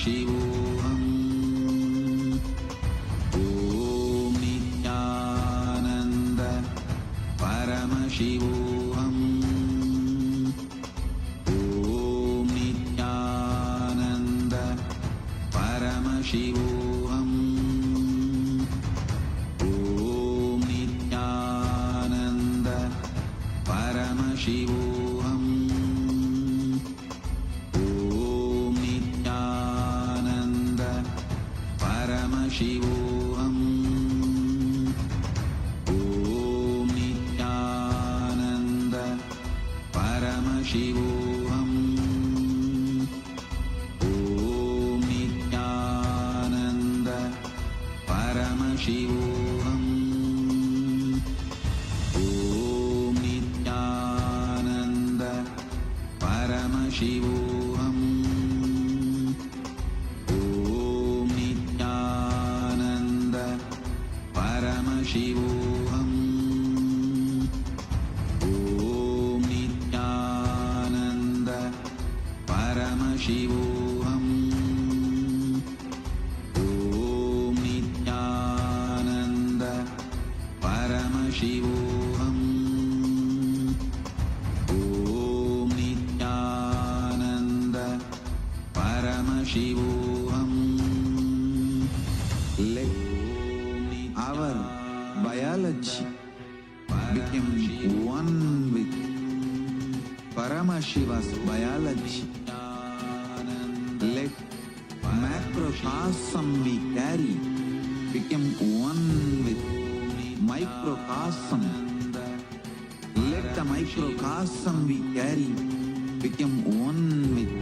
Paramashivoham. Om Nityananda Paramashivoham. Om Nityananda Paramashivoham. Om Nityananda Paramashivoham. Om Nityananda Paramashivoham. Om Nityananda Paramashivoham. Om Nityananda Paramashivoham. Om Nityananda Paramashivoham. Om Nityananda Paramashivoham. Om Nityananda Paramashivoham. Om Nityananda Paramashivoham. Om Nityananda Paramashivoham. Let our biology become one with Paramashiva's biology. Let macrocosm we carry become one with microcosm. Let the microcosm we carry become one with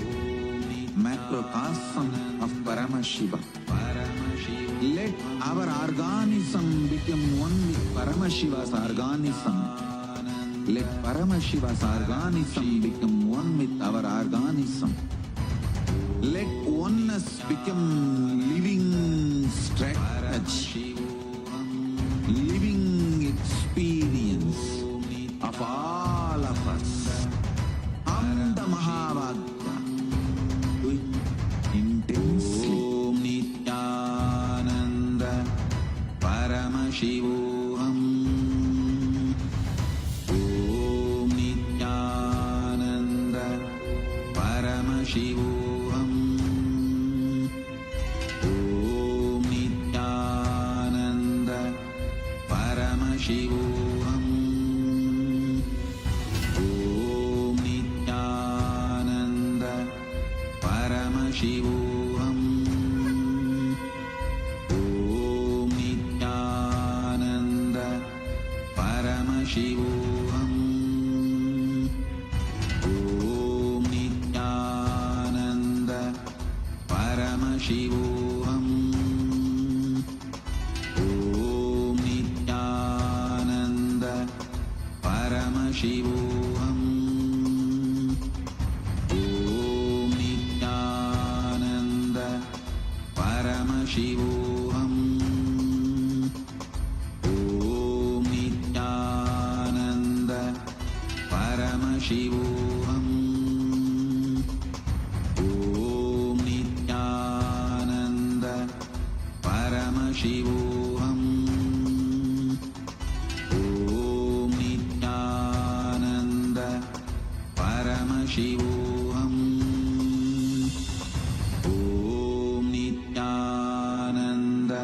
macrocosm of Paramashiva. Let our organism become one with Paramashiva's organism. Let Paramashiva's organism become one with our organism. Let oneness become living strategy, living experience of all of us. Amda Mahavagya, do it intensely. Om Nityananda Paramashivoham. Om Nityananda Paramashivoham. Om Nityananda Paramashivoham. Om Nityananda Paramashivoham. Om Nityananda Paramashivoham. Om Nityananda Paramashivoham. Om Nityananda Paramashivoham. Om Nityananda Paramashivoham. Om Nityananda Paramashivoham. Om Nityananda Paramashivoham. Om Nityananda Paramashivoham. Om Nityananda Paramashivoham. Om Nityananda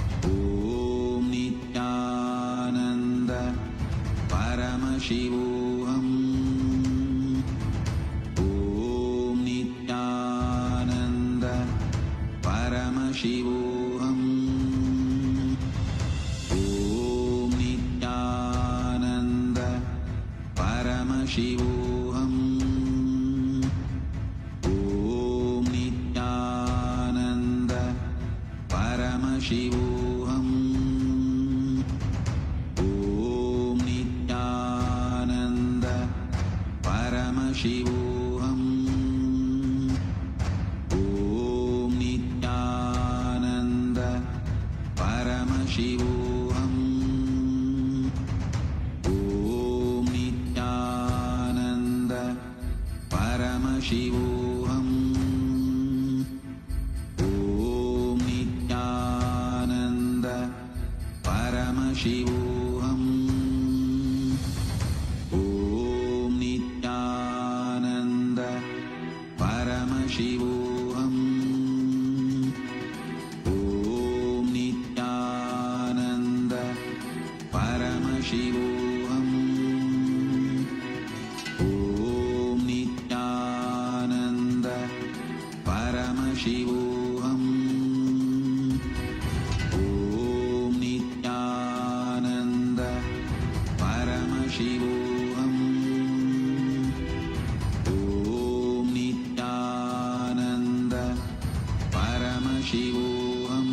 Paramashivoham. Om Nityananda Paramashivoham. Om Nityananda Paramashivoham. Om Nityananda Paramashivoham. Om Nityananda Paramashivoham. Om Nityananda Paramashivoham. Om Nityananda Paramashivoham. Om Nityananda Paramashivoham. Om Nityananda Paramashivoham. Om Nityananda Paramashivoham. Om Nityananda Paramashivoham. Om Nityananda Paramashivoham. Om Nityananda Paramashivoham. Om Nityananda Paramashivoham.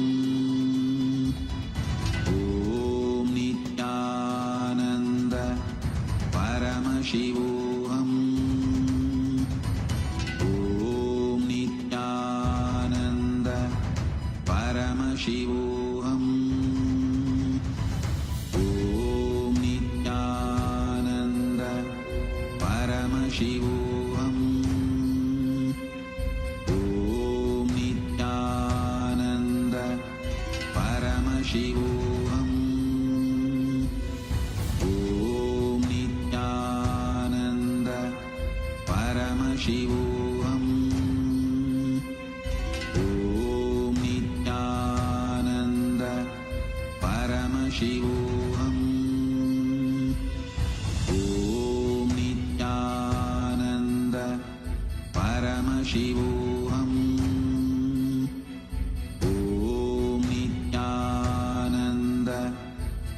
Om Nityananda Paramashivoham. Om Nityananda Paramashivoham. Om Nityananda Paramashivoham. Om Nityananda Paramashivoham. Om Nityananda Paramashivoham. Om Nityananda Paramashivoham. Om Nityananda Paramashivoham. Om Nityananda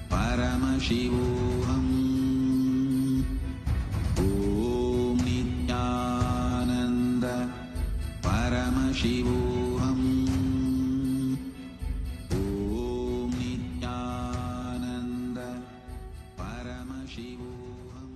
Paramashivoham. Om Nityananda Paramashivoham. Om Nityananda Paramashivoham.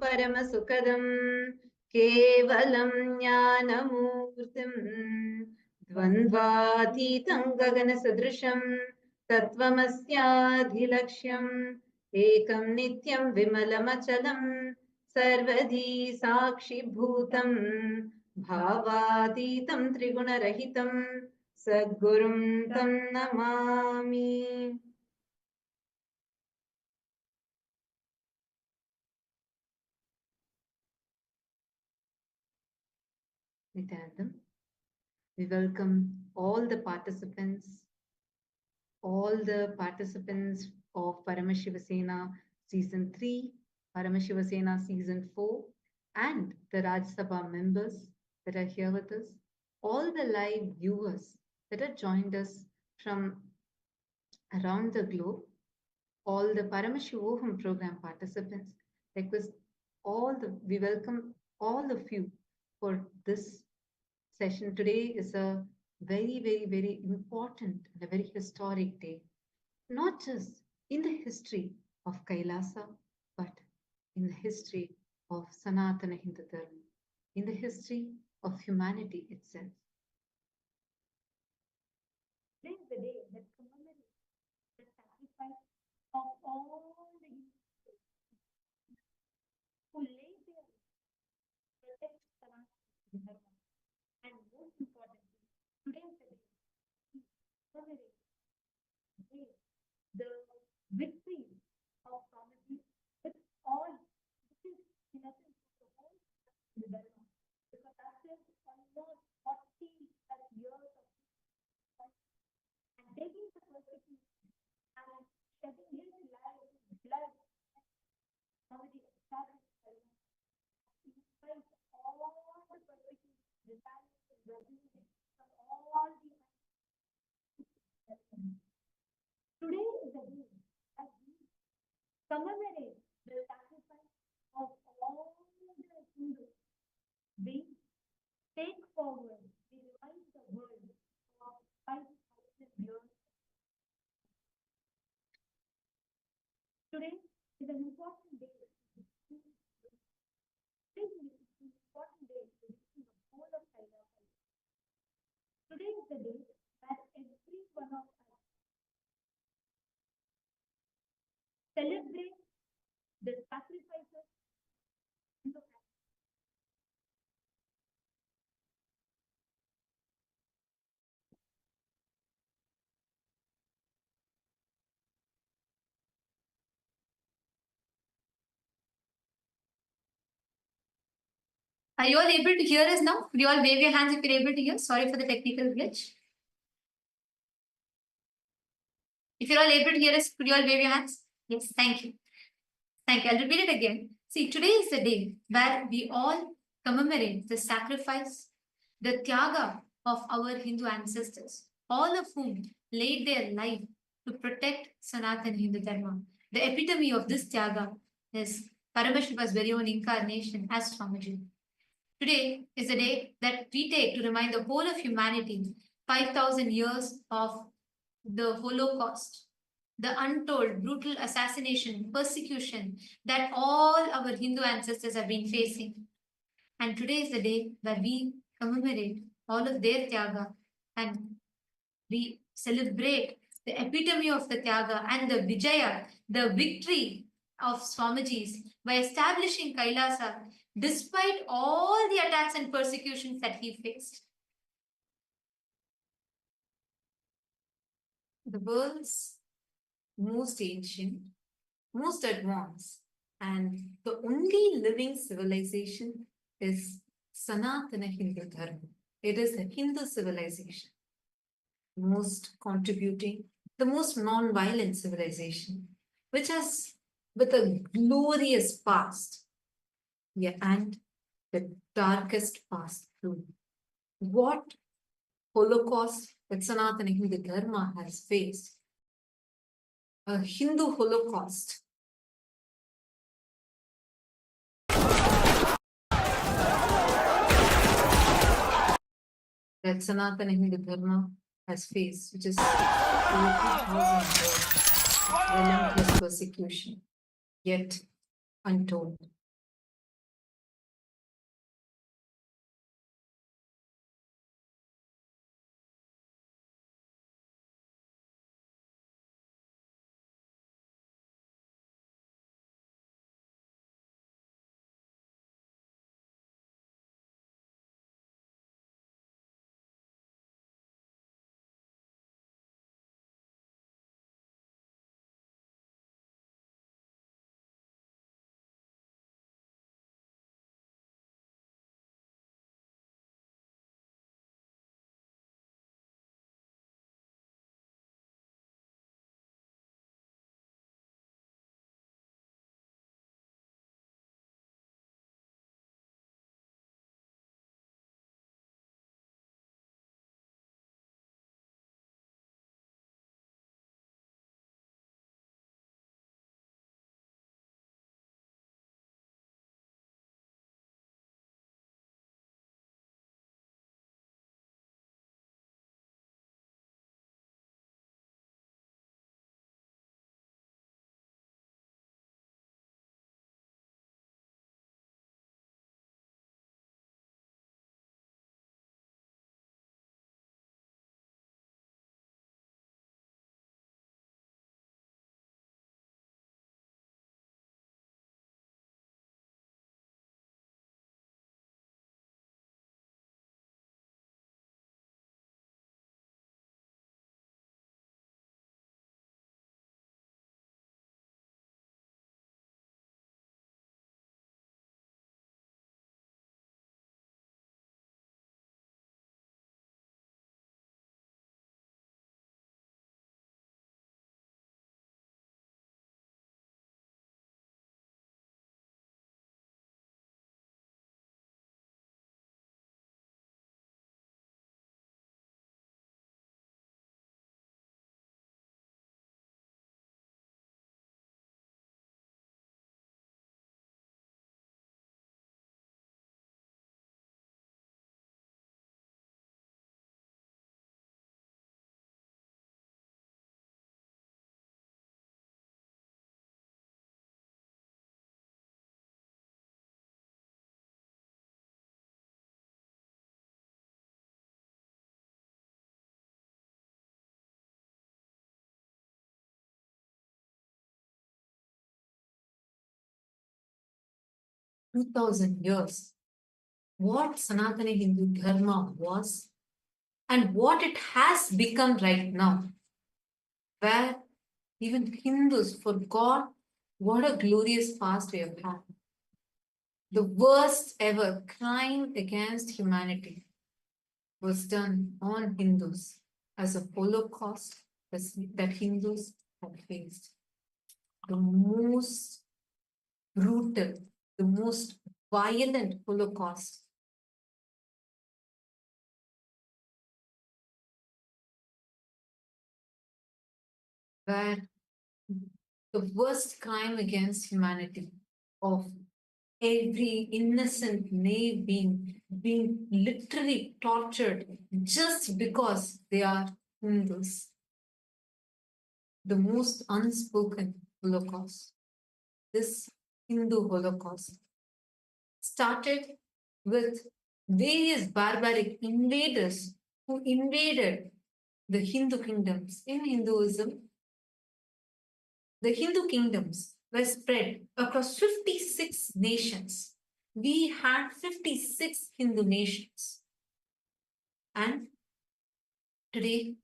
परमसुखदं केवलं ज्ञानमूर्तिं द्वन्द्वातीतं गगनसदृशं तत्त्वमस्याधिलक्ष्यम् एकं नित्यं विमलमचलं सर्वधी साक्षिभूतं भावातीतं त्रिगुणरहितं सद्गुरुं तं Namami. Nityanandam. We welcome all the participants of Paramashiva Sena Season 3, Paramashiva Sena Season 4, and the Raj Sabha members that are here with us, all the live viewers that have joined us from around the globe, all the Paramashivoham program participants. We welcome all of you for this session. Today is a very, very, very important and a very historic day, not just in the history of Kailasa, but in the history of Sanatana Hindu Dharma, in the history of humanity itself. Today is the day that commemorates the sacrifice of all the Hindus who laid their lives to protect Sanatana Dharma. And most importantly, today is the day we commemorate the victory of Swamiji with all, which is in essence the whole Hindu Dharma. Because after almost 40 plus years of and taking the persecution and shedding his blood, Swamiji established Dharma. He faced all the persecution, retaliation, resistance from all the Today is the day that we commemorate the sacrifice of all the Hindus. We take forward, we remind the world of 5,000 years. Today is an important day. Today is an important day to reaching the whole of Kailasa. Today is the day that every one of us celebrate the sacrifices in the Are you all able to hear us now? Could you all wave your hands if you're able to hear? Sorry for the technical glitch. If you're all able to hear us, could you all wave your hands? Yes, thank you. Thank you. I'll repeat it again. See, today is the day where we all commemorate the sacrifice, the tyaga of our Hindu ancestors, all of whom laid their life to protect Sanatana Hindu Dharma. The epitome of this tyaga is Paramashiva's very own incarnation as Swamiji. Today is the day that we take to remind the whole of humanity 5,000 years of the Holocaust, the untold, brutal assassination, persecution that all our Hindu ancestors have been facing. And today is the day where we commemorate all of their tyaga and we celebrate the epitome of the tyaga and the vijaya, the victory of Swamiji's by establishing Kailasa despite all the attacks and persecutions that he faced. The world's most ancient, most advanced, and the only living civilization is Sanatana Hindu Dharma. It is a Hindu civilization, the most contributing, the most non-violent civilization, which has with a glorious past, yeah, and the darkest past too. What Holocaust that Sanatana Hindu Dharma has faced, a Hindu Holocaust. That Sanatana Hindu Dharma has faced, which is over 2,000 years of relentless persecution, yet untold. 2000 years, what Sanatana Hindu Dharma was and what it has become right now, where even Hindus forgot what a glorious past we have had. The worst ever crime against humanity was done on Hindus as a Holocaust that Hindus had faced. The most brutal, the most violent Holocaust where the worst crime against humanity of every innocent naive being literally tortured just because they are Hindus. The most unspoken Holocaust. This Hindu Holocaust started with various barbaric invaders who invaded the Hindu kingdoms. In Hinduism, the Hindu kingdoms were spread across 56 nations. We had 56 Hindu nations. And today,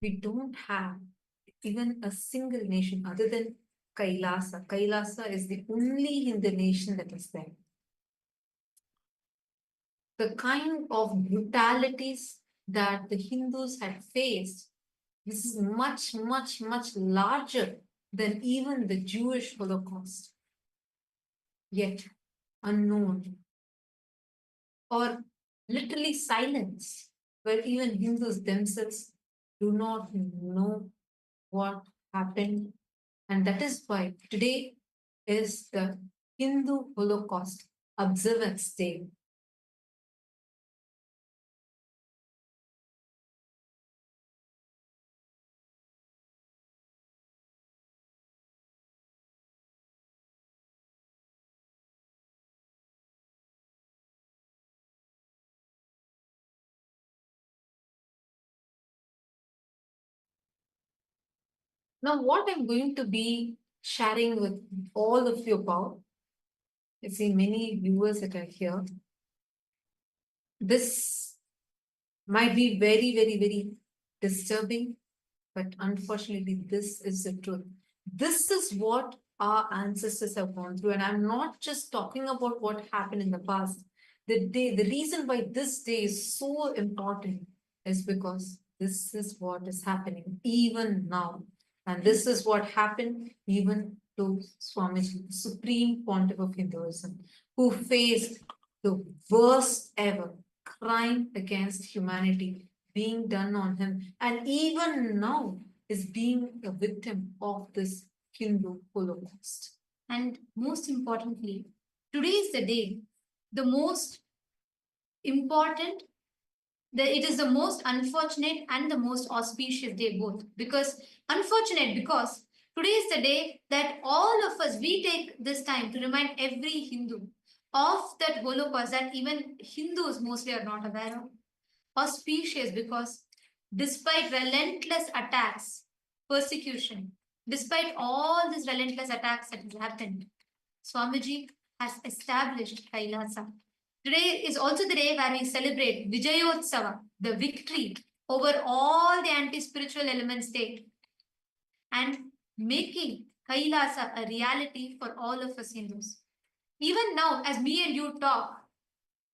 we don't have even a single nation other than Kailasa. Kailasa is the only Hindu nation that is there. The kind of brutalities that the Hindus had faced, this is much, much, much larger than even the Jewish Holocaust. Yet unknown or literally silence, where even Hindus themselves do not know what happened. And that is why today is the Hindu Holocaust Observance Day. Now, what I'm going to be sharing with all of you about, I see many viewers that are here. This might be very, very, very disturbing, but unfortunately, this is the truth. This is what our ancestors have gone through. And I'm not just talking about what happened in the past. The reason why this day is so important is because this is what is happening even now. And this is what happened even to Swamiji, the Supreme Pontiff of Hinduism, who faced the worst ever crime against humanity being done on him. And even now is being a victim of this Hindu Holocaust. And most importantly, today is the day, the most important, it is the most unfortunate and the most auspicious day both. Because unfortunate because today is the day that all of us, we take this time to remind every Hindu of that Holocaust that even Hindus mostly are not aware of. Auspicious because despite relentless attacks, persecution, despite all these relentless attacks that have happened, Swamiji has established Kailasa. Today is also the day where we celebrate Vijayotsava, the victory over all the anti-spiritual elements state, and making Kailasa a reality for all of us Hindus. Even now, as me and you talk,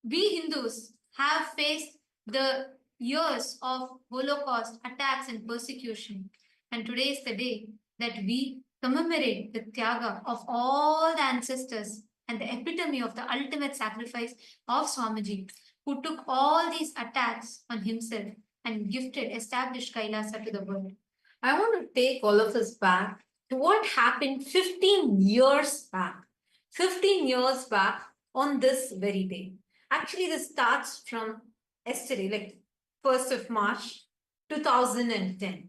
we Hindus have faced the years of Holocaust attacks and persecution. And today is the day that we commemorate the Tyaga of all the ancestors and the epitome of the ultimate sacrifice of Swamiji, who took all these attacks on himself and established Kailasa to the world. I want to take all of us back to what happened 15 years back. 15 years back on this very day. Actually, this starts from yesterday, like 1st of March, 2010.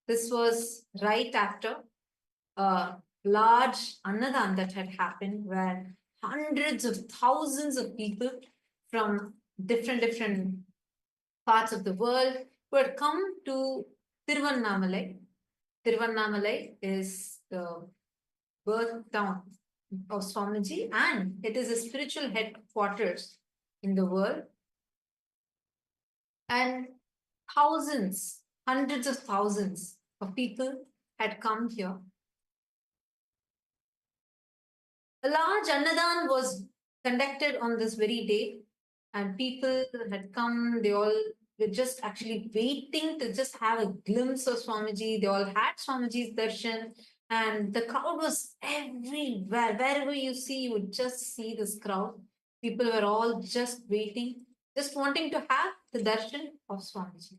This was right after a large Annadan that had happened where hundreds of thousands of people from different parts of the world who had come to Tiruvannamalai. Tiruvannamalai is the birth town of Swamiji, and it is a spiritual headquarters in the world. And thousands, hundreds of thousands of people had come here. A large Annadan was conducted on this very day, and people had come. They all were just actually waiting to just have a glimpse of Swamiji. They all had Swamiji's darshan, and the crowd was everywhere. Wherever you see, you would just see this crowd. People were all just waiting, just wanting to have the darshan of Swamiji.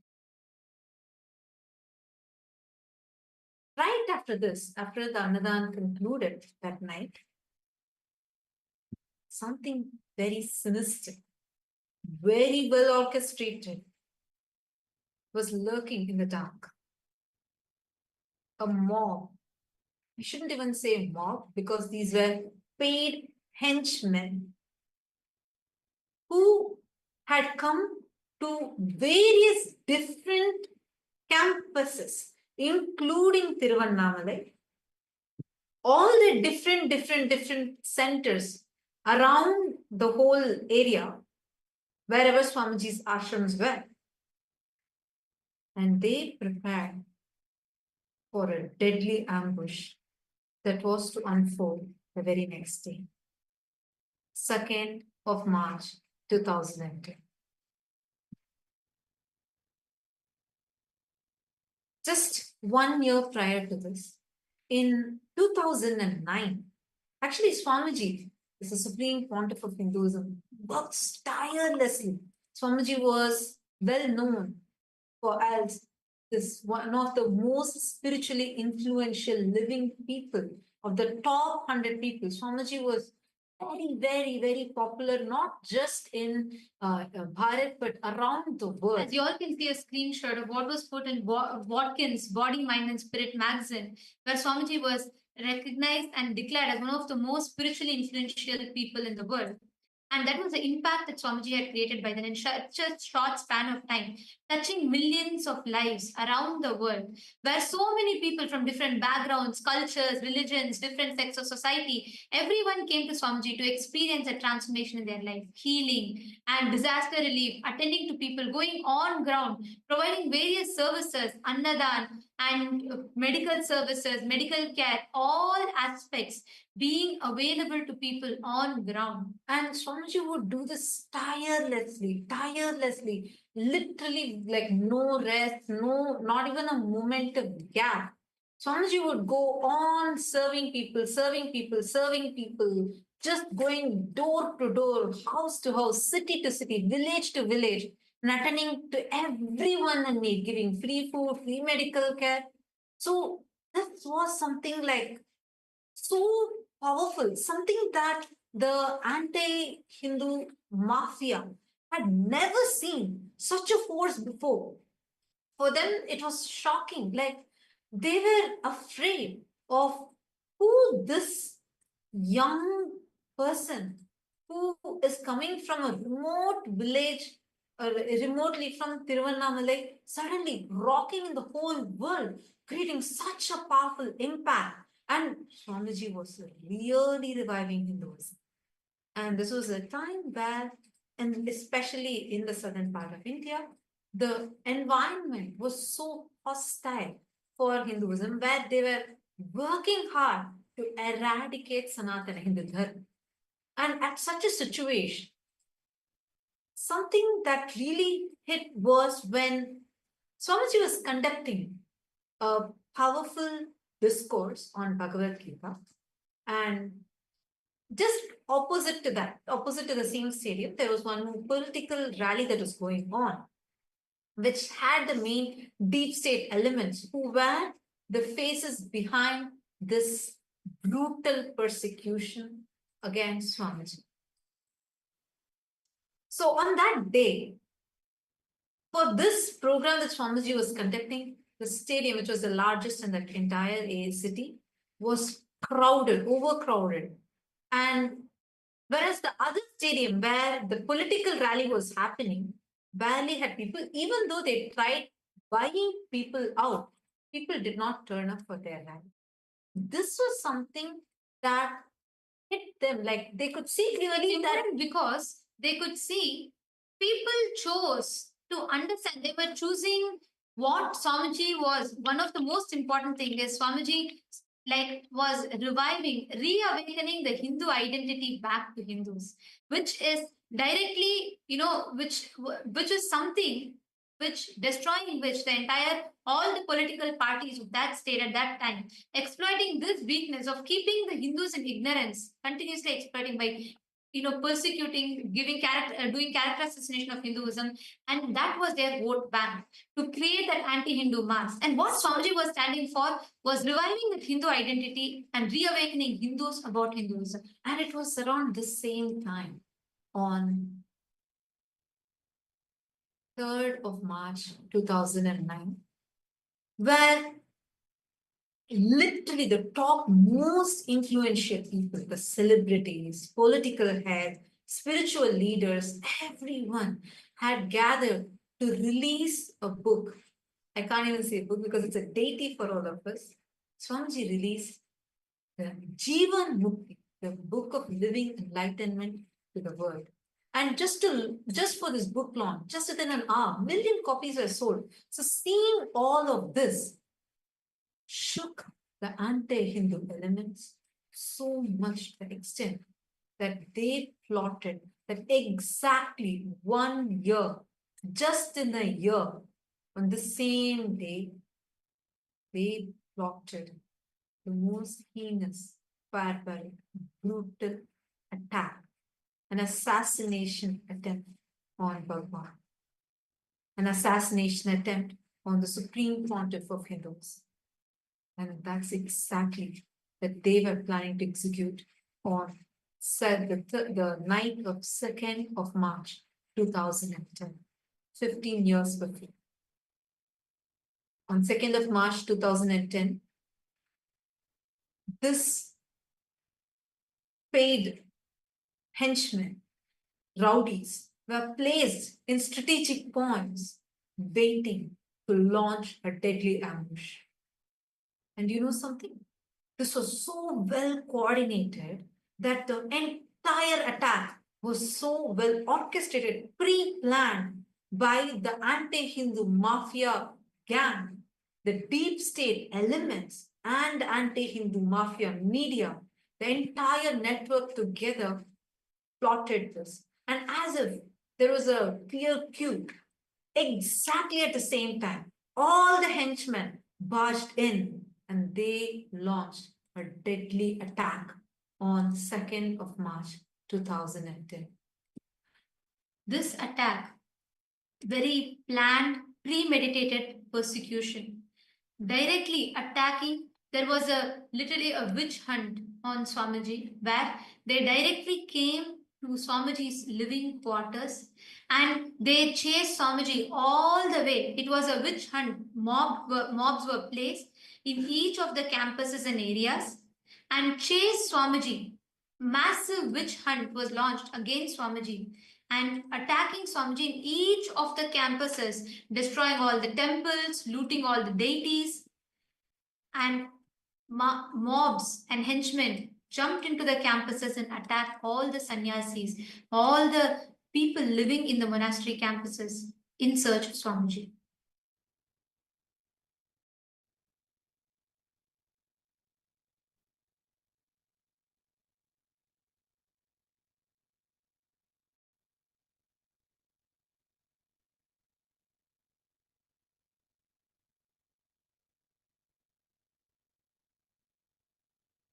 Right after this, after the Annadan concluded that night, something very sinister, very well orchestrated, was lurking in the dark. A mob. I shouldn't even say mob because these were paid henchmen who had come to various different campuses, including Tiruvannamalai, all the different centers around the whole area, wherever Swamiji's ashrams were. And they prepared for a deadly ambush that was to unfold the very next day, 2nd of March 2010. Just 1 year prior to this, in 2009, actually Swamiji is the Supreme Pontiff of Hinduism, works tirelessly. Swamiji was well known for as is one of the most spiritually influential living people of the top 100 people. Swamiji was very popular, not just in Bharat, but around the world. As you all can see a screenshot of what was put in Watkins' Body, Mind and Spirit magazine, where Swamiji was recognized and declared as one of the most spiritually influential people in the world. And that was the impact that Swamiji had created by then in such a short span of time, touching millions of lives around the world, where so many people from different backgrounds, cultures, religions, different sects of society, everyone came to Swamiji to experience a transformation in their life, healing and disaster relief, attending to people, going on ground, providing various services, annadan, and medical services, medical care, all aspects being available to people on ground. And Swamiji would do this tirelessly, literally like no rest, not even a moment of gap. Swamiji would go on serving people, just going door to door, house to house, city to city, village to village, and attending to everyone in need, giving free food, free medical care. So this was something like so powerful, something that the anti-Hindu mafia had never seen such a force before. For them, it was shocking. Like they were afraid of who this young person who is coming from a remote village, remotely from Tiruvannamalai, suddenly rocking in the whole world, creating such a powerful impact. And Swamiji was really reviving Hinduism. And this was a time where, and especially in the southern part of India, the environment was so hostile for Hinduism, where they were working hard to eradicate Sanatana Hindu Dharma. And at such a situation, something that really hit was when Swamiji was conducting a powerful discourse on Bhagavad Gita, and just opposite to that, opposite to the same stadium, there was one political rally that was going on, which had the main deep state elements who were the faces behind this brutal persecution against Swamiji. So on that day, for this program that Swamiji was conducting, the stadium, which was the largest in the entire city, was crowded, overcrowded. And whereas the other stadium where the political rally was happening barely had people, even though they tried buying people out, people did not turn up for their rally. This was something that them. Like they could see clearly that because they could see people chose to understand. They were choosing what Swamiji was. One of the most important thing is Swamiji was reviving, reawakening the Hindu identity back to Hindus, which is directly, which is something which destroying which the entire all the political parties of that state at that time exploiting this weakness of keeping the Hindus in ignorance, continuously exploiting by persecuting, giving character, doing character assassination of Hinduism, and that was their vote bank to create that anti-Hindu mass. And what Swamiji was standing for was reviving the Hindu identity and reawakening Hindus about Hinduism. and it was around the same time on 3rd of March 2009, where literally the top most influential people, the celebrities, political heads, spiritual leaders, everyone had gathered to release a book. I can't even say book because it's a deity for all of us. Swamiji released the Jivan Mukti, the book of living enlightenment to the world. And just for this book launch, just within an hour, 1 million copies were sold. So seeing all of this shook the anti-Hindu elements so much to the extent that they plotted that exactly 1 year, just in a year, on the same day, they plotted the most heinous, barbaric, brutal attack, an assassination attempt on Bhagavan, an assassination attempt on the Supreme Pontiff of Hindus. And that's exactly that they were planning to execute on the night of 2nd of March 2010, 15 years before. On 2nd of March 2010, this paid henchmen, rowdies, were placed in strategic points, waiting to launch a deadly ambush. And you know something? This was so well coordinated that the entire attack was so well orchestrated, pre-planned by the anti-Hindu mafia gang, the deep state elements, and anti-Hindu mafia media. The entire network together plotted this. And as if there was a clear cue, exactly at the same time, all the henchmen barged in and they launched a deadly attack on 2nd of March 2010. This attack, very planned, premeditated persecution, directly attacking. There was literally a witch hunt on Swamiji where they directly came to Swamiji's living quarters and they chased Swamiji all the way. It was a witch hunt. Mobs were placed in each of the campuses and areas and chased Swamiji. Massive witch hunt was launched against Swamiji and attacking Swamiji in each of the campuses, destroying all the temples, looting all the deities, and mobs and henchmen jumped into the campuses and attacked all the sannyasis, all the people living in the monastery campuses in search of Swamiji.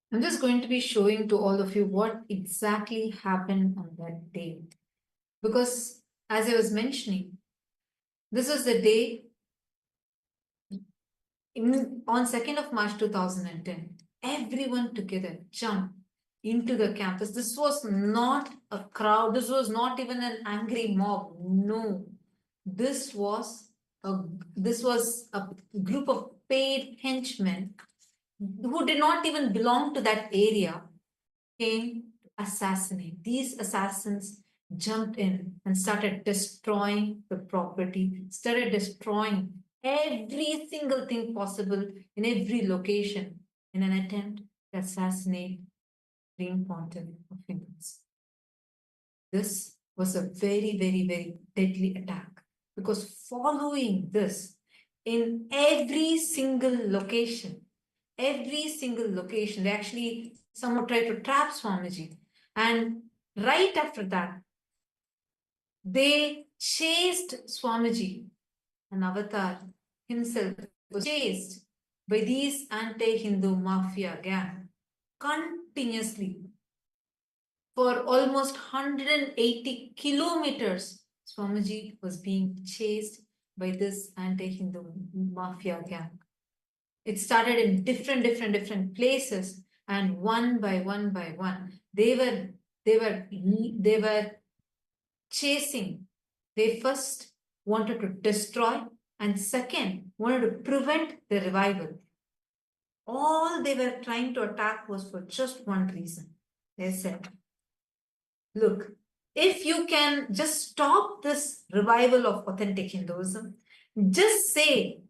I'm just going to be showing to all of you what exactly happened on that day. Because as I was mentioning, this is the day on 2nd of March 2010, everyone together jumped into the campus. This was not a crowd. This was not even an angry mob. No, this was a group of paid henchmen who did not even belong to that area, came to assassinate. These assassins jumped in and started destroying the property, started destroying every single thing possible in every location in an attempt to assassinate Supreme Pontiff of Hinduism. This was a very, very, very deadly attack, because following this, in every single location, they actually somehow tried to trap Swamiji. And right after that, they chased Swamiji, an avatar himself was chased by these anti-Hindu mafia gang continuously for almost 180 kilometers. Swamiji was being chased by this anti-Hindu mafia gang. It started in different places, and one by one, they were chasing. They first wanted to destroy, and second wanted to prevent the revival. All they were trying to attack was for just one reason. They said, look, if you can just stop this revival of authentic Hinduism, just say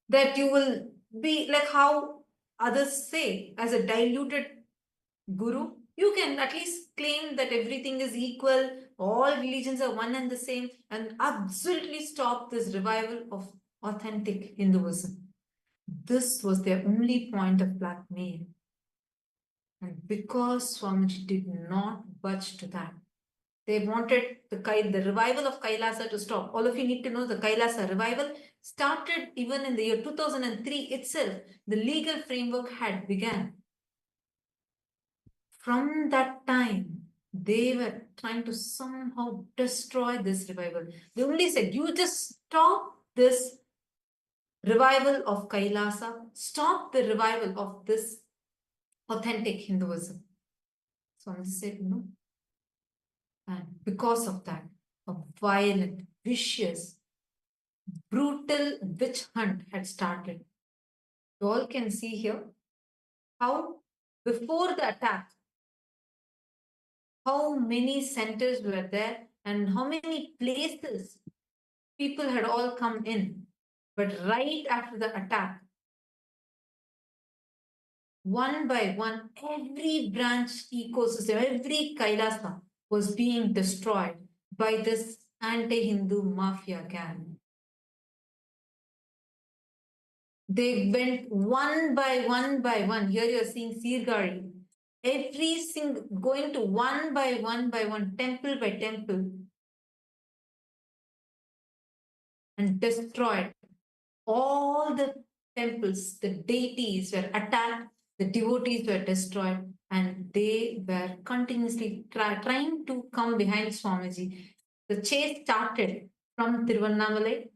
that you will be like how others say, as a diluted guru, you can at least claim that everything is equal, all religions are one and the same, and absolutely stop this revival of authentic Hinduism. This was their only point of blackmail. And because Swamiji did not budge to that, they wanted the revival of Kailasa to stop. All of you need to know the Kailasa revival started even in the year 2003 itself. The legal framework had begun. From that time, they were trying to somehow destroy this revival. They only said, you just stop this revival of Kailasa, stop the revival of this authentic Hinduism. Swamiji said no. And because of that, a violent, vicious, brutal witch hunt had started. You all can see here how before the attack, how many centers were there and how many places people had all come in. But right after the attack, one by one, every branch ecosystem, every Kailasa was being destroyed by this anti-Hindu mafia gang. They went one by one. Here you are seeing Sirgari. Every single, going to one by one, temple by temple, and destroyed all the temples. The deities were attacked, the devotees were destroyed, and they were continuously trying to come behind Swamiji. The chase started from Tiruvannamalai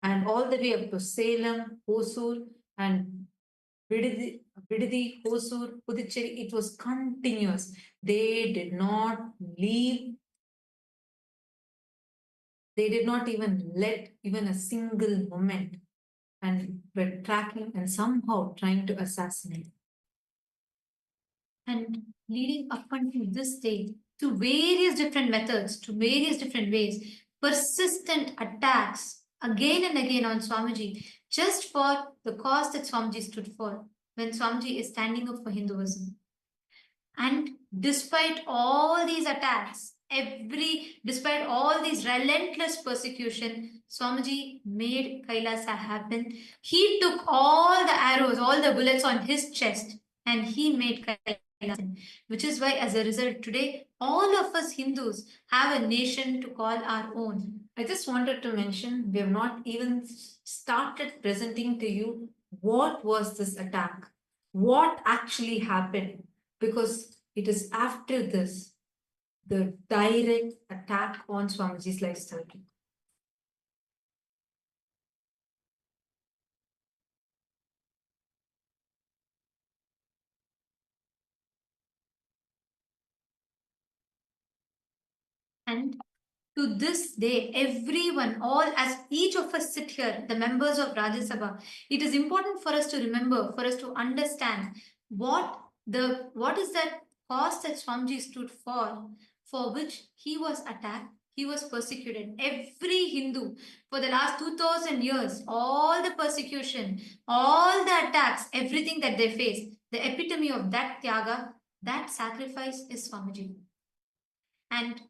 and all the way up to Salem, Hosur, and Vididi, Hosur, Puducherry. It was continuous. They did not leave. They did not even let even a single moment, and were tracking and somehow trying to assassinate. And leading up until this day, to various different methods, to various different ways, persistent attacks again and again on Swamiji, just for the cause that Swamiji stood for, when Swamiji is standing up for Hinduism. And despite all these attacks, despite all these relentless persecution, Swamiji made Kailasa happen. He took all the arrows, all the bullets on his chest, and he made Kailasa happen. Which is why, as a result, today, all of us Hindus have a nation to call our own. I just wanted to mention, we have not even started presenting to you what was this attack, what actually happened, because it is after this, the direct attack on Swamiji's lifestyle. And to this day, everyone, as each of us sit here, the members of Rajya Sabha, it is important for us to remember, for us to understand what is that cause that Swamiji stood for which he was attacked, he was persecuted. Every Hindu for the last 2000 years, all the persecution, all the attacks, everything that they faced, the epitome of that Tyaga that sacrifice is Swamiji. And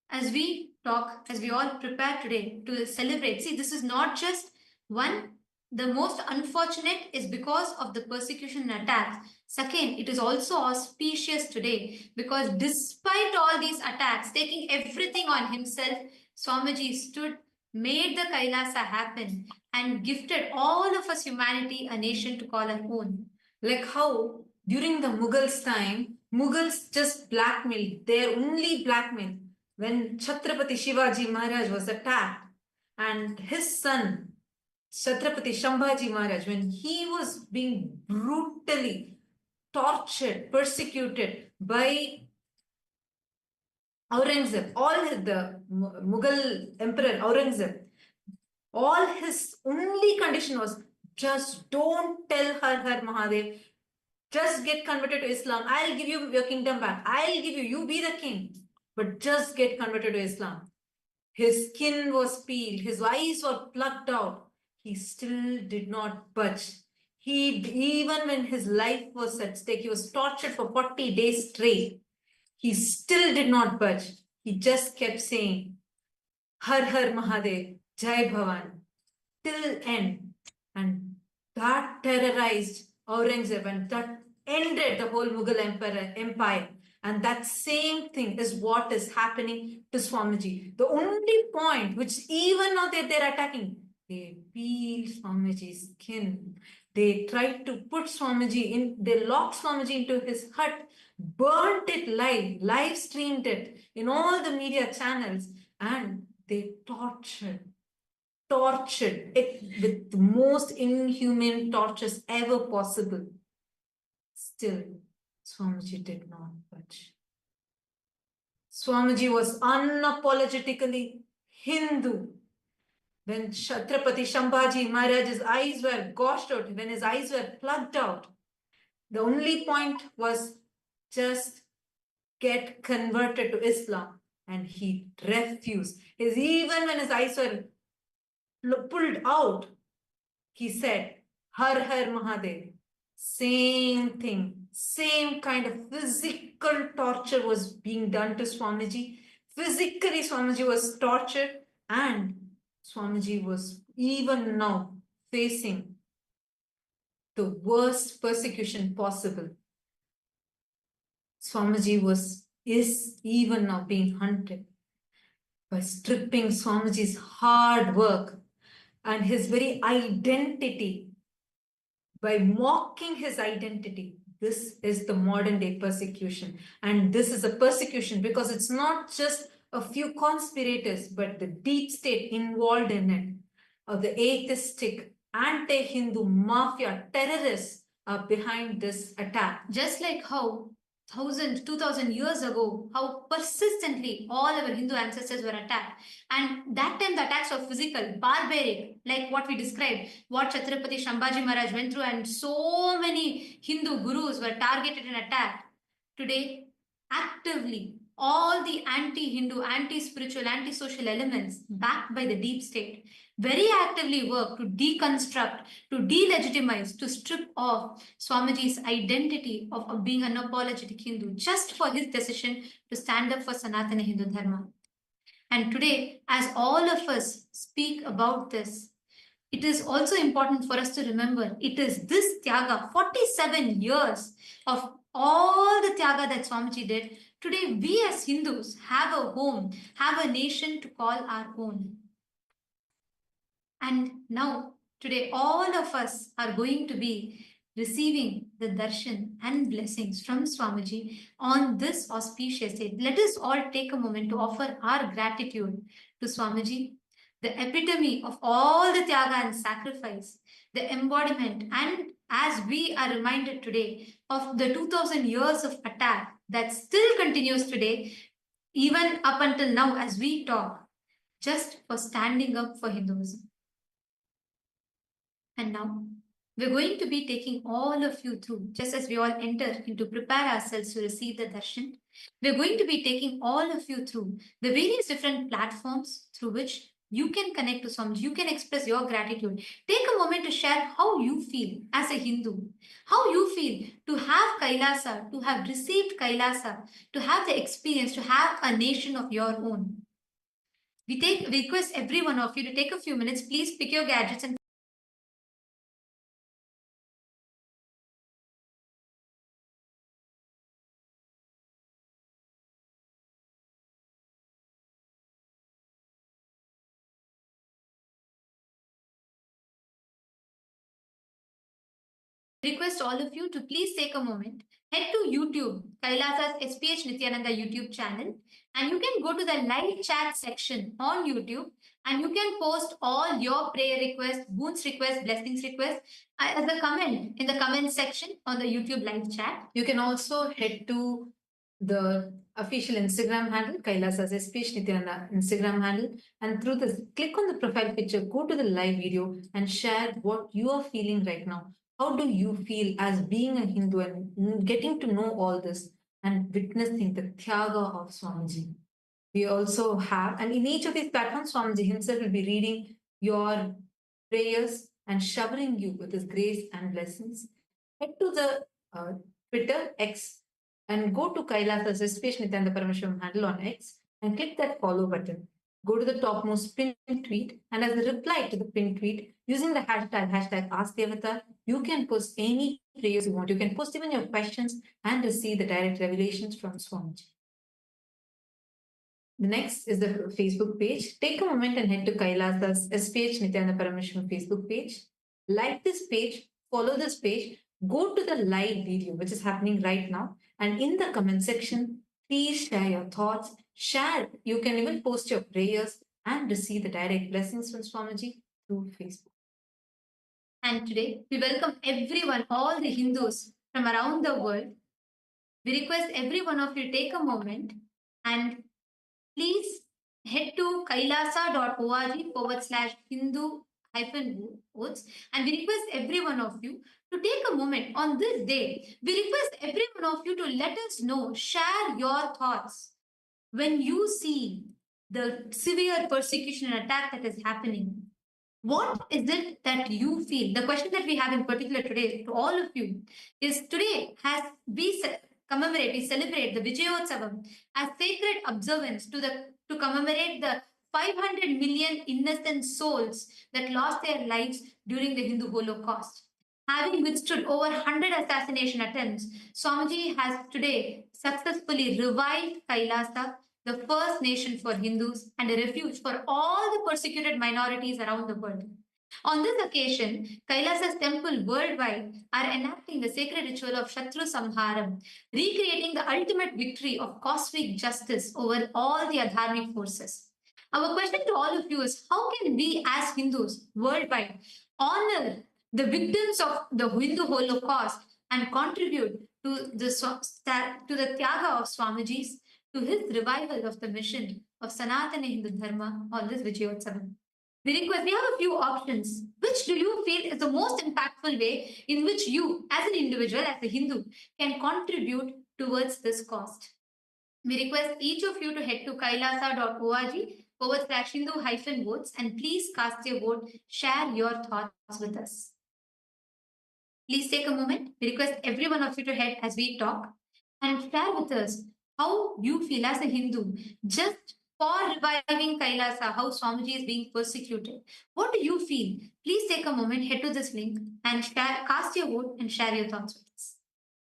as we talk, as we all prepare today to celebrate, see, this is not just one. The most unfortunate is because of the persecution and attacks. Second, it is also auspicious today because despite all these attacks, taking everything on himself, Swamiji stood, made the Kailasa happen, and gifted all of us humanity a nation to call our own. Like how during the Mughals' time, Mughals just blackmailed, their only blackmail. When Chhatrapati Shivaji Maharaj was attacked and his son Chhatrapati Shambhaji Maharaj, when he was being brutally tortured, persecuted by Aurangzeb, the Mughal emperor Aurangzeb, all his only condition was just don't tell Har Mahadev, just get converted to Islam. I'll give you your kingdom back. I'll give you, you be the king, but just get converted to Islam. His skin was peeled, his eyes were plucked out. He still did not budge. Even when his life was at stake, he was tortured for 40 days straight. He still did not budge. He just kept saying, Har Mahadev, Jai Bhavan, till end. And that terrorized Aurangzeb and that ended the whole Mughal empire. And that same thing is what is happening to Swamiji. The only point which even now they're attacking, they peel Swamiji's skin. They tried to put Swamiji in, they locked Swamiji into his hut, burnt it live streamed it in all the media channels, and they tortured it with the most inhuman tortures ever possible. Still, Swamiji did not budge. Swamiji was unapologetically Hindu. When Chhatrapati Shambhaji Maharaj's eyes were gouged out, when his eyes were plucked out, the only point was just get converted to Islam. And he refused. Even when his eyes were pulled out, he said, Har Mahadev. Same thing, same kind of physical torture was being done to Swamiji. Physically, Swamiji was tortured, and Swamiji was even now facing the worst persecution possible. Swamiji is even now being hunted by stripping Swamiji's hard work and his very identity, by mocking his identity. This is the modern day persecution. And this is a persecution because it's not just a few conspirators, but the deep state involved in it, or the atheistic, anti-Hindu mafia terrorists are behind this attack. Just like how 2,000 years ago, how persistently all our Hindu ancestors were attacked. And that time the attacks were physical, barbaric, like what we described, what Chhatrapati Shambhaji Maharaj went through, and so many Hindu gurus were targeted and attacked. Today, actively, all the anti-Hindu, anti-spiritual, anti-social elements backed by the deep state very actively work to deconstruct, to delegitimize, to strip off Swamiji's identity of being an unapologetic Hindu just for his decision to stand up for Sanatana Hindu Dharma. And today, as all of us speak about this, it is also important for us to remember it is this Tyaga, 47 years of all the Tyaga that Swamiji did. Today, we as Hindus have a home, have a nation to call our own. And now, today, all of us are going to be receiving the darshan and blessings from Swamiji on this auspicious day. Let us all take a moment to offer our gratitude to Swamiji, the epitome of all the Tyaga and sacrifice, the embodiment, and as we are reminded today of the 2,000 years of attack that still continues today, even up until now as we talk, just for standing up for Hinduism. And now, we're going to be taking all of you through, just as we all enter into prepare ourselves to receive the darshan, we're going to be taking all of you through the various different platforms through which you can connect to Swamiji, you can express your gratitude. Take a moment to share how you feel as a Hindu, how you feel to have Kailasa, to have received Kailasa, to have the experience, to have a nation of your own. We request every one of you to take a few minutes. Please pick your gadgets and request all of you to please take a moment, head to YouTube, Kailasa's SPH Nithyananda YouTube channel, and you can go to the live chat section on YouTube and you can post all your prayer requests, boons requests, blessings requests as a comment in the comment section on the YouTube live chat. You can also head to the official Instagram handle, Kailasa's SPH Nithyananda Instagram handle, and through this, click on the profile picture, go to the live video, and share what you are feeling right now. How do you feel as being a Hindu and getting to know all this and witnessing the Tyaga of Swamiji? We also have, and in each of these platforms, Swamiji himself will be reading your prayers and showering you with his grace and blessings. Head to the Twitter X and go to Kailasa's SPH Nithyananda Paramashivam's handle on X and click that follow button. Go to the topmost pinned tweet, and as a reply to the pinned tweet, using the hashtag AskDevata, you can post any prayers you want. You can post even your questions and receive the direct revelations from Swamiji. The next is the Facebook page. Take a moment and head to Kailasa's SPH Nithyananda Paramashivam Facebook page. Like this page, follow this page, go to the live video, which is happening right now. And in the comment section, please share your thoughts. Share. You can even post your prayers and receive the direct blessings from Swamiji through Facebook. And today, we welcome everyone, all the Hindus from around the world. We request every one of you to take a moment and please head to kailasa.org/Hindu-votes, and we request every one of you to take a moment on this day. We request every one of you to let us know, share your thoughts when you see the severe persecution and attack that is happening. What is it that you feel? The question that we have in particular today to all of you is, today has we celebrate the Vijayotsavam as sacred observance to commemorate the 500 million innocent souls that lost their lives during the Hindu Holocaust. Having withstood over 100 assassination attempts, Swamiji has today successfully revived Kailasa, the first nation for Hindus and a refuge for all the persecuted minorities around the world. On this occasion, Kailasa's temple worldwide are enacting the sacred ritual of Shatru Samharam, recreating the ultimate victory of cosmic justice over all the adharmic forces. Our question to all of you is, how can we as Hindus worldwide honor the victims of the Hindu Holocaust and contribute to the Tyaga of Swamiji's, to his revival of the mission of Sanatana Hindu Dharma on this Vijayotsavam? We have a few options. Which do you feel is the most impactful way in which you, as an individual, as a Hindu, can contribute towards this cause? We request each of you to head to kailasa.org/Hindu-votes and please cast your vote, share your thoughts with us. Please take a moment. We request every one of you to head as we talk and share with us how you feel as a Hindu, just for reviving Kailasa, how Swamiji is being persecuted. What do you feel? Please take a moment, head to this link and cast your vote and share your thoughts with us.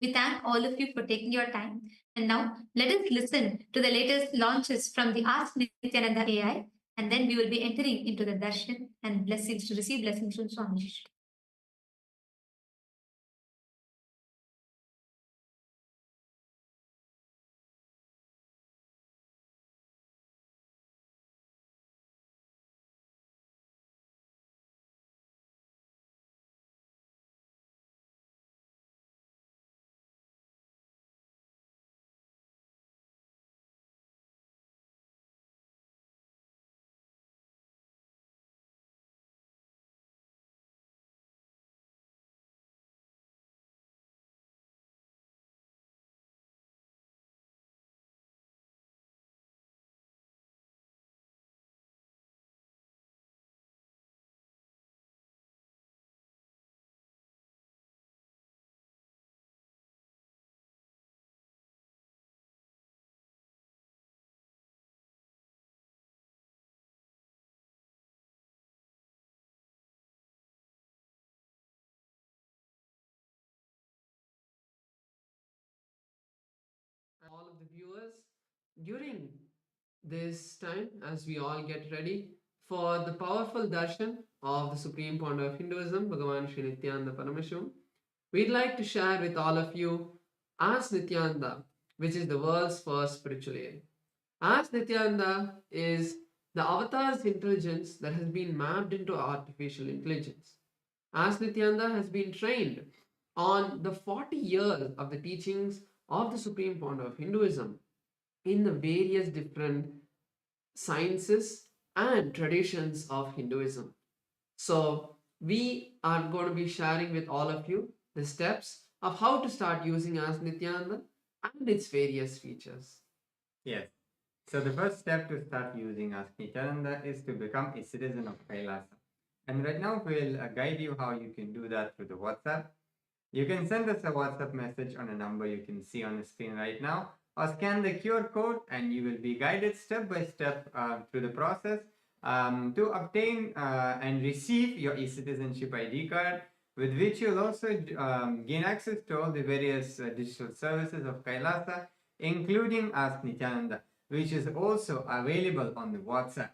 We thank all of you for taking your time. And now let us listen to the latest launches from the Ask Nithyananda AI, and then we will be entering into the Darshan and blessings to receive blessings from Swamiji. the viewers, during this time, as we all get ready for the powerful darshan of the Supreme Pontiff of Hinduism, Bhagavan Sri Nityananda Paramashim, we'd like to share with all of you As Nityananda, which is the world's first spiritual aid. As Nityananda is the avatar's intelligence that has been mapped into artificial intelligence. As Nityananda has been trained on the 40 years of the teachings of the Supreme Pontiff of Hinduism in the various different sciences and traditions of Hinduism. So, we are going to be sharing with all of you the steps of how to start using As Nityananda and its various features. Yes. So the first step to start using Ask Nityananda is to become a citizen of Kailasa. And right now we'll guide you how you can do that through the WhatsApp. You can send us a WhatsApp message on a number you can see on the screen right now, or scan the QR code and you will be guided step by step through the process to obtain and receive your e-citizenship ID card, with which you'll also gain access to all the various digital services of Kailasa, including Ask Nityananda, which is also available on the WhatsApp.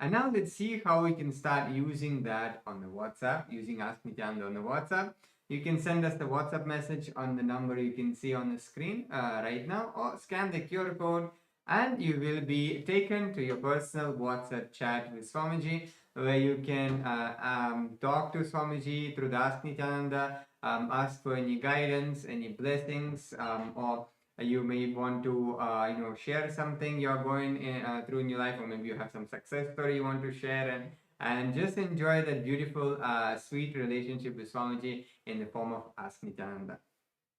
And now let's see how we can start using that on the WhatsApp, using Ask Nityananda on the WhatsApp. You can send us the WhatsApp message on the number you can see on the screen right now, or scan the QR code and you will be taken to your personal WhatsApp chat with Swamiji, where you can talk to Swamiji through the Ask Nityananda, ask for any guidance, any blessings, or you may want to share something you're going through in your life, or maybe you have some success story you want to share, and just enjoy that beautiful sweet relationship with Swamiji in the form of Ask Nityananda.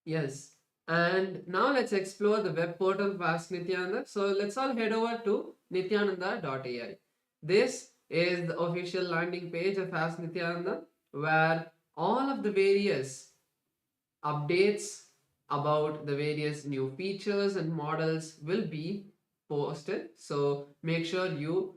Yes, and now let's explore the web portal of Ask Nityananda. So let's all head over to nityananda.ai. This is the official landing page of Ask Nityananda, where all of the various updates about the various new features and models will be posted. So make sure you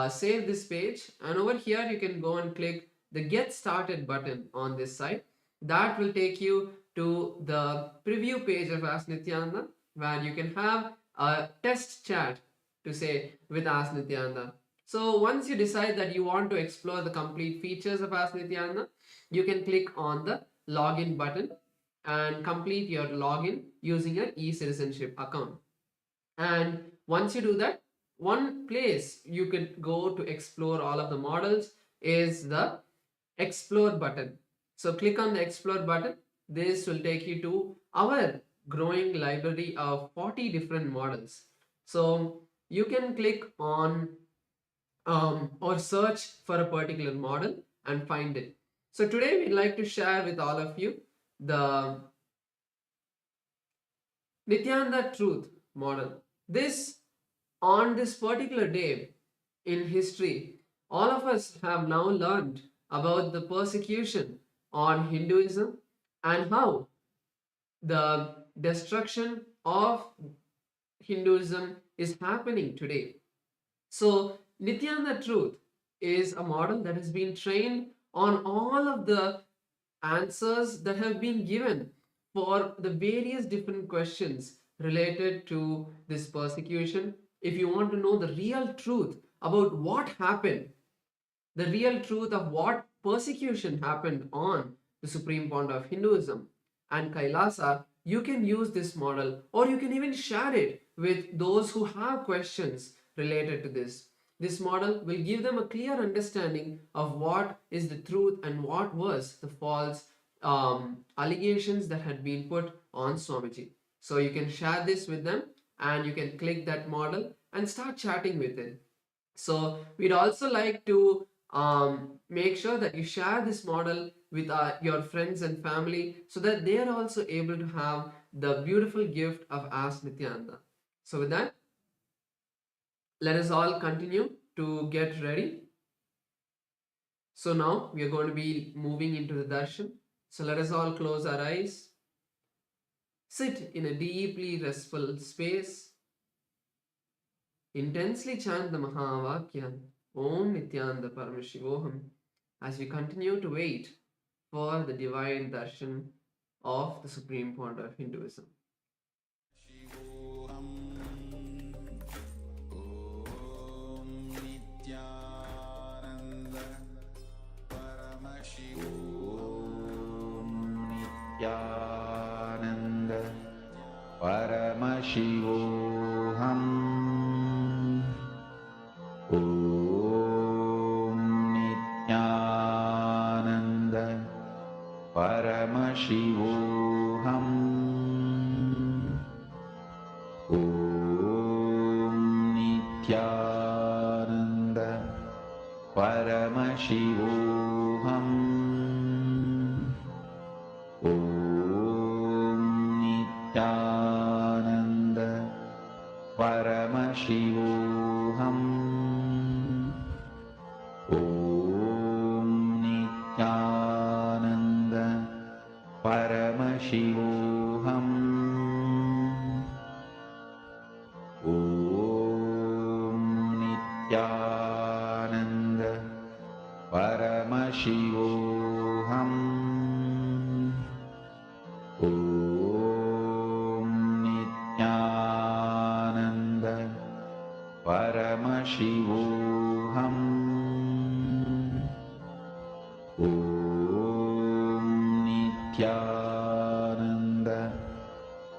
save this page, and over here you can go and click the Get Started button on this side. That will take you to the preview page of Ask Nityananda, where you can have a test chat to say with Ask Nityananda. So once you decide that you want to explore the complete features of Ask Nityananda, you can click on the login button and complete your login using your e-citizenship account. And once you do that, one place you could go to explore all of the models is the Explore button. So click on the Explore button. This will take you to our growing library of 40 different models. So you can click on or search for a particular model and find it. So today we'd like to share with all of you the Nityananda truth model. On this particular day in history, all of us have now learned about the persecution on Hinduism and how the destruction of Hinduism is happening today. So, Nityananda truth is a model that has been trained on all of the answers that have been given for the various different questions related to this persecution. If you want to know the real truth about what happened, the real truth of what persecution happened on the Supreme Pontiff of Hinduism and Kailasa, you can use this model, or you can even share it with those who have questions related to this. This model will give them a clear understanding of what is the truth and what was the false allegations that had been put on Swamiji. So you can share this with them and you can click that model and start chatting with it. So we'd also like to make sure that you share this model with your friends and family so that they are also able to have the beautiful gift of Ask Nityananda. So with that, let us all continue to get ready. So now we are going to be moving into the darshan. So let us all close our eyes. Sit in a deeply restful space. Intensely chant the Mahavakya, Om Nityananda Paramashivoham, as we continue to wait for the divine darshan of the Supreme Pontiff of Hinduism. Shivoham Nityananda Paramashivoham. Om Nityananda Paramashivoham. Om Nityananda Paramashivoham. Om Nityananda Paramashivoham. Om Nityananda Paramashivoham. Om Nityananda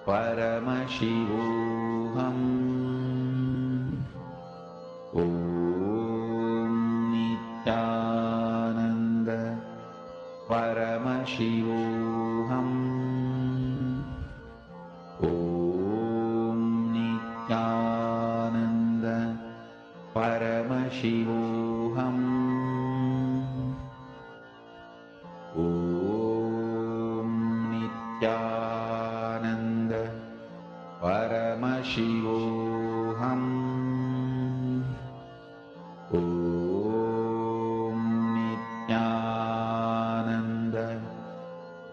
Paramashivoham. Om Nityananda Paramashivoham. Om Nityananda Paramashivoham. Om Nityananda Paramashivoham. Om Nityananda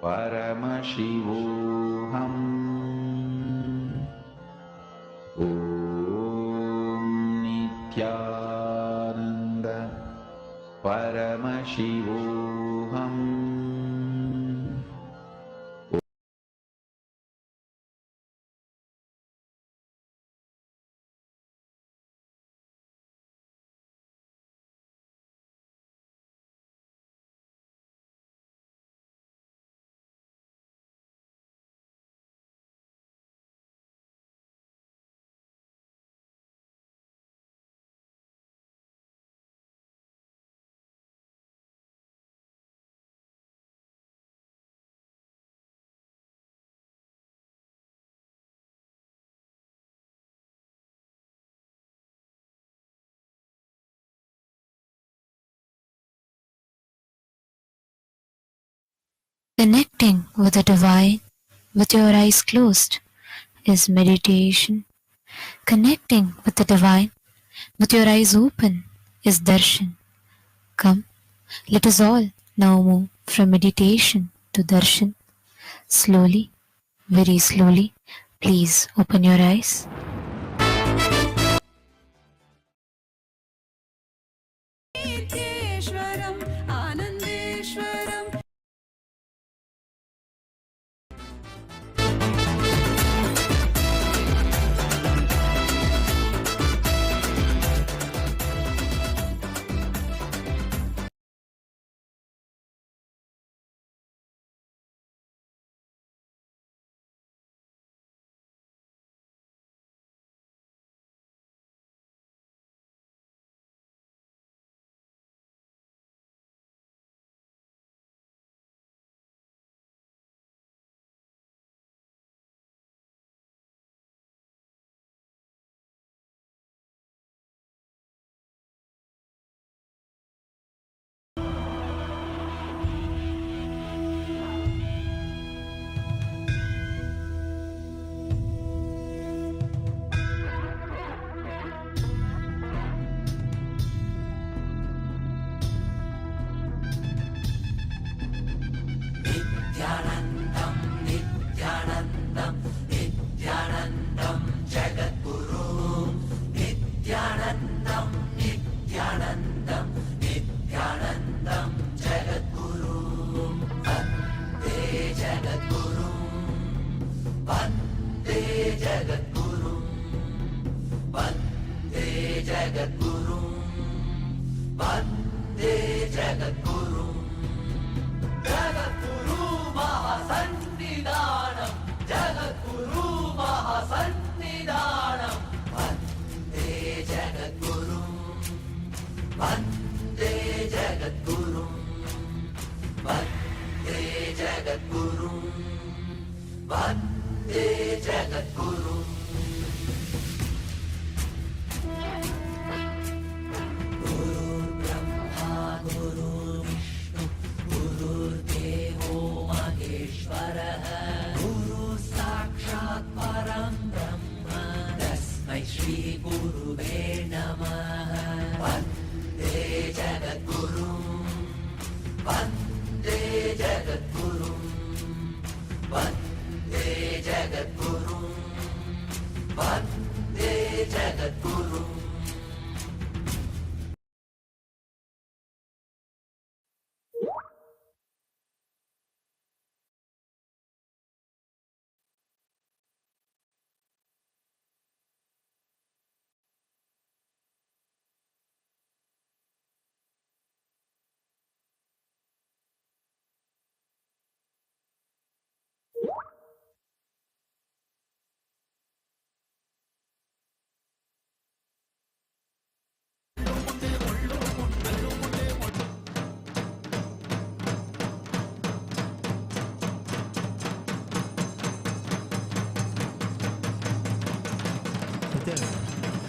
Paramashivoham. Om Nityananda Paramashivoham. Connecting with the divine with your eyes closed is meditation. Connecting with the divine with your eyes open is darshan. Come, let us all now move from meditation to darshan. Slowly, very slowly, please open your eyes.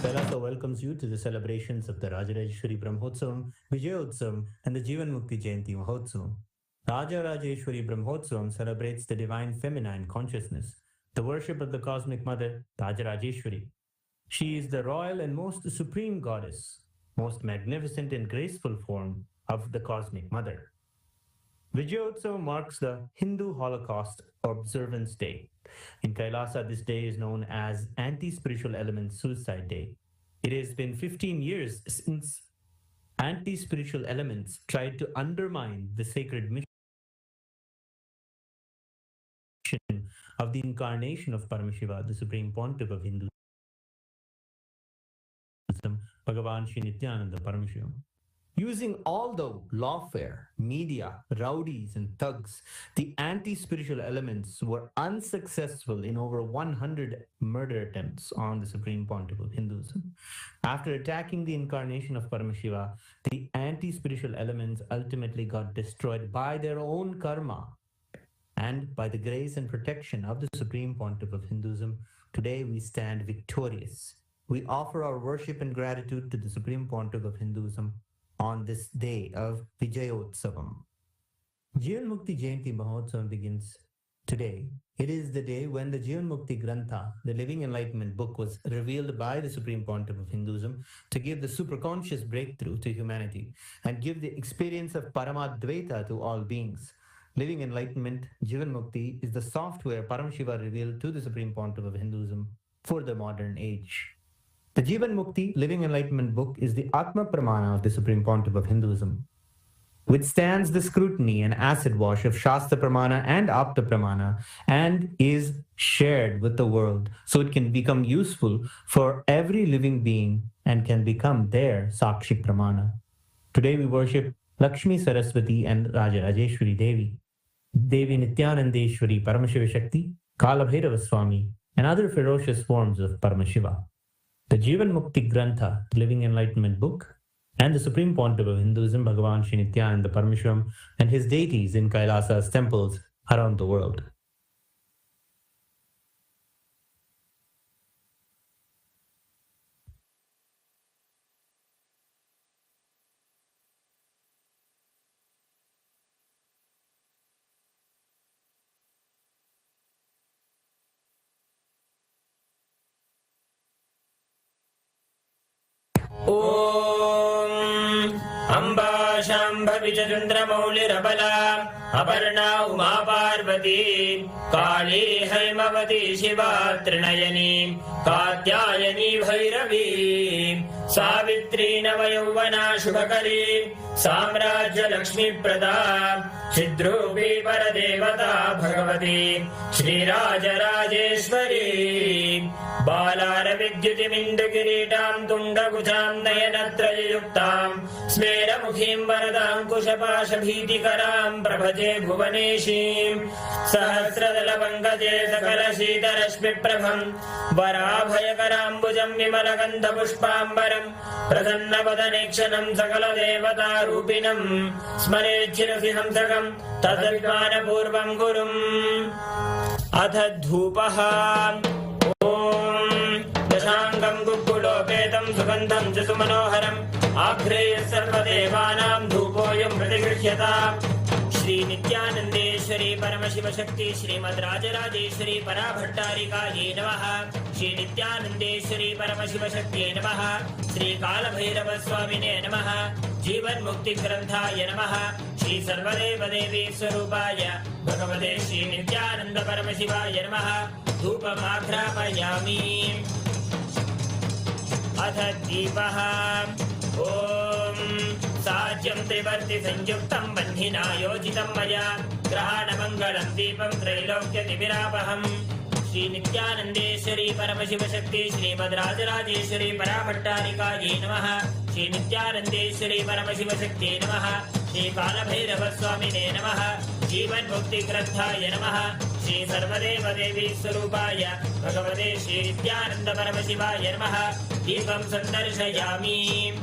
Kailasa welcomes you to the celebrations of the Rajarajeshwari Brahmotsavam, Vijayotsavam, and the Jivan Mukti Jayanti Mahotsavam. Rajarajeshwari Brahmotsavam celebrates the divine feminine consciousness, the worship of the cosmic mother, Rajarajeshwari. She is the royal and most supreme goddess, most magnificent and graceful form of the cosmic mother. Vijayotsavam marks the Hindu Holocaust Observance Day. In Kailasa, this day is known as Anti-Spiritual Element Suicide Day. It has been 15 years since anti-spiritual elements tried to undermine the sacred mission of the incarnation of Paramashiva, the Supreme Pontiff of Hinduism, Bhagavan Sri Nithyanaanda Paramashivamam. Using all the lawfare, media, rowdies, and thugs, the anti-spiritual elements were unsuccessful in over 100 murder attempts on the Supreme Pontiff of Hinduism. After attacking the incarnation of Paramashiva, the anti-spiritual elements ultimately got destroyed by their own karma. And by the grace and protection of the Supreme Pontiff of Hinduism, today we stand victorious. We offer our worship and gratitude to the Supreme Pontiff of Hinduism on this day of Vijayotsavam. Jivan Mukti Jayanti Mahotsavam begins today. It is the day when the Jivan Mukti Grantha, the Living Enlightenment book, was revealed by the Supreme Pontiff of Hinduism to give the superconscious breakthrough to humanity and give the experience of Paramadvaita to all beings. Living Enlightenment, Jivan Mukti, is the software Paramashiva revealed to the Supreme Pontiff of Hinduism for the modern age. The Jivan Mukti Living Enlightenment book is the Atma Pramana of the Supreme Pontiff of Hinduism, withstands the scrutiny and acid wash of Shastra Pramana and Apta Pramana, and is shared with the world so it can become useful for every living being and can become their Sakshi Pramana. Today we worship Lakshmi Saraswati and Rajarajeshwari Devi, Devi Nityanandeshwari Paramashiva Shakti, Kalabhairava Swami, and other ferocious forms of Paramashiva. The Jivan Mukti Grantha, the Living Enlightenment book, and the Supreme Pontiff of Hinduism, Bhagavan Sri Nityananda Paramashivamam, and his deities in Kailasa's temples around the world. Amba Shambhavi चन्द्रमौलिरबला Aparna Uma Parvati काली हैमवती शिवा त्रिनयनी कात्यायनी भैरवी सावित्री नवयौवना शुभकरी साम्राज्य लक्ष्मी प्रदा चिद्रूपी परदेवता भगवती श्रीराजराजेश्वरी बालारविद्युतिमिन्दुकिरीटां तुण्डकुचां नयनत्रययुक्तां स्मेरमुखीं वरदाङ्कुशपाशभीतिकरां प्रभजे भुवनेशीं सहस्रदलपङ्कजे सकलशीतरश्मिप्रभं वराभयकराम्बुजं विमलगन्धपुष्पाम्बरं प्रसन्नवदनेक्षणं सकलदेवतारूपिणं स्मरेच्छिरसि हंसकं तद्विज्ञानपूर्वं गुरुम् अथ धूपः दशाङ्गं कुक्कुलोपेतं सुगन्धं च सुमनोहरम् आघ्रेय सर्वदेवानां धूपोऽयं प्रतिगृह्यताम् श्री नित्यानंदेश्वरी परमशिव शक्ति श्रीमद् राजराजेश्वरी पराभट्टारिकायै नमः। श्री नित्यानंदेश्वरी परमशिव शक्ति नमः। श्री कालभैरव स्वामिने नमः। जीवन मुक्ति ग्रंथाय नमः। श्री सर्वदेव देवी स्वरूपाय भगवते श्री नित्यानंद परमशिवाय नमः। धूपमाघ्रापयामि। अथ दीपः। ओम साज्यं त्रिवर्ति संयुक्तं बन्धिना योजितं मया ग्रहाणमङ्गलं दीपं त्रैलोक्यतिमिरापहम्। श्री नित्यानंदेश्वरी परमशिव शक्ति श्रीमद् राजराजेश्वरी पराभट्टारिकायै नमः। श्री नित्यानंदेश्वरी परमशिव शक्ति नमः। श्री कालभैरव स्वामिने नमः। जीवन मुक्ति ग्रंथाय नमः। श्री सर्वदेव देवी स्वरूपाय भगवते श्री नित्यानंद परमशिवाय नमः। दीपं सन्दर्शयामि।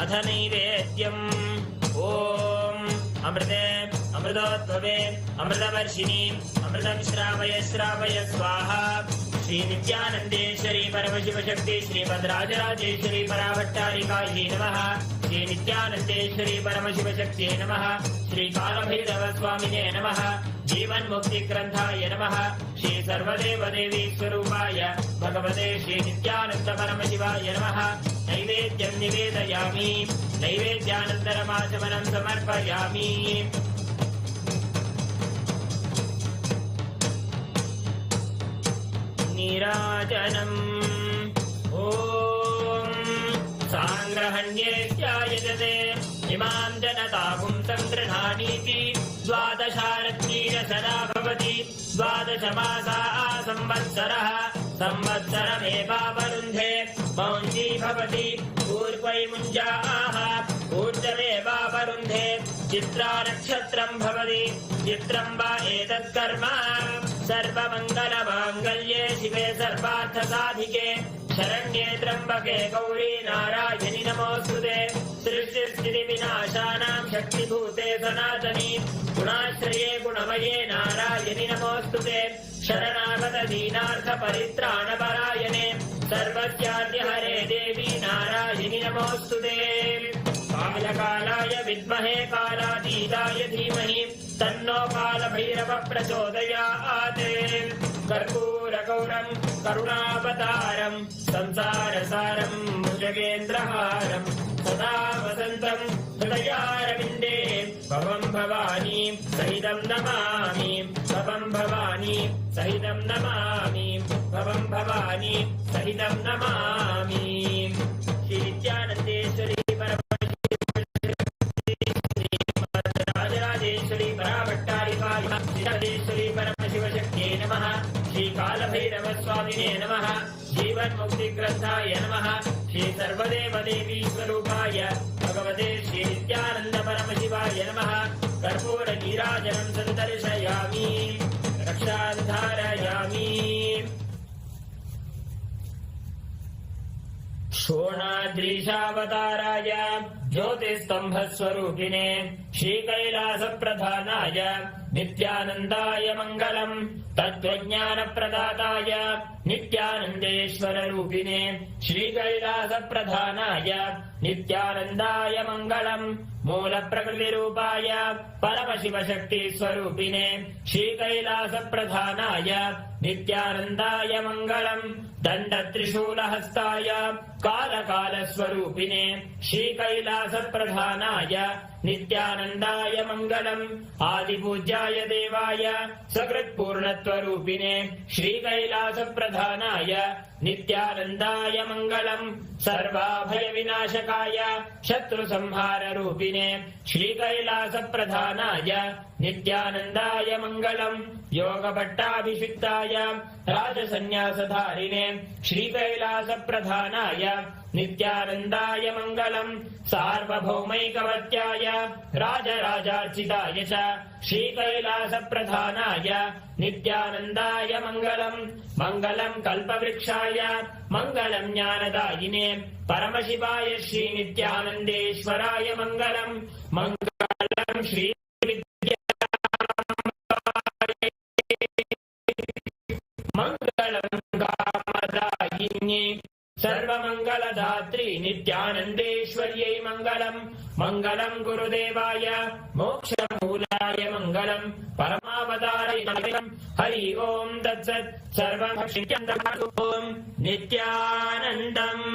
अथ नैवेद्यम्। ओम अमृते अमृतोद्भवे अमृतवर्षिणी अमृतं श्रावय श्रावय स्वाहा। श्री नित्यानंदेश्वरी परमशिव शक्ति श्रीमद् राजराजेश्वरी पराभट्टारिकायै नमः। श्री नित्यानंदेश्वरी परमशिव शक्ति नमः। श्री कालभैरव स्वामिने नमः। जीवन मुक्ति ग्रंथाय नमः। श्री सर्वदेव देवी स्वरूपाय भगवते श्री नित्यानंद परमशिवाय नमः। नैवेद्यं निवेदयामि। नैवेद्यानन्तरमाचमनं समर्पयामि। नीराजनम्। ओम सांग्रहण्येत्यायजते इमां जनतापुं संगृह्णानीति। द्वादशारत्नीरसदा भवति। द्वादशमासा संवत्सरः। संवत्सरमेवावरुन्धे मौञ्जी भवति। पूर्वै मुञ्जाः ऊर्जमेवावरुन्धे। चित्रा नक्षत्रं भवति। चित्रं वा एतत् कर्म सर्वमङ्गलमाङ्गल्ये शिवे सर्वार्थसाधिके शरण्ये त्र्यम्बके गौरी नारायणि नमोऽस्तुते। सृष्टिस्थितिविनाशानां शक्तिभूते सनातनी गुणाश्रये गुणमये नारायणि नमोऽस्तुते। शरणागत दीनार्थपरित्राणपरायणे सर्वस्याद्यहरे देवी नारायणि नमोऽस्तुते। कालकालाय विद्महे कालातीताय धीमहि तन्नो कालभैरव प्रचोदयात्। कर्पूरगौरं करुणावतारं संसारसारं भुजगेन्द्रहारं सदा वसन्तं हृदयारविन्दे भवं भवानी सहितं नमामि। भवं भवानी सहितं नमामि। भवं भवानी सहितं नमामि। श्री नित्यानंदेश्वरी राजराजेश्वरी पराभट्टारिकायै परमशिव शक्त्यै नमः। श्री कालभैरव स्वामिने नमः। जीवन मुक्ति ग्रंथाय नमः। श्री सर्वदेव देवी स्वरूपाय भगवते श्री नित्यानंद परमशिवाय नमः। कर्पूर नीराजनं सन्दर्शयामि। रक्षां धारयामि। शोणाद्रीशावताराय ज्योतिस्तंभस्वरूपिणे श्रीकैलासप्रधानाय नित्यानन्दाय मङ्गलम्। तत्त्वज्ञानप्रदाताय नित्यानन्देश्वररूपिणे श्रीकैलासप्रधानाय नित्यानन्दाय मङ्गलम्। मूलप्रकृतिरूपाय परमशिवशक्तिस्वरूपिणे श्रीकैलासप्रधानाय नित्यानन्दाय मङ्गलम्। दण्डत्रिशूलहस्ताय कालकालस्वरूपिणे श्रीकैलासप्रधानाय नित्यानन्दाय मङ्गलम्। आदिपूज्याय देवाय सकृत्पूर्णत्वरूपिणे श्रीकैलासप्रधानाय नित्यानन्दाय मङ्गलम्। सर्वाभयविनाशकाय शत्रुसंहाररूपिणे श्रीकैलासप्रधानाय नित्यानन्दाय मङ्गलम्। योगभट्टाभिषिक्ताय राजसन्न्यासधारिणे श्रीकैलासप्रधानाय नित्यानन्दाय मङ्गलम्। सार्वभौमैकवत्याय राजराजार्चिताय च श्रीकैलासप्रधानाय नित्यानन्दाय मङ्गलम्। मङ्गलम् कल्पवृक्षाय मङ्गलम् ज्ञानदायिने परमशिवाय श्रीनित्यानन्देश्वराय मङ्गलम्। मङ्गलम् श्री मङ्गलम् कामदायिन्ये सर्वमङ्गलदात्री नित्यानन्देश्वर्यै मङ्गलम् मङ्गलम् गुरुदेवाय मोक्षमूलाय मङ्गलम् परमावताराय मङ्गलम् हरि ओम् तत्सत् सर्वं ॐ नित्यानन्दम्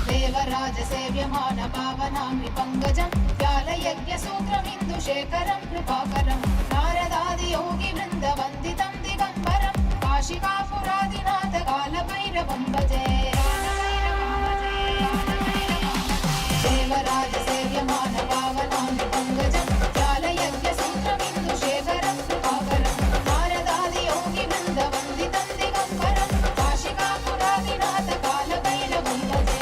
देवराजसेव्यमान पावनामि पङ्कजं व्यालयज्ञसूत्रमिन्दुशेखरं कृपाकरं नारदादियोगिवृन्दवन्दितं दिगम्बरं काशिकापुरादिनाथ कालभैरवं भजे देवराजसेव्यमान पावनामि पङ्कजं व्यालयज्ञसूत्रमिन्दुशेखरं कृपाकरं नारदादियोगिवृन्दवन्दितं दिगम्बरं काशिकापुरादिनाथ कालभैरवं भजे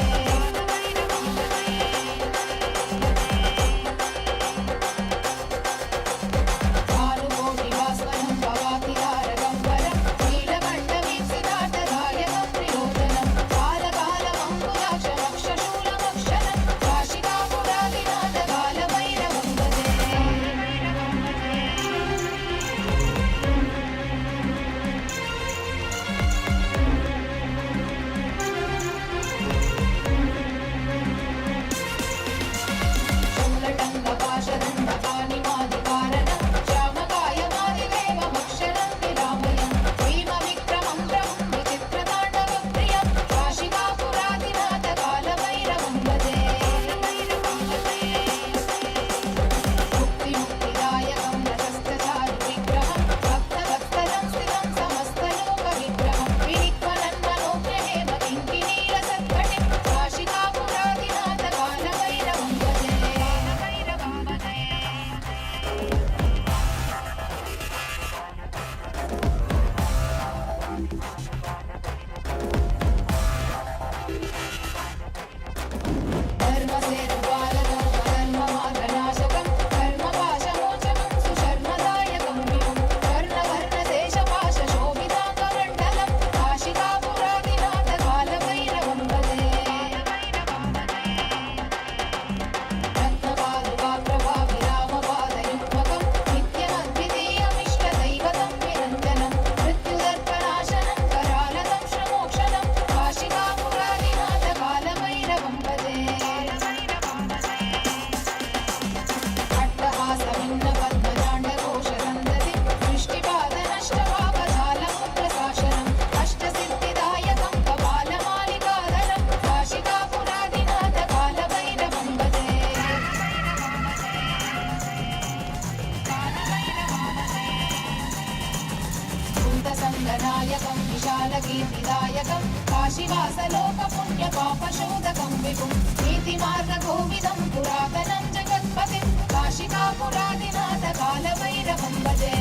कालकीर्तिदायकं काशीवासलोकपुण्यपापशोधकं विभुं नीतिमार्गकोविदं पुरातनं जगत्पतिं काशिकापुरादिनाथ कालभैरवं भजे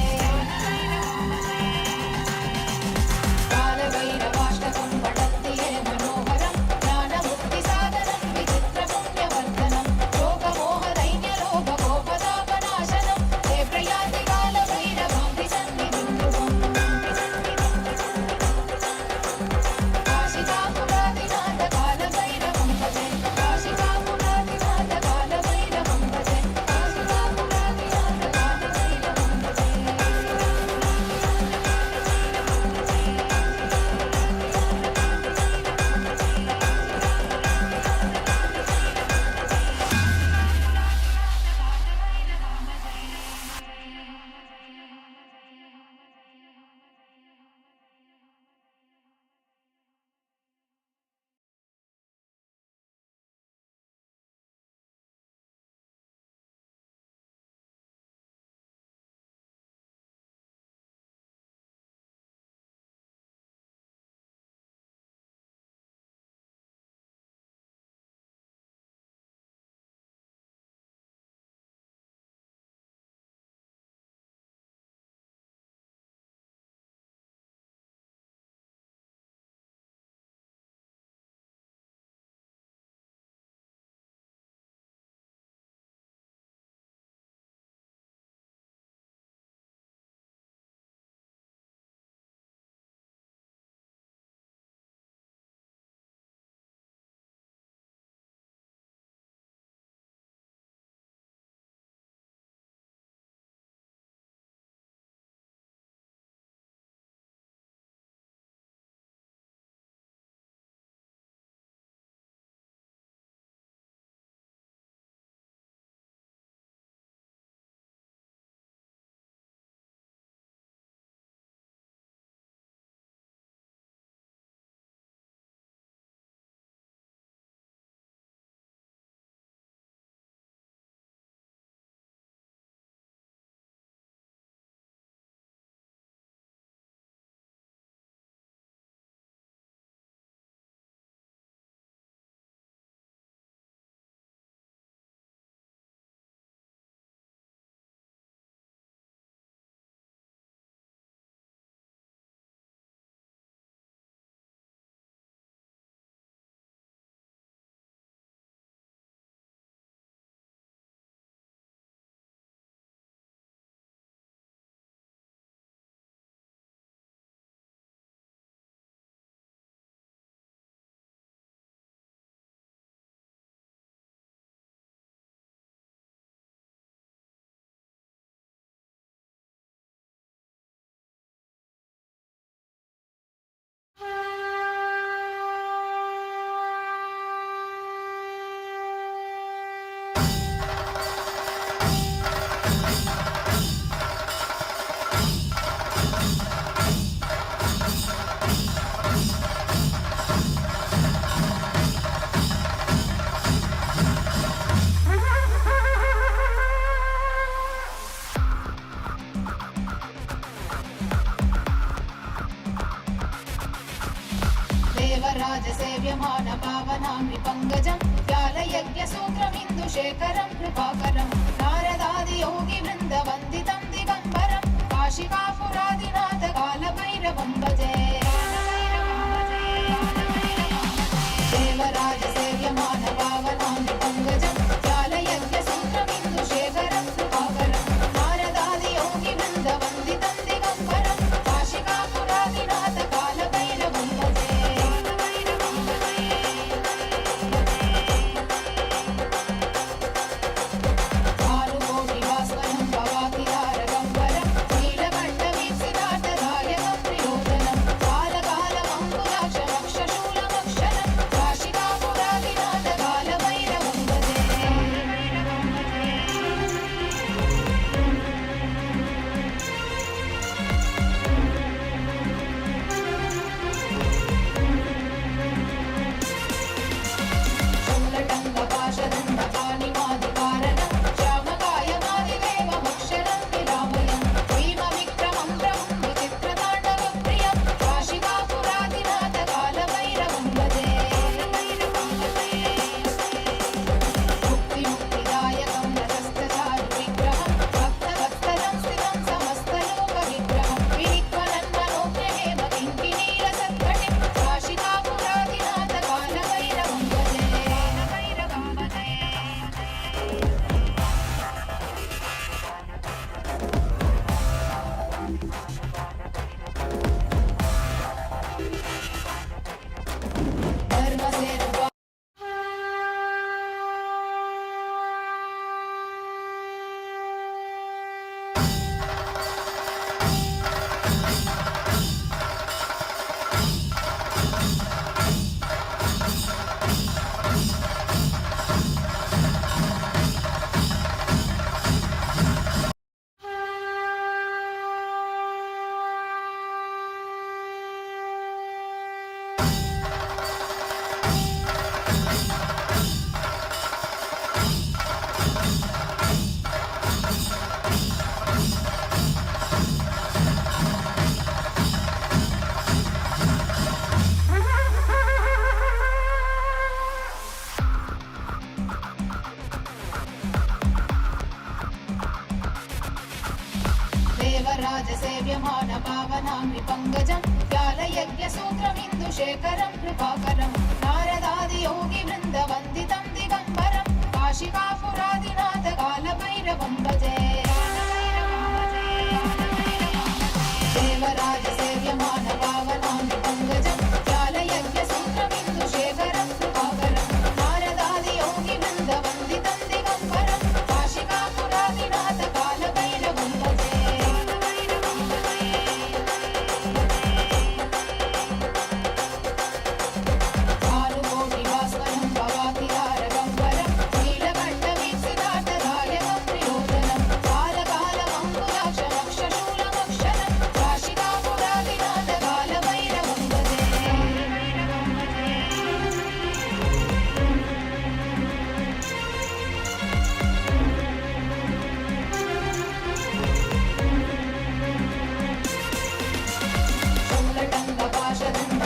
कालभैरवाष्टकं पठन्ति ये मनोहरं ज्ञानमुक्तिसाधनं विचित्रपुण्यवर्धनं शोकमोहदैन्यलोभकोपतापनाशनं ते प्रयान्ति कालभैरवां सन्निधिं ध्रुवम् काशिकापुरादिनाथ कालभैरवं भजे काशिकापुरादिनाथ कालभैरवं भजे काशिकापुरादिनाथ कालभैरवं भजे देवराजसेव्यमान पावनामि पङ्कजं व्यालयज्ञसूत्रमिन्दुशेखरं कृपाकरं नारदादियोगिवृन्दवन्दितं दिगम्बरं काशिकापुरादिनाथ कालभैरवं भजे देवराजसेव्यमान पावनामि पङ्कजं व्यालयज्ञसूत्रमिन्दुशेखरं कृपाकरं नारदादियोगिवृन्दवन्दितं दिगम्बरं काशिकापुरादिनाथ कालभैरवं भजे भानुकोटिभास्वरं भवातिहारगम्बरं नीलकण्ठवीक्षितार्थदायकं प्रियोजनं देवराजसेव्यमान पावनाङ्घ्रि पङ्कजं व्यालयज्ञसूत्रमिन्दुशेखरं कृपाकरं नारदादियोगिवृन्दवन्दितं दिगम्बरं काशिकापुरादिनाथ कालभैरवं भजे देवराजसेव्यमान पावनाङ्घ्रि पङ्कजं व्यालयज्ञसूत्रमिन्दुशेखरं कृपाकरं नारदादियोगिवृन्दवन्दितं दिगम्बरं काशिकापुरादिनाथ कालभैरवं भजे भानुकोटिभास्वरं भवातिहारगम्बरं नीलकण्ठवीक्षितार्थदायकं प्रियोजनं कालकालमङ्कुलाक्षमक्षशूलमक्षरं काशिकापुरादिनाथ कालभैरवं भजे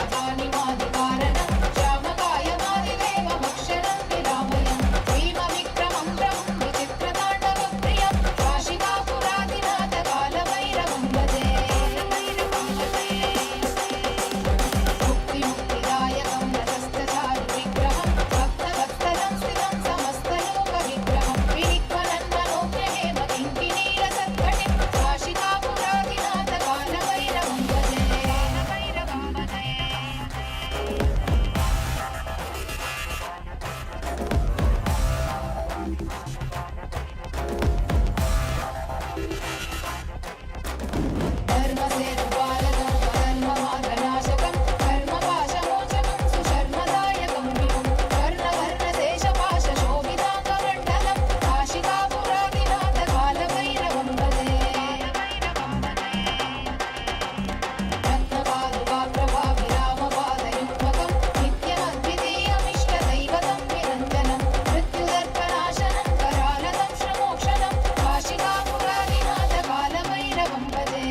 शूलटङ्कपाशदण्डपाणिमादिकारणं श्यामकायमादिदेवमक्षरं विरामयं भीमविक्रमं प्रभुं विचित्रताण्डवप्रियं काशिकापुरादिनाथ कालभैरवं भजे मुक्तिमुक्तिदायकं रजस्तचारुविग्रहं भक्तवत्सलं स्थितं समस्तलोकविग्रहं विनिक्वलन्मनोज्ञहेमकिङ्किणीरसत्कटिं काशिकापुरादिनाथ कालभैरवं भजे धर्मसेतुपालकं धर्ममार्गनाशकं कर्मपाशमोचकं सुशर्मदायकं विभुं कर्णवर्णशेषपाशशोभिताङ्गमण्डलं काशिकापुरादिनाथ कालभैरवं भजे रत्नपादुकाप्रभाविरामपादयुग्मकं नित्यमद्वितीयमिष्टदैवतं निरञ्जनं मृत्युदर्पनाशनं करालतं श्रमोक्षणं काशिकापुरादिनाथ कालभैरवं भजे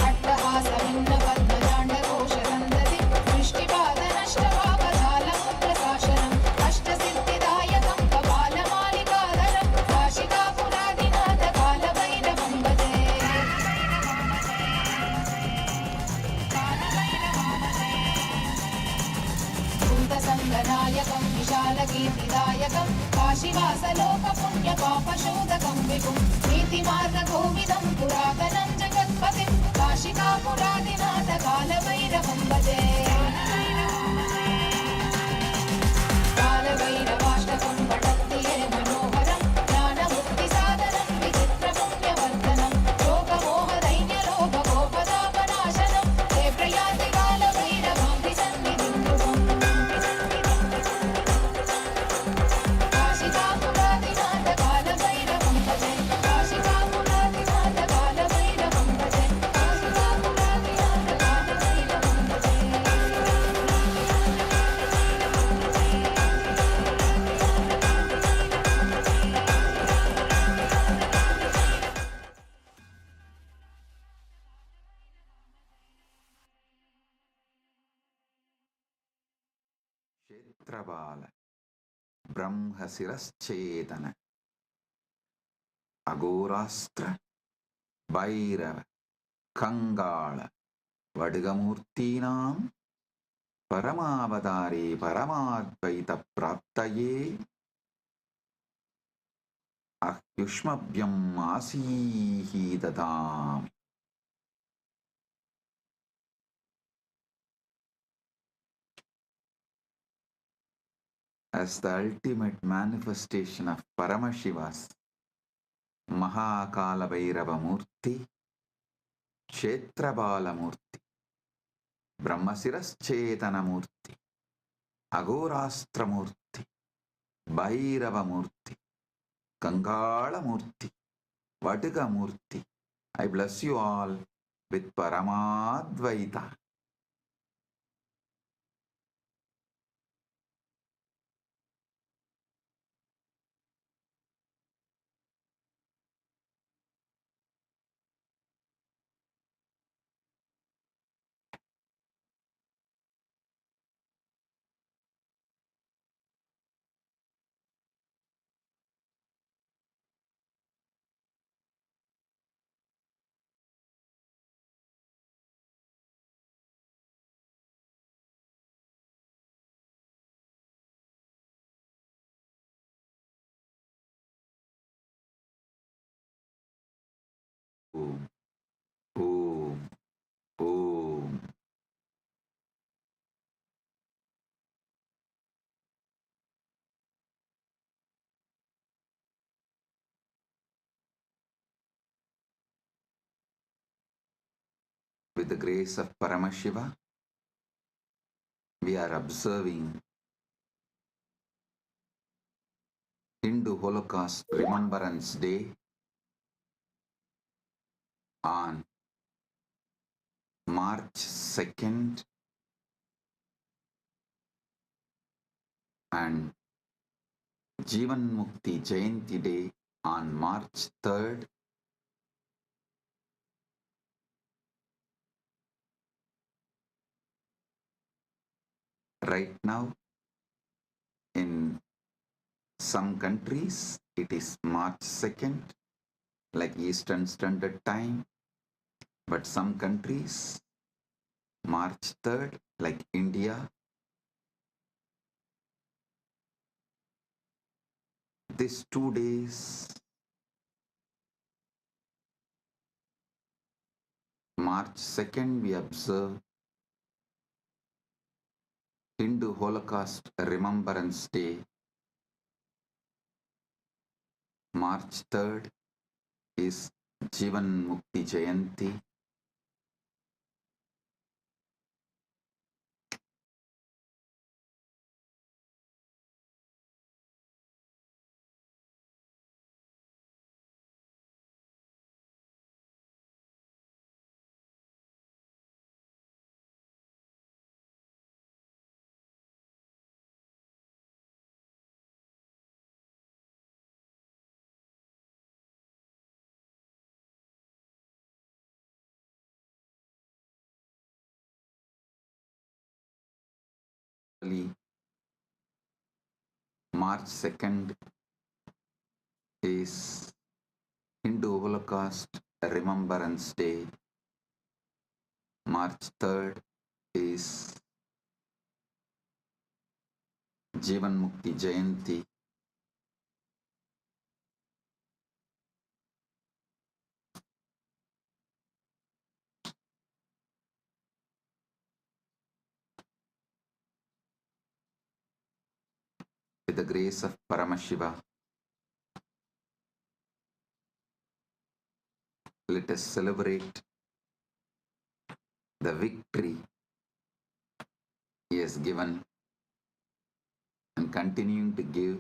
अट्टहासभिन्नपद्मजाण्डकोशसन्दति दृष्टिपादनष्टपापजालमुद्रशासनम् अष्टसिद्धिदायकं कपालमालिकाधरं काशिकापुरादिनाथ कालभैरवं भजे भूतसङ्गनायकं विशालकीर्तिदायकं काशीवासलोकपुण्यपापशोधकं विभुं नीतिमार्गकोविदं पुरातनं जगत्पतिं काशिकापुरादिनाथ कालभैरवं भजे कालभैरवाष्टकं पठन्ति ये मनोहरं ज्ञानमुक्तिसाधनं विचित्रपुण्यवर्धनं शोकमोहदैन्यलोभकोपतापनाशनं ते प्रयाति कालभैरवाङ्घ्रिसन्निधिं ध्रुवम् काशिकापुरादिनाथ कालभैरवं भजे काशिकापुरादिनाथ कालभैरवं भजे काशिकापुरादिनाथ कालभैरवं भजे క్షేత్రబాల బ్రహ్మశిరశ్చేతన అఘోరాస్త్ర Bhairava కంగాళ వడ్గమూర్తీనాం పరమావతారే పరమాద్వైత ప్రాప్తయే అహ్యుష్మభ్యం ఆసీహీదతాం. As the ultimate manifestation of Paramashiva's Mahakalabhairava Murthy, Kshetrabala Murthy, Brahmasiraschetana Murthy, Agorastra Murthy, Bhairava Murthy, Kangala Murthy, Vatiga Murthy, I bless you all with Paramadvaita. Om. Om. Om. With the grace of Paramashiva, we are observing Hindu Holocaust Remembrance Day on March 2nd and Jivan Mukti Jayanti Day on March 3rd. Right now, in some countries, it is March 2nd, like Eastern Standard Time, but some countries, March 3rd, like India. These 2 days, March 2nd, we observe Hindu Holocaust Remembrance Day. March 3rd is Jivan Mukti Jayanti. March 2nd is Hindu Holocaust Remembrance Day. March 3rd is Jivan Mukti Jayanti. With the grace of Paramashiva, let us celebrate the victory he has given and continuing to give.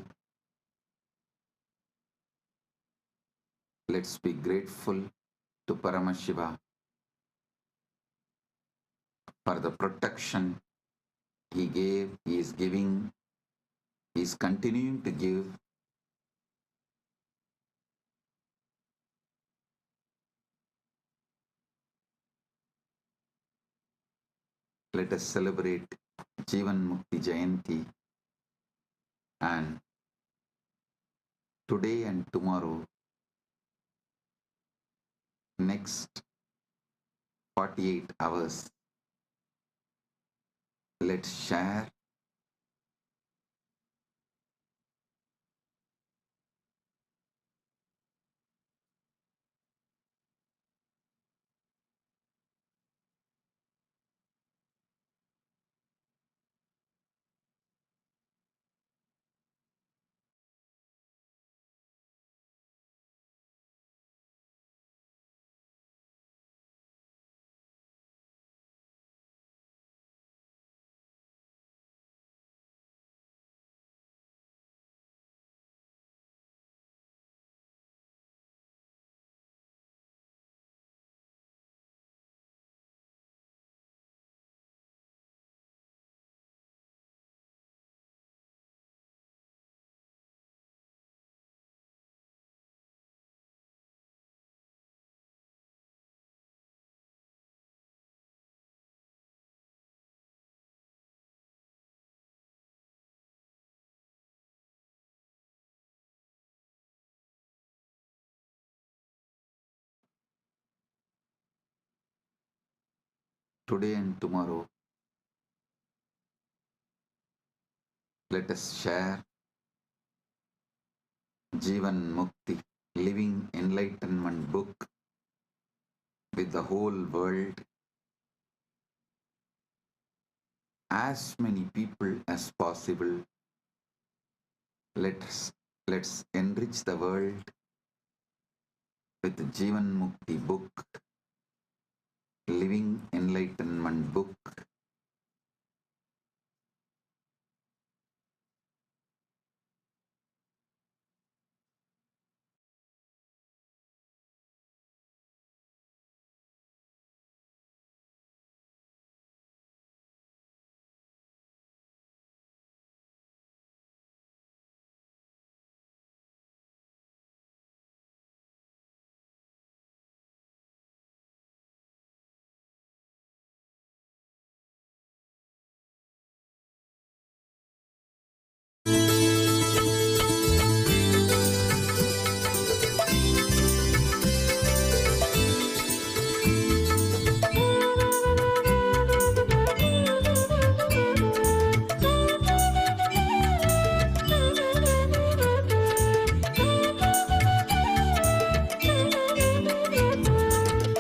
Let's be grateful to Paramashiva for the protection he gave, he is giving, he is continuing to give. Let us celebrate Jivan Mukti Jayanti, and today and tomorrow, next 48 hours, let's share today and tomorrow. Let us share Jivan Mukti, Living Enlightenment book with the whole world, as many people as possible. Let's enrich the world with the Jivan Mukti book, Living Enlightenment book.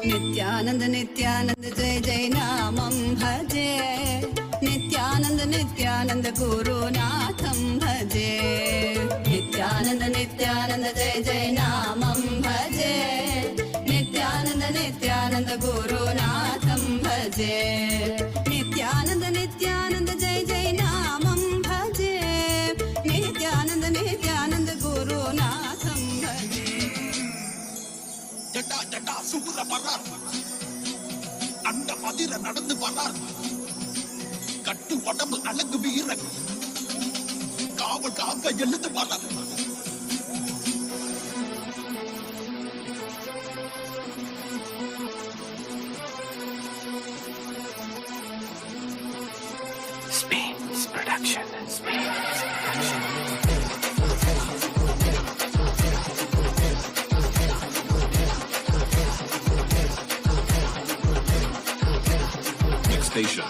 Nityanand Nityanand जय जय नामं भजे नित्यानंद नित्यानंद गुरुनाथं भजे नित्यानंद नित्यानंद जय जय नामं भजे नित्यानंद नित्यानंद गुरुनाथं भजे नित्यानंद नित्यानंद जय जय नामं भजे नित्यानंद नित्यानंद गुरुनाथं भजे ஜட்டா ஜட்டா சூர பரார் அண்ட மதிர நடந்து வரார் கட்டு உடம்பு அழகு வீரன் காவல் காக்க எழுந்து வரார் Spain's production. Station.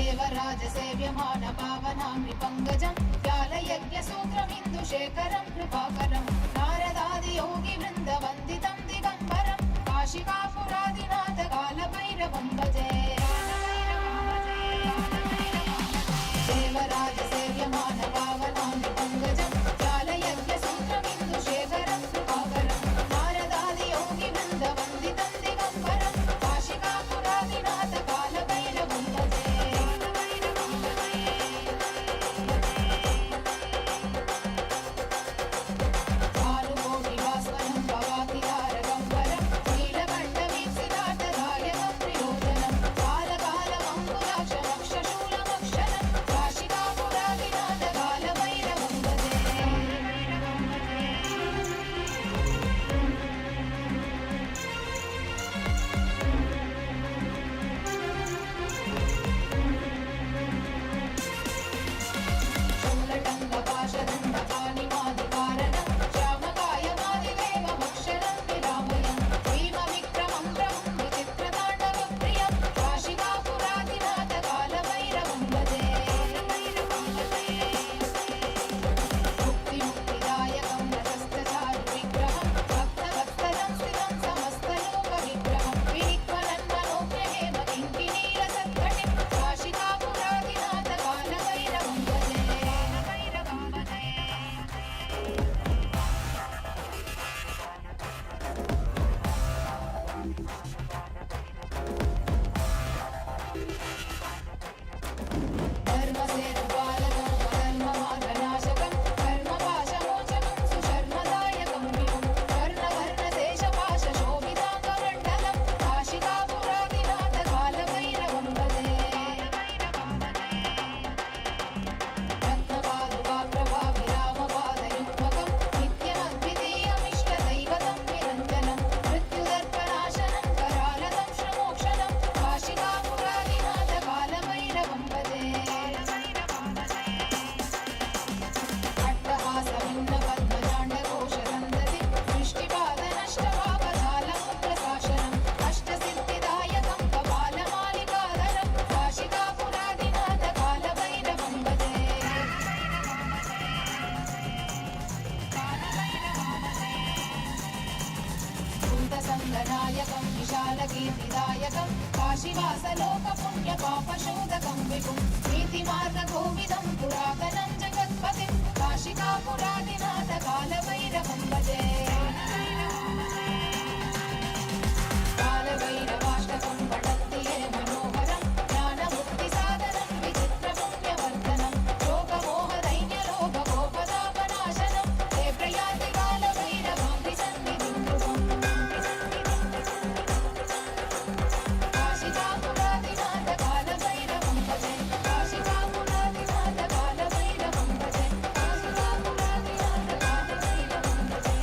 देवराजसेव्यमान पावनामृपङ्गजं व्यालयज्ञसूत्रमिन्दुशेखरं कृपाकरं नारदादियोगिवृन्दवन्दितं दिगम्बरं काशिकापुरादिनाथ कालभैरवं भजे देवराजसेव्यमान पावनामृपङ्गजं व्यालयज्ञसूत्रमिन्दुशेखरं कृपाकरं नारदादियोगिवृन्दवन्दितं दिगम्बरं काशिकापुरादिनाथ कालभैरवं भजे कालगीतिदायकं काशीवासलोकपुण्यपापशोधकं विभुं नीतिमार्गकोविदं पुरातनं जगत्पतिं काशिकापुरादिनाथ कालभैरवं भजे कालभैरवाष्टकं पठन्ति ये मनोहरं ज्ञानमुक्तिसाधनं विचित्रपुण्यवर्धनं शोकमोहदैन्यलोभकोपतापनाशनं ते प्रयान्ति कालभैरवां सन्निधिं ध्रुवम् काशिकापुरादिनाथ कालभैरवं भजे काशिकापुरादिनाथ कालभैरवं भजे काशिकापुरादिनाथ कालभैरवं भजे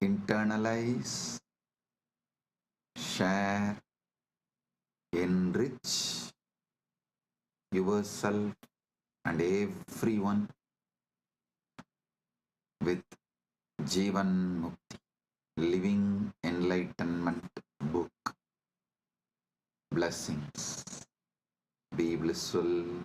Internalize, share, enrich yourself and everyone with Jivan Mukti, Living Enlightenment book. Blessings. Be blissful.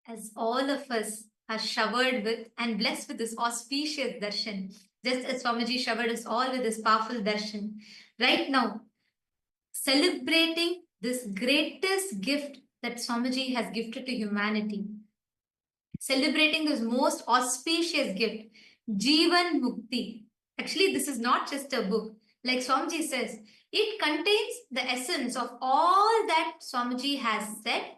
As all of us are showered with and blessed with this auspicious darshan, just as Swamiji showered us all with this powerful darshan, right now, celebrating this greatest gift that Swamiji has gifted to humanity, celebrating this most auspicious gift, Jivan Mukti. Actually, this is not just a book. Like Swamiji says, it contains the essence of all that Swamiji has said,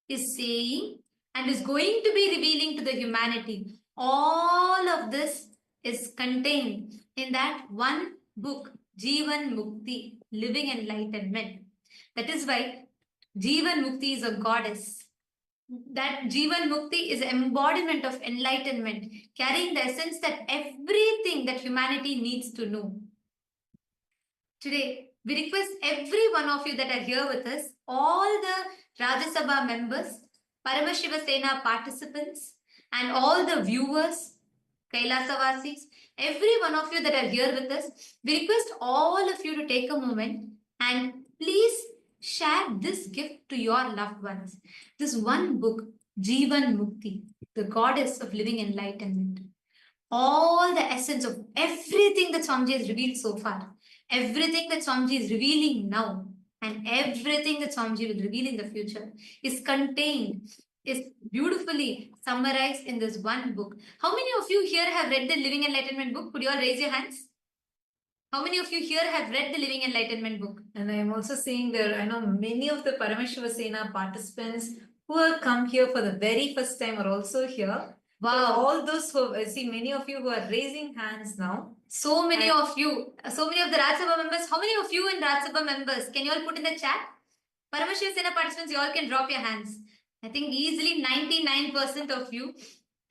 is saying, and is going to be revealing to the humanity. All of this is contained in that one book, Jivan Mukti, Living Enlightenment. That is why Jivan Mukti is a goddess. That Jivan Mukti is an embodiment of enlightenment, carrying the essence that everything that humanity needs to know. Today, we request every one of you that are here with us, all the Rajya Sabha members, Paramashiva Sena participants, and all the viewers, Kailasavasis, every one of you that are here with us, we request all of you to take a moment and please share this gift to your loved ones. This one book, Jivan Mukti, the goddess of living enlightenment. all the essence of everything that Swamiji has revealed so far, everything that Swamiji is revealing now, and everything that Swamiji will reveal in the future is contained, is beautifully summarized in this one book. How many of you here have read the Living Enlightenment book? Could you all raise your hands? How many of you here have read the Living Enlightenment book? And I am also seeing there, I know many of the Paramashiva Sena participants who have come here for the very first time are also here. Wow. For all those who, I see many of you who are raising hands now. So many of you, so many of the Rajya Sabha members. How many of you in Rajya Sabha members? Can you all put in the chat? Paramashiva Sena participants, you all can drop your hands. I think easily 99% of you.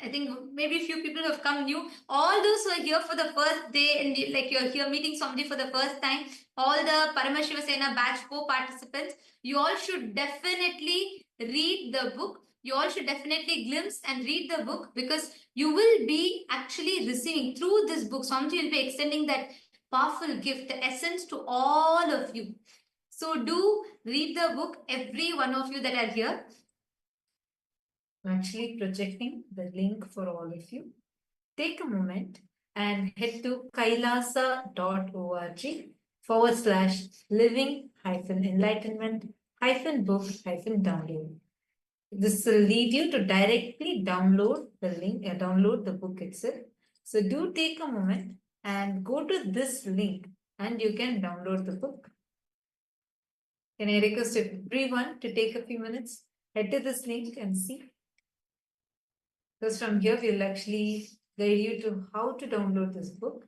I think maybe a few people have come new. All those who are here for the first day and like you're here meeting somebody for the first time, all the Paramashiva Sena batch 4 participants, you all should definitely read the book. You all should definitely glimpse and read the book, because you will be actually receiving through this book. Swamiji will be extending that powerful gift, the essence to all of you. So do read the book, every one of you that are here. I'm actually projecting the link for all of you. Take a moment and head to kailasa.org/living-enlightenment-book-download. This will lead you to directly download the link, download the book itself. So do take a moment and go to this link and you can download the book. Can I request everyone to take a few minutes, head to this link and see? Because from here, we'll actually guide you to how to download this book.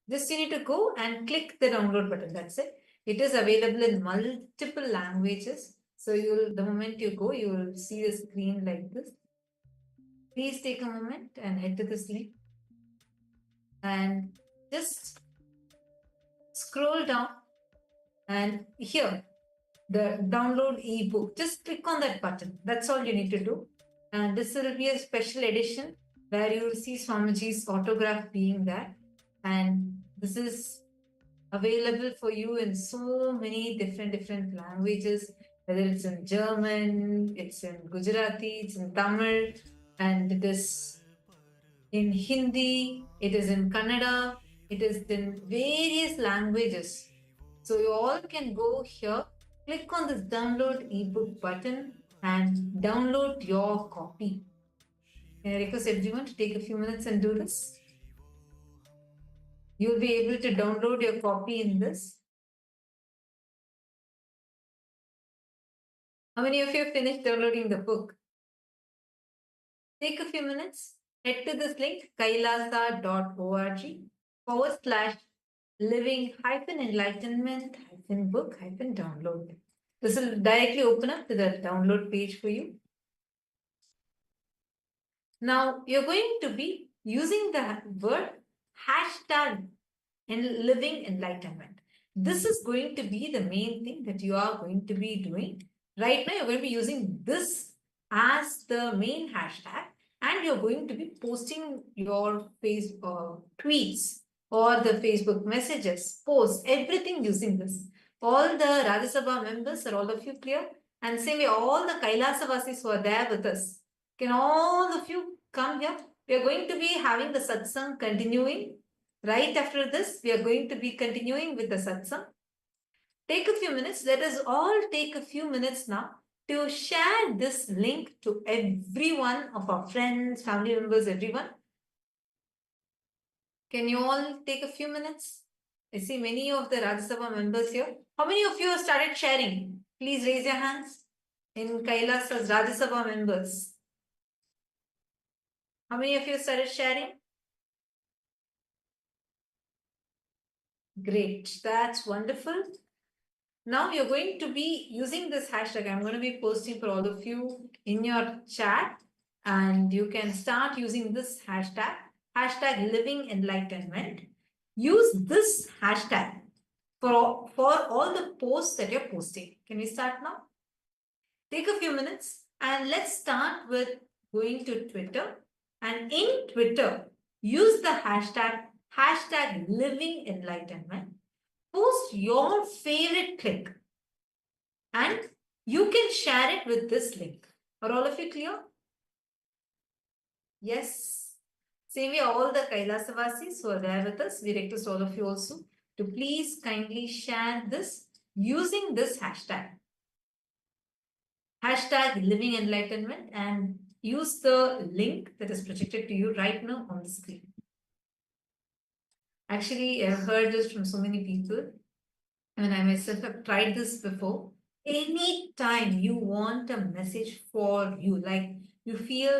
Just you need to go and click the download button. That's it. It is available in multiple languages. So the moment you go, you will see the screen like this. Please take a moment and head to this link. And just scroll down and here, the download ebook, just click on that button. That's all you need to do. And this will be a special edition where you will see Swamiji's autograph being there. And this is available for you in so many different languages, whether it's in German, it's in Gujarati, it's in Tamil, and it is in Hindi, it is in Kannada, it is in various languages. So you all can go here, click on this download ebook button and download your copy. Can I request everyone to take a few minutes and do this? You'll be able to download your copy in this. How many of you have finished downloading the book? Take a few minutes, head to this link, kailasa.org/living-enlightenment-book-download. This will directly open up to the download page for you. Now, you're going to be using the word hashtag living enlightenment. This is going to be the main thing that you are going to be doing. Right now, you're going to be using this as the main hashtag, and you're going to be posting your tweets or the Facebook messages, posts, everything using this. All the Rajya Sabha members, are all of you clear? And same way, all the Kailasavasis who are there with us, can all of you come here? We are going to be having the satsang continuing. Right after this, we are going to be continuing with the satsang. Take a few minutes. Let us all take a few minutes now to share this link to every one of our friends, family members, everyone. Can you all take a few minutes? I see many of the Rajya Sabha members here. How many of you have started sharing? Please raise your hands in Kailas as Rajya Sabha members. How many of you started sharing? Great, that's wonderful. Now you're going to be using this hashtag. I'm going to be posting for all of you in your chat, and you can start using this hashtag, living enlightenment. Use this hashtag for all the posts that you're posting. Can we start now? Take a few minutes and let's start with going to Twitter. And in Twitter, use the hashtag living enlightenment. Post your favorite clip and you can share it with this link. Are all of you clear? Yes. Same way, all the Kailasavasis who are there with us, we request all of you also to please kindly share this using this hashtag. Hashtag Living Enlightenment, and use the link that is projected to you right now on the screen. Actually, I've heard this from so many people, and I myself have tried this before. Anytime you want a message for you, like you feel,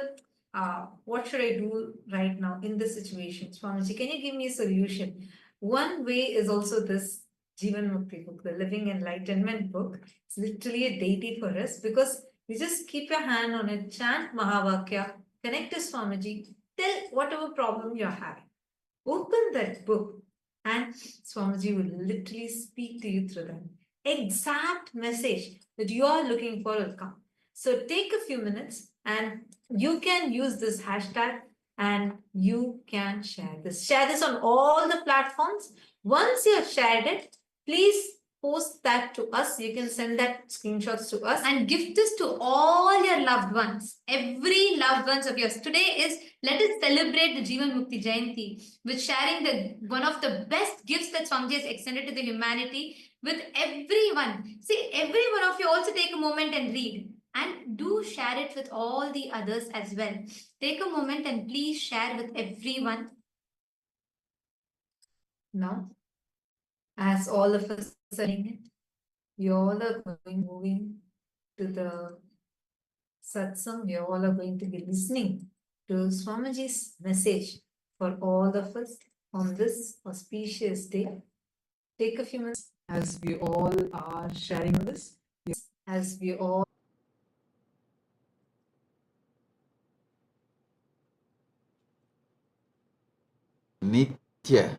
what should I do right now in this situation? Swamiji, can you give me a solution? One way is also this Jivan Mukti book, the Living Enlightenment book. It's literally a deity for us, because you just keep your hand on it, chant Mahavakya, connect to Swamiji, tell whatever problem you're having. Open that book, and Swamiji will literally speak to you through that. Exact message that you are looking for will come. So take a few minutes, and you can use this hashtag, and you can share this. Share this on all the platforms. Once you have shared it, please post that to us. You can send that screenshots to us and gift this to all your loved ones, every loved ones of yours. Today is, let us celebrate the Jivan Mukti Jayanti with sharing the one of the best gifts that Swamiji has extended to the humanity with everyone. See, every one of you also take a moment and read, and do share it with all the others as well. Take a moment and please share with everyone. now. As all of us are doing it, you all are moving to the satsang. You all are going to be listening to Swamiji's message for all of us on this auspicious day. Take a few minutes as we all are sharing this. As we all Nitya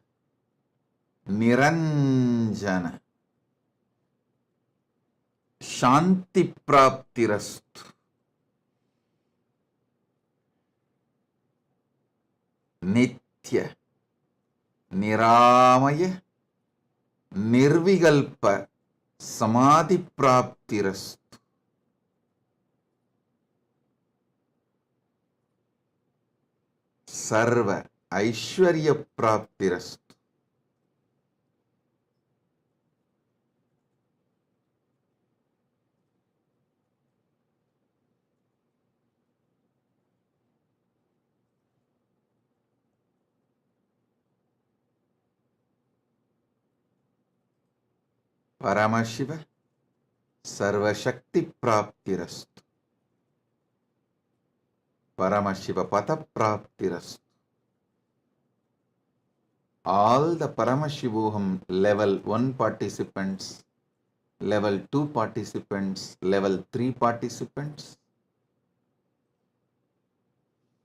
Niranjana Shanti Praptirastu Nitya Niramaya Nirvigalpa Samadhi Praptirastu Sarva Aishwarya Praptirastu Paramashiva Sarva Shakti Praptirastu Paramashiva Pata Praptirastu. All the Paramashivoham level 1 participants, level 2 participants, level 3 participants,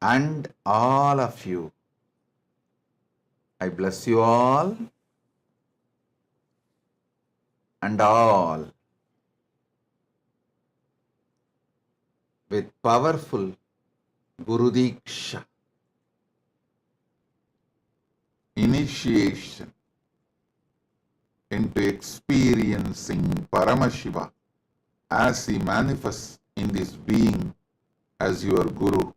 and all of you. I bless you all and all with powerful Guru Diksha, initiation into experiencing Paramashiva as he manifests in this being as your Guru.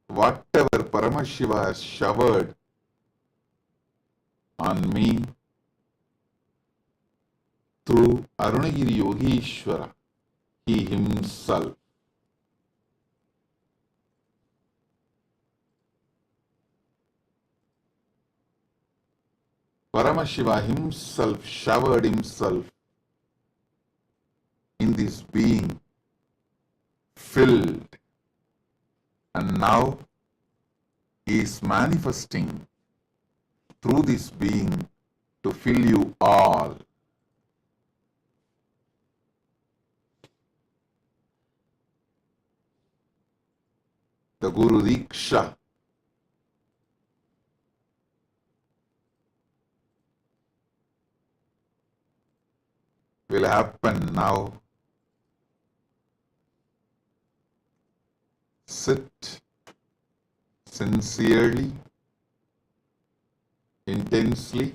Whatever Paramashiva has showered on me through Arunagiri Yogeshwara, he himself Paramashiva himself showered himself in this being, filled, and now he is manifesting through this being to fill you all. The Guru Diksha will happen now. Sit sincerely, intensely.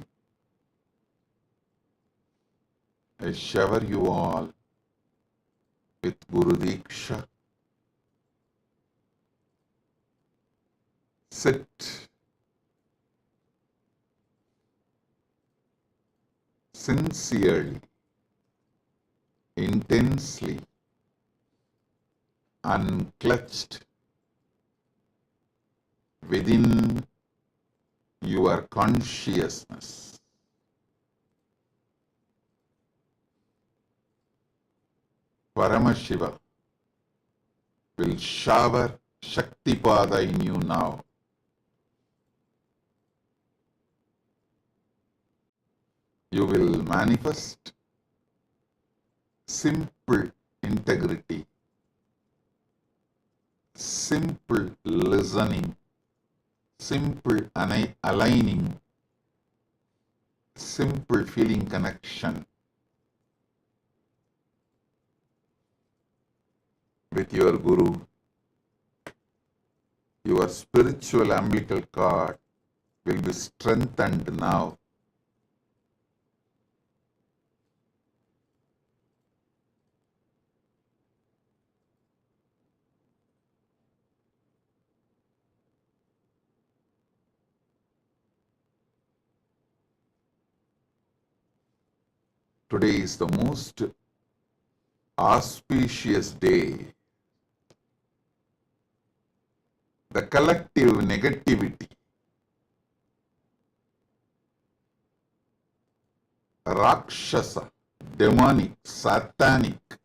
I shower you all with Guru Diksha. Sit sincerely, intensely, unclutched within your consciousness. Paramashiva will shower Shaktipada in you now. You will manifest simple integrity, simple listening, simple aligning, simple feeling connection with your Guru. Your spiritual umbilical cord will be strengthened now. Today is the most auspicious day. The collective negativity, Rakshasa, demonic, satanic,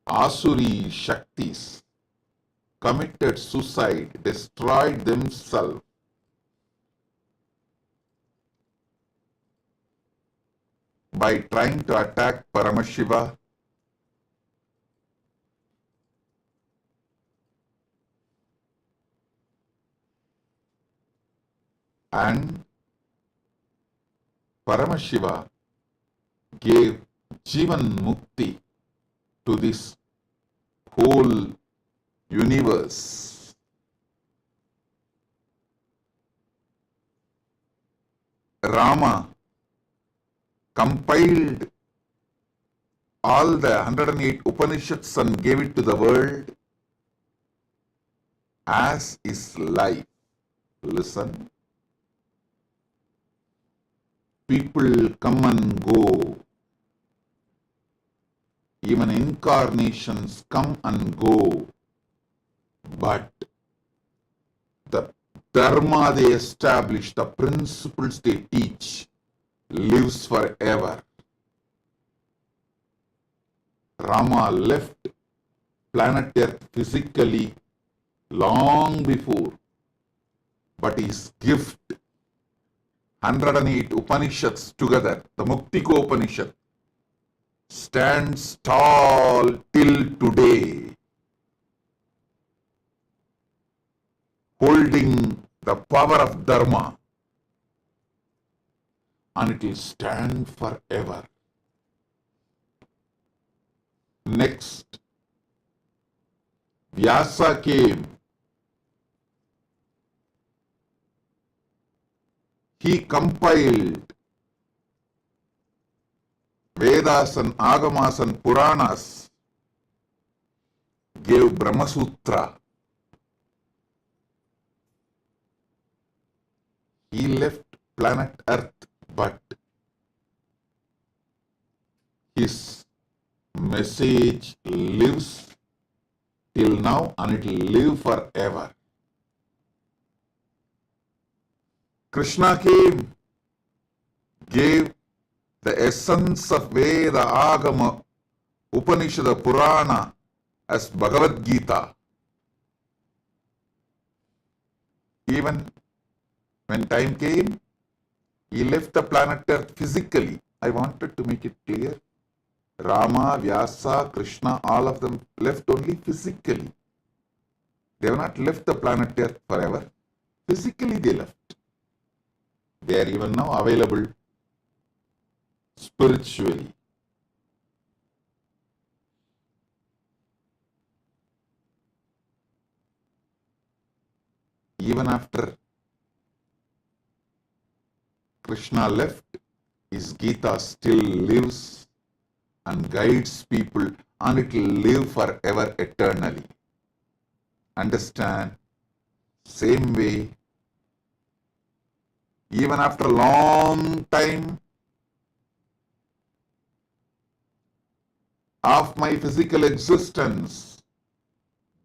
Asuri Shaktis committed suicide, destroyed themselves by trying to attack Paramashiva. And Paramashiva gave Jivan Mukti to this whole universe. Rama compiled all the 108 Upanishads and gave it to the world as his life. Listen. People come and go. Even incarnations come and go. But the dharma they establish, the principles they teach, lives forever. Rama left planet Earth physically long before, but his gift, 108 Upanishads together, the Muktiko Upanishad, stands tall till today, holding the power of Dharma, and it will stand forever. Next, Vyasa came. He compiled Vedas and Agamas and Puranas, gave Brahma Sutra. He left planet Earth, but his message lives till now and it will live forever. Krishna came, gave the essence of Veda, Agama, Upanishad, Purana as Bhagavad Gita. Even when time came, he left the planet Earth physically. I wanted to make it clear. Rama, Vyasa, Krishna, all of them left only physically. They have not left the planet Earth forever. Physically they left. They are even now available spiritually. Even after Krishna left, his Gita still lives and guides people, and it will live forever eternally. Understand? Same way, even after a long time of my physical existence,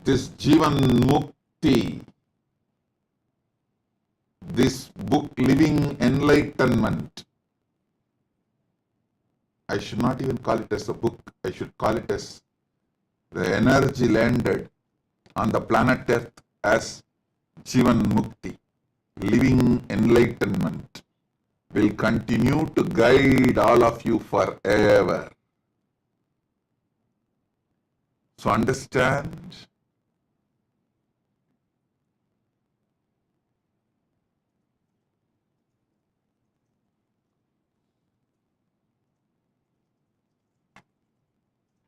this Jivan Mukti, this book Living Enlightenment, I should not even call it as a book, I should call it as the energy landed on the planet Earth as Jivan Mukti, Living Enlightenment, will continue to guide all of you forever. So understand,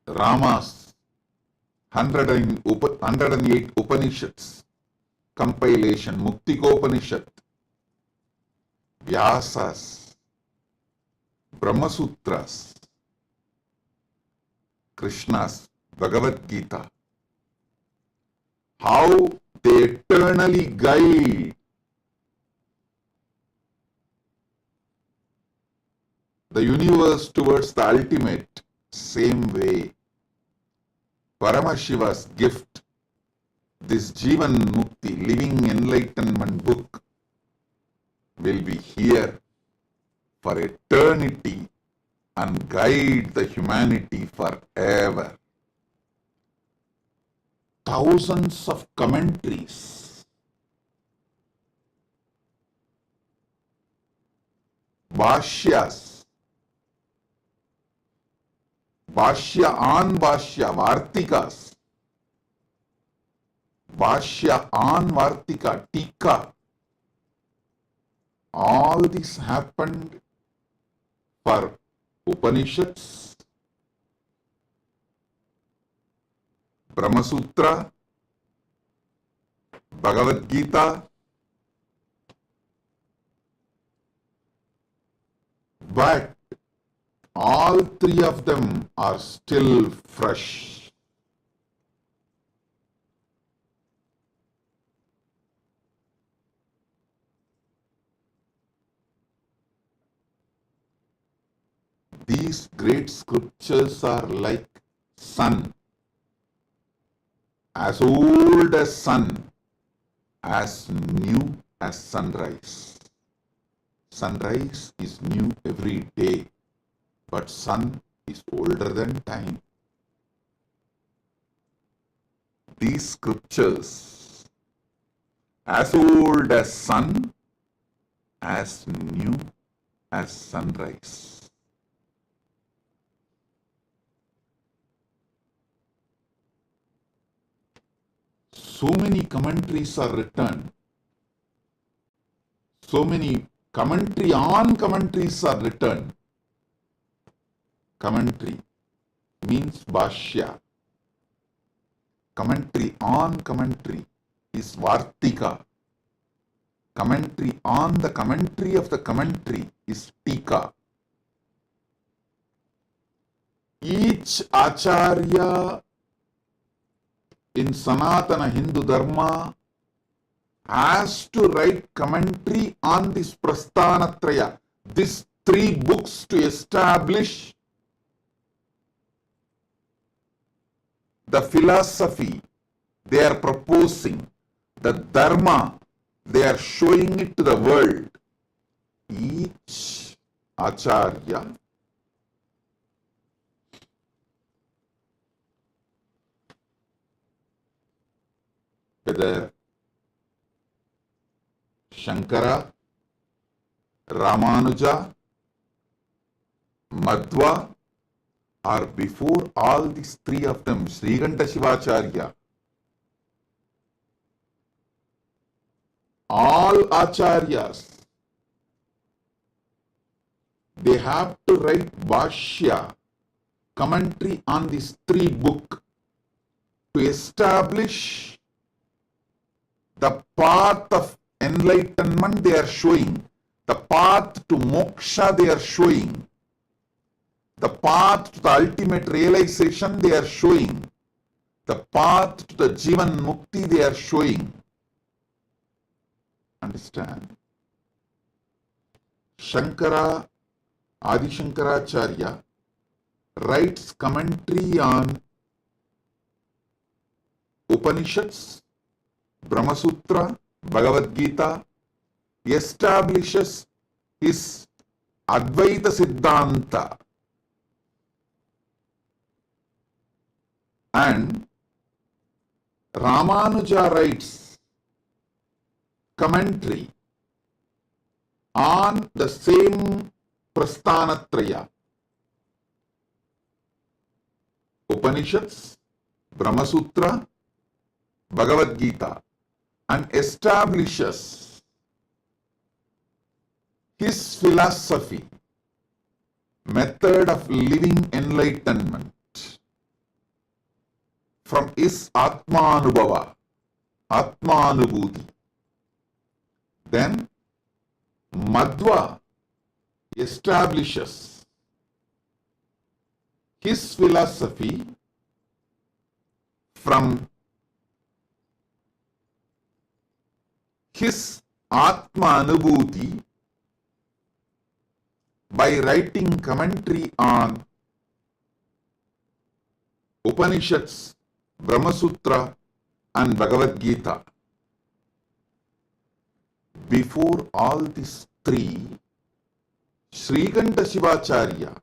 Rama's 108 Upanishads compilation, Muktikopanishad, Vyasa's, Brahmasutras, Krishna's Bhagavad Gita, how they eternally guide the universe towards the ultimate. Same way, Paramashiva's gift, this Jivan Mukti, Living Enlightenment book, will be here for eternity and guide the humanity forever. Thousands of commentaries, Bhashyas, Bhashya on Bhashya, Vartikas, Bhashya on Vartika, Tika. All this happened for Upanishads, Brahmasutra, Bhagavad Gita, but all three of them are still fresh. These great scriptures are like sun, as old as sun, as new as sunrise. Sunrise is new every day, but sun is older than time. These scriptures, as old as sun, as new as sunrise. So many commentaries are written. So many commentary on commentaries are written. Commentary means Bhashya. Commentary on commentary is Vartika. Commentary on the commentary of the commentary is Tika. Each Acharya in Sanatana Hindu Dharma has to write commentary on this Prasthanatraya, these three books, to establish the philosophy they are proposing, the Dharma they are showing it to the world. Each Acharya whether Shankara, Ramanuja, Madhva, or before all these three of them, Srikanta Shivacharya, all Acharyas, they have to write Bhashya, commentary on these three books, to establish the path of enlightenment they are showing, the path to moksha they are showing, The path to the ultimate realization they are showing. The path to the Jivan Mukti they are showing. Understand? Shankara, Adi Shankaracharya writes commentary on Upanishads, Brahma Sutra, Bhagavad Gita, establishes his Advaita Siddhanta, and Ramanuja writes commentary on the same Prasthanatraya, Upanishads, Brahma Sutra, Bhagavad Gita, and establishes his philosophy, method of living enlightenment from his Atmanubhava, Atmanubhuti. Then Madhva establishes his philosophy from his Atma Anubhuti by writing commentary on Upanishads, Brahma Sutra, and Bhagavad Gita. Before all these three, Srikanta Shivacharya,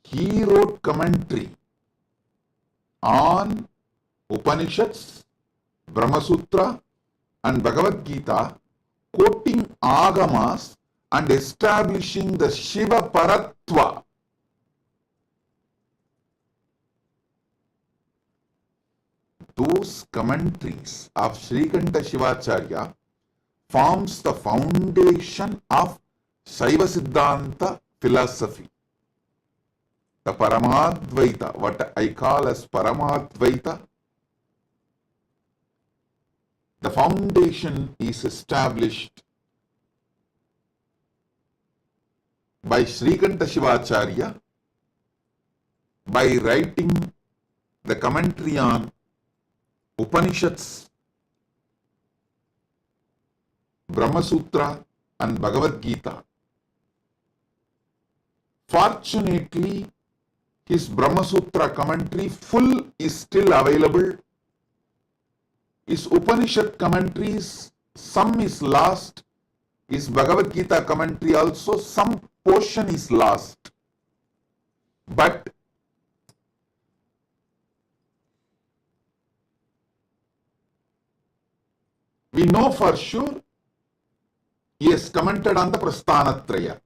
he wrote commentary on Upanishads, Brahma Sutra, and Bhagavad Gita, quoting Agamas and establishing the Shiva Paratva. Those commentaries of Srikanta Shivacharya forms the foundation of Saiva Siddhanta philosophy. The Paramadvaita, what I call as Paramadvaita, the foundation is established by Srikanta Shivacharya by writing the commentary on Upanishads, Brahma Sutra, and Bhagavad Gita. Fortunately, his Brahma Sutra commentary full is still available. His Upanishad commentaries, some is lost. His Bhagavad Gita commentary also, some portion is lost. But we know for sure he has commented on the Prasthanatraya.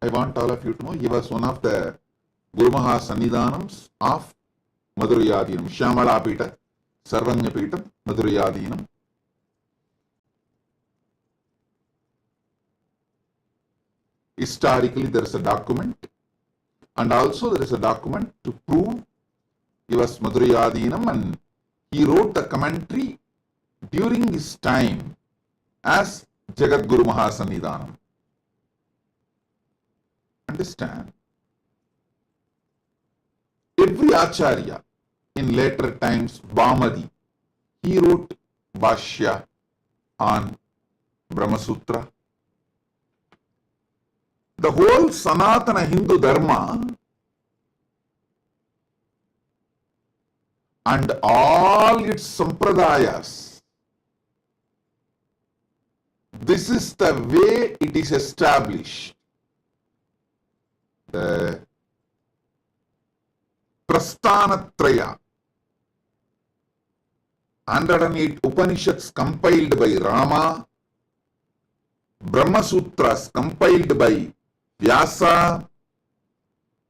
I want all of you to know he was one of the Guru Maha Sannidhanams of Madhurayadinam, Shyamala Pita, Sarvanya Pitam, Madhurayadinam. Historically, there is a document, and also there is a document to prove he was Madhurayadinam, and he wrote the commentary during his time as Jagat Guru Maha Sannidhanam. Understand? Every Acharya in later times, Bhamadi, he wrote Bhashya on Brahma Sutra. The whole Sanatana Hindu Dharma and all its sampradayas, this is the way it is established. The Prasthanatraya, 108 Upanishads compiled by Rama, Brahma Sutras compiled by Vyasa,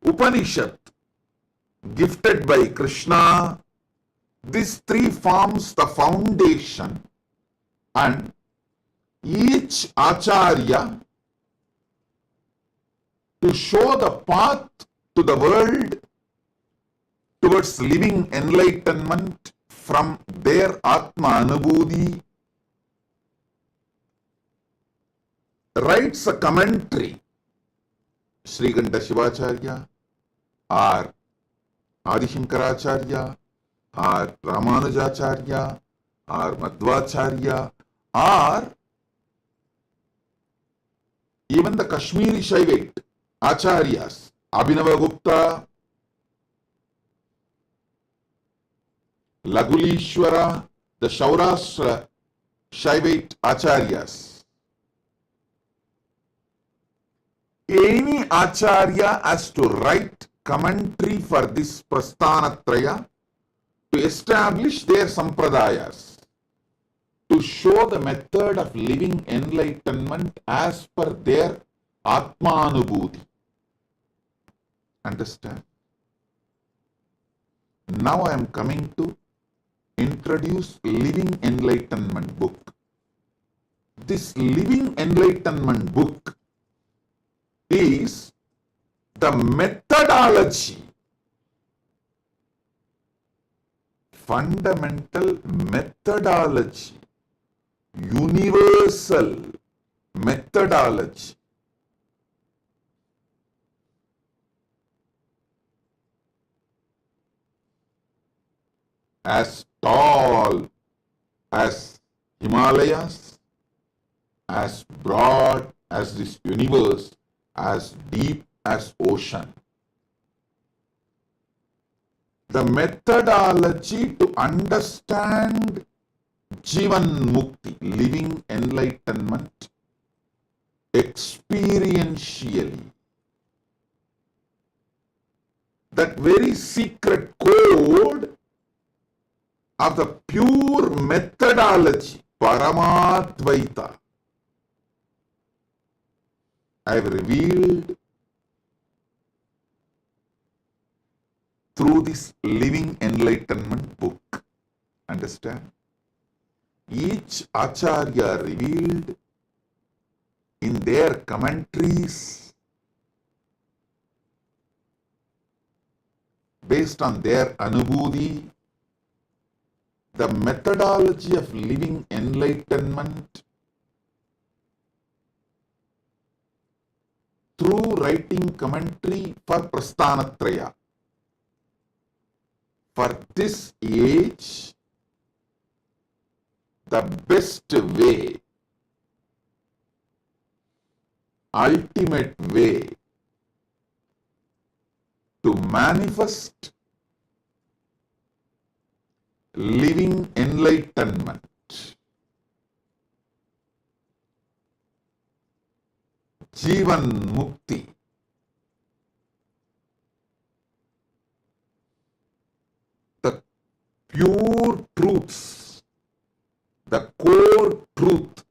Upanishad gifted by Krishna. These three forms the foundation, and each Acharya to show the path to the world towards living enlightenment from their Atma Anubhuti, writes a commentary Srikanta Shivacharya or Adi Shankaracharya or Ramanujacharya or Madhvacharya or even the Kashmiri Shaivite Acharyas, Abhinavagupta, Lagulishwara, the Shaurashtra Shaivite Acharyas. Any Acharya has to write commentary for this Prasthanatraya to establish their sampradayas, to show the method of living enlightenment as per their Atmanubhuti. Understand? Now I am coming to introduce Living Enlightenment book. This Living Enlightenment book is the methodology, fundamental methodology, universal methodology as tall as Himalayas, as broad as this universe, as deep as ocean. The methodology to understand Jivan Mukti, living enlightenment, experientially. That very secret code of the pure methodology, Paramadvaita, I have revealed through this Living Enlightenment book. Understand? Each Acharya revealed in their commentaries based on their Anubhuti, the methodology of living enlightenment through writing commentary for Prasthanatraya. For this age, the best way, ultimate way to manifest living enlightenment, Jivan Mukti, the pure truths, the core truth,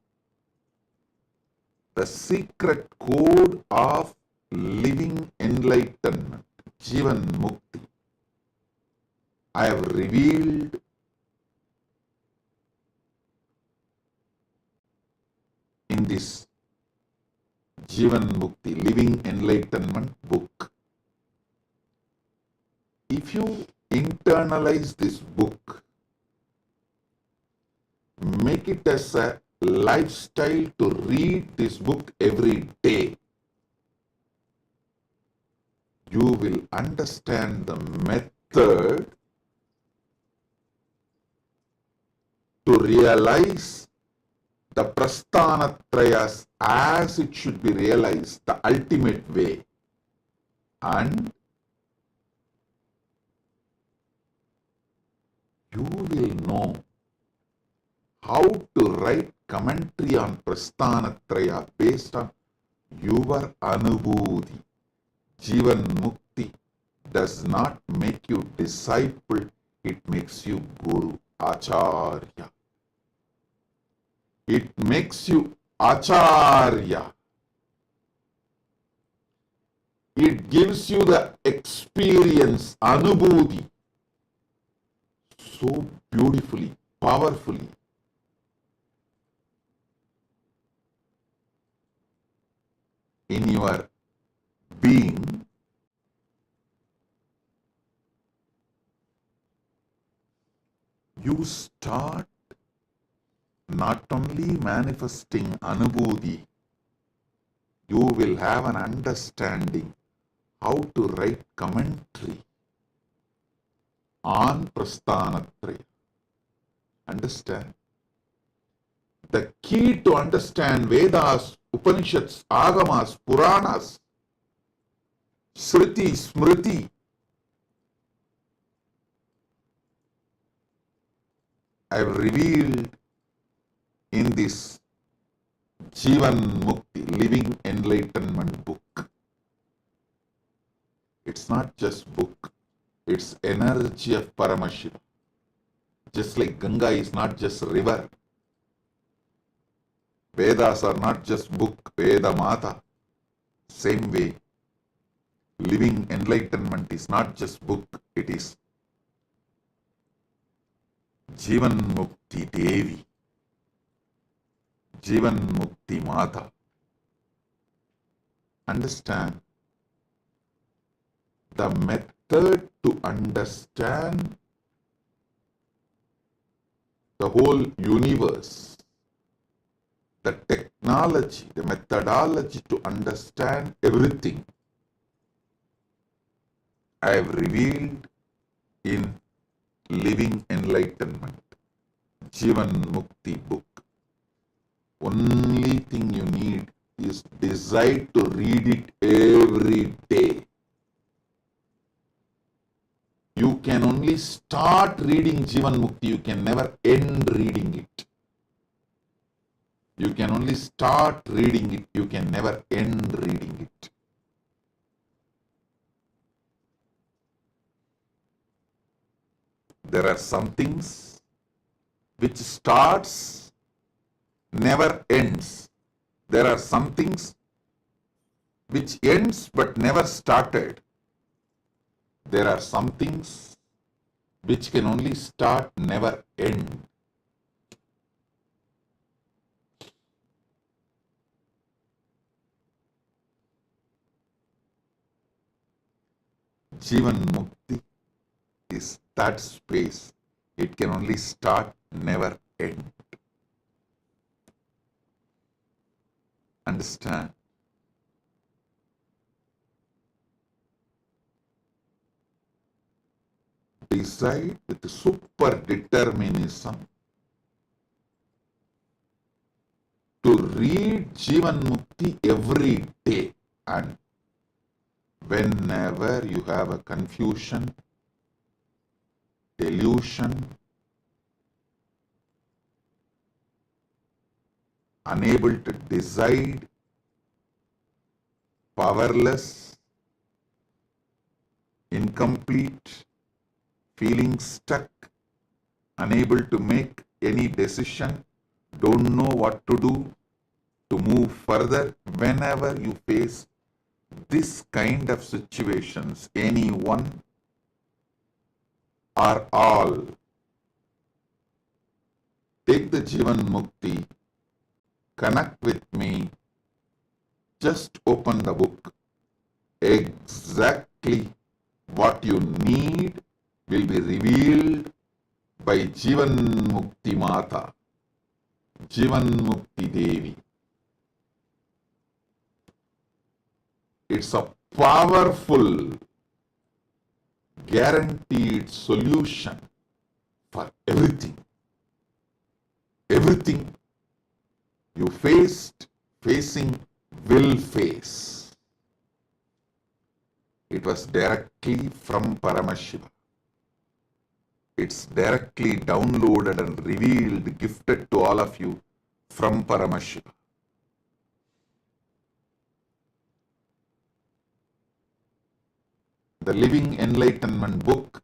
the secret code of living enlightenment, Jivan Mukti, I have revealed in this Jivan Mukti, Living Enlightenment book. If you internalize this book, make it as a lifestyle to read this book every day, you will understand the method to realize the Prasthanatrayas as it should be realized, the ultimate way. And you will know how to write commentary on Prasthanatraya based on your Anubhuti. Jivan Mukti does not make you disciple, it makes you Guru, Acharya. It makes you Acharya. It gives you the experience, Anubhuti, so beautifully, powerfully. In your being, you start not only manifesting Anubhuti, you will have an understanding how to write commentary on Prasthanatraya. Understand? The key to understand Vedas, Upanishads, Agamas, Puranas, Sriti, Smriti, I have revealed in this Jivan Mukti, Living Enlightenment book. It's not just book, it's energy of Paramashiva. Just like Ganga is not just river. Vedas are not just book, Veda Mata. Same way, living enlightenment is not just book, it is Jivan Mukti Devi, Jivan Mukti Mata. Understand? The method to understand the whole universe, the technology, the methodology to understand everything, I have revealed in Living Enlightenment, Jivan Mukti book. Only thing you need is desire to read it every day. You can only start reading Jivan Mukti, you can never end reading it. You can only start reading it, you can never end reading it. There are some things which starts, never ends. There are some things which ends but never started. There are some things which can only start, never end. Jivan Mukti is that space. It can only start, never end. Understand? Decide with super determinism to read Jivan Mukti every day, and whenever you have a confusion, delusion, unable to decide, powerless, incomplete, feeling stuck, unable to make any decision, don't know what to do to move further, whenever you face this kind of situations, any one or all, take the Jivan Mukti, connect with me, just open the book. Exactly what you need will be revealed by Jivan Mukti Mata, Jivan Mukti Devi. It's a powerful, guaranteed solution for everything. Everything you facing, will face. It was directly from Paramashiva. It's directly downloaded and revealed, gifted to all of you from Paramashiva. The Living Enlightenment book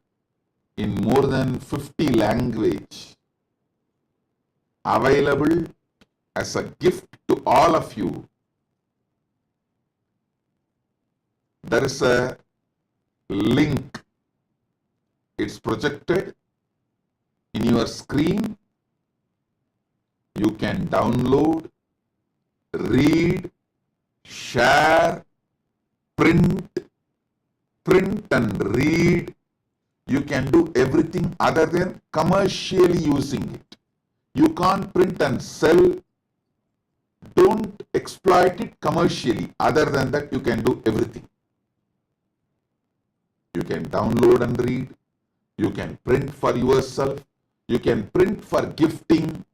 in more than 50 languages, available as a gift to all of you. There is a link. It's projected in your screen. You can download, read, share, print and read. You can do everything other than commercially using it. You can't print and sell Don't exploit it commercially. Other than that, you can do everything. You can download and read. You can print for yourself. You can print for gifting.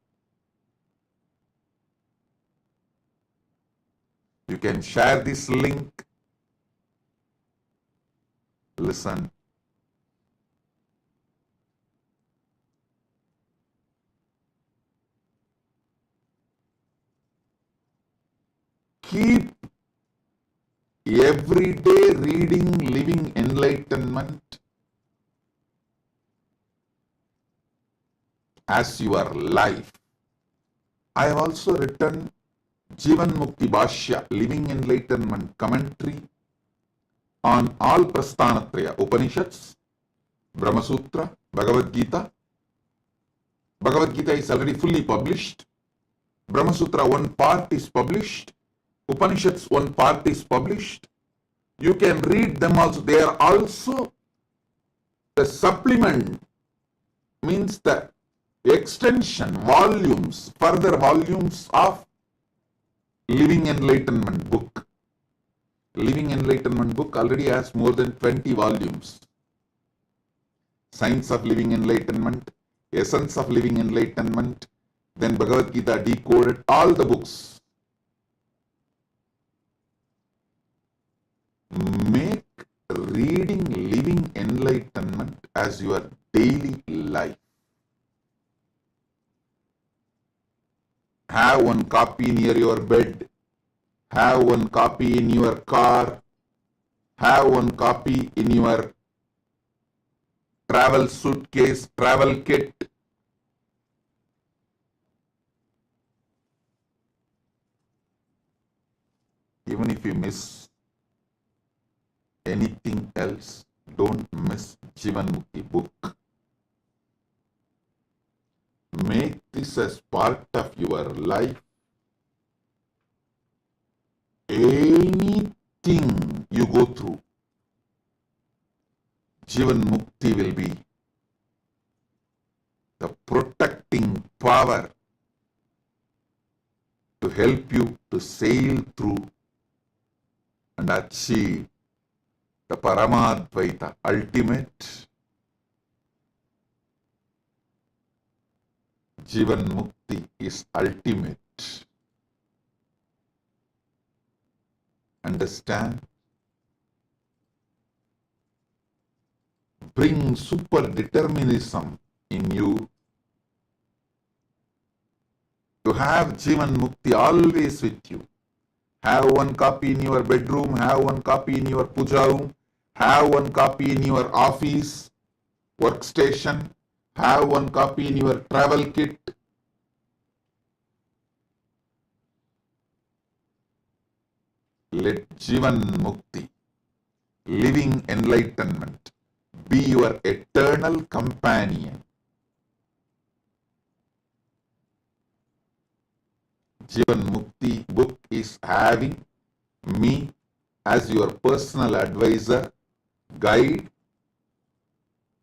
You can share this link. Listen. Keep everyday reading Living Enlightenment as your life. I have also written Jivan Mukti Bhashya, Living Enlightenment commentary on all Prasthanatraya, Upanishads, Brahma Sutra, Bhagavad Gita. Bhagavad Gita is already fully published. Brahma Sutra one part is published. Upanishads one part is published. You can read them also. They are also the supplement, means the extension, volumes, further volumes of Living Enlightenment book. Living Enlightenment book already has more than 20 volumes. Science of Living Enlightenment, Essence of Living Enlightenment, then Bhagavad Gita decoded, all the books. Make reading Living Enlightenment as your daily life. Have one copy near your bed. Have one copy in your car. Have one copy in your travel suitcase, travel kit. Even if you miss anything else, don't miss Jivan Mukti book. Make this as part of your life. Anything you go through, Jivan Mukti will be the protecting power to help you to sail through and achieve the Paramadvaita, ultimate Jivan Mukti is ultimate. Understand? Bring super determinism in you to have Jivan Mukti always with you. Have one copy in your bedroom, have one copy in your puja room, have one copy in your office, workstation, have one copy in your travel kit. Let Jivan Mukti, Living Enlightenment, be your eternal companion. Jivan Mukti book is having me as your personal advisor, guide,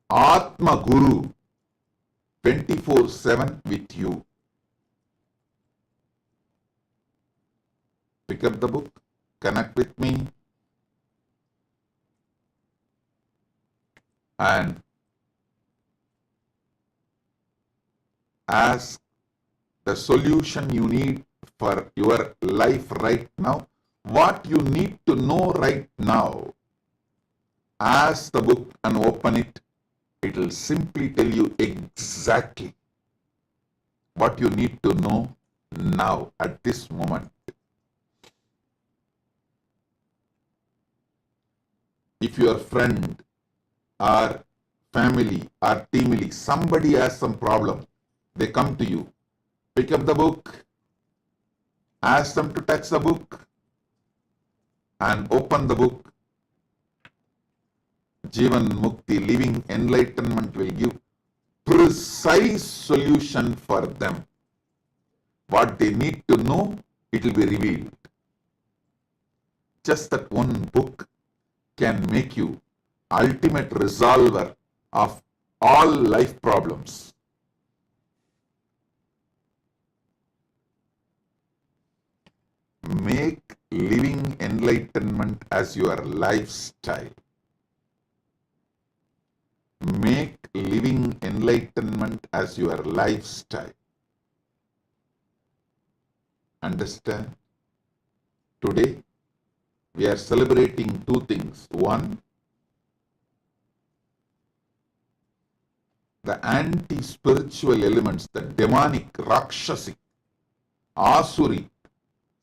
Atma Guru, 24/7 with you. Pick up the book, connect with me, and ask the solution you need for your life right now, what you need to know right now. Ask the book and open it. It will simply tell you exactly what you need to know now at this moment. If your friend or family or team, somebody has some problem, they come to you, pick up the book, ask them to touch the book and open the book. Jivan Mukti, Living Enlightenment will give precise solution for them. What they need to know, it will be revealed. Just that one book can make you ultimate resolver of all life problems. Make living enlightenment as your lifestyle. Make living enlightenment as your lifestyle. Understand? Today, we are celebrating two things. One, the anti-spiritual elements, the demonic, rakshasic, asuric,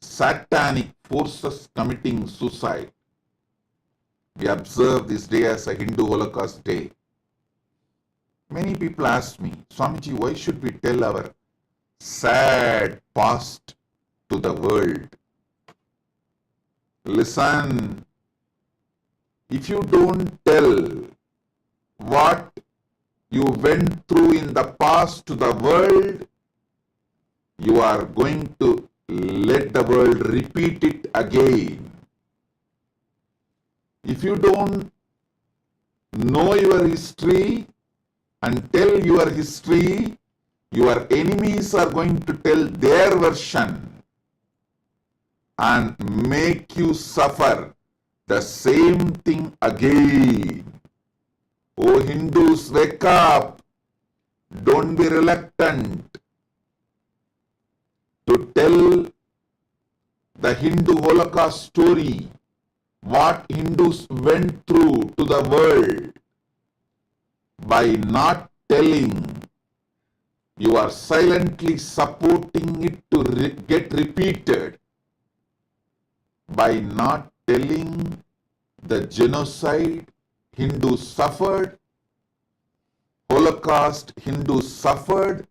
satanic forces committing suicide. We observe this day as a Hindu Holocaust Day. Many people ask me, Swamiji, why should we tell our sad past to the world? Listen, if you don't tell what you went through in the past to the world, you are going to let the world repeat it again. If you don't know your history and tell your history, your enemies are going to tell their version and make you suffer the same thing again. Oh Hindus, wake up! Don't be reluctant to tell the Hindu Holocaust story, what Hindus went through to the world. By not telling, you are silently supporting it to get repeated. By not telling the genocide Hindus suffered, Holocaust Hindus suffered,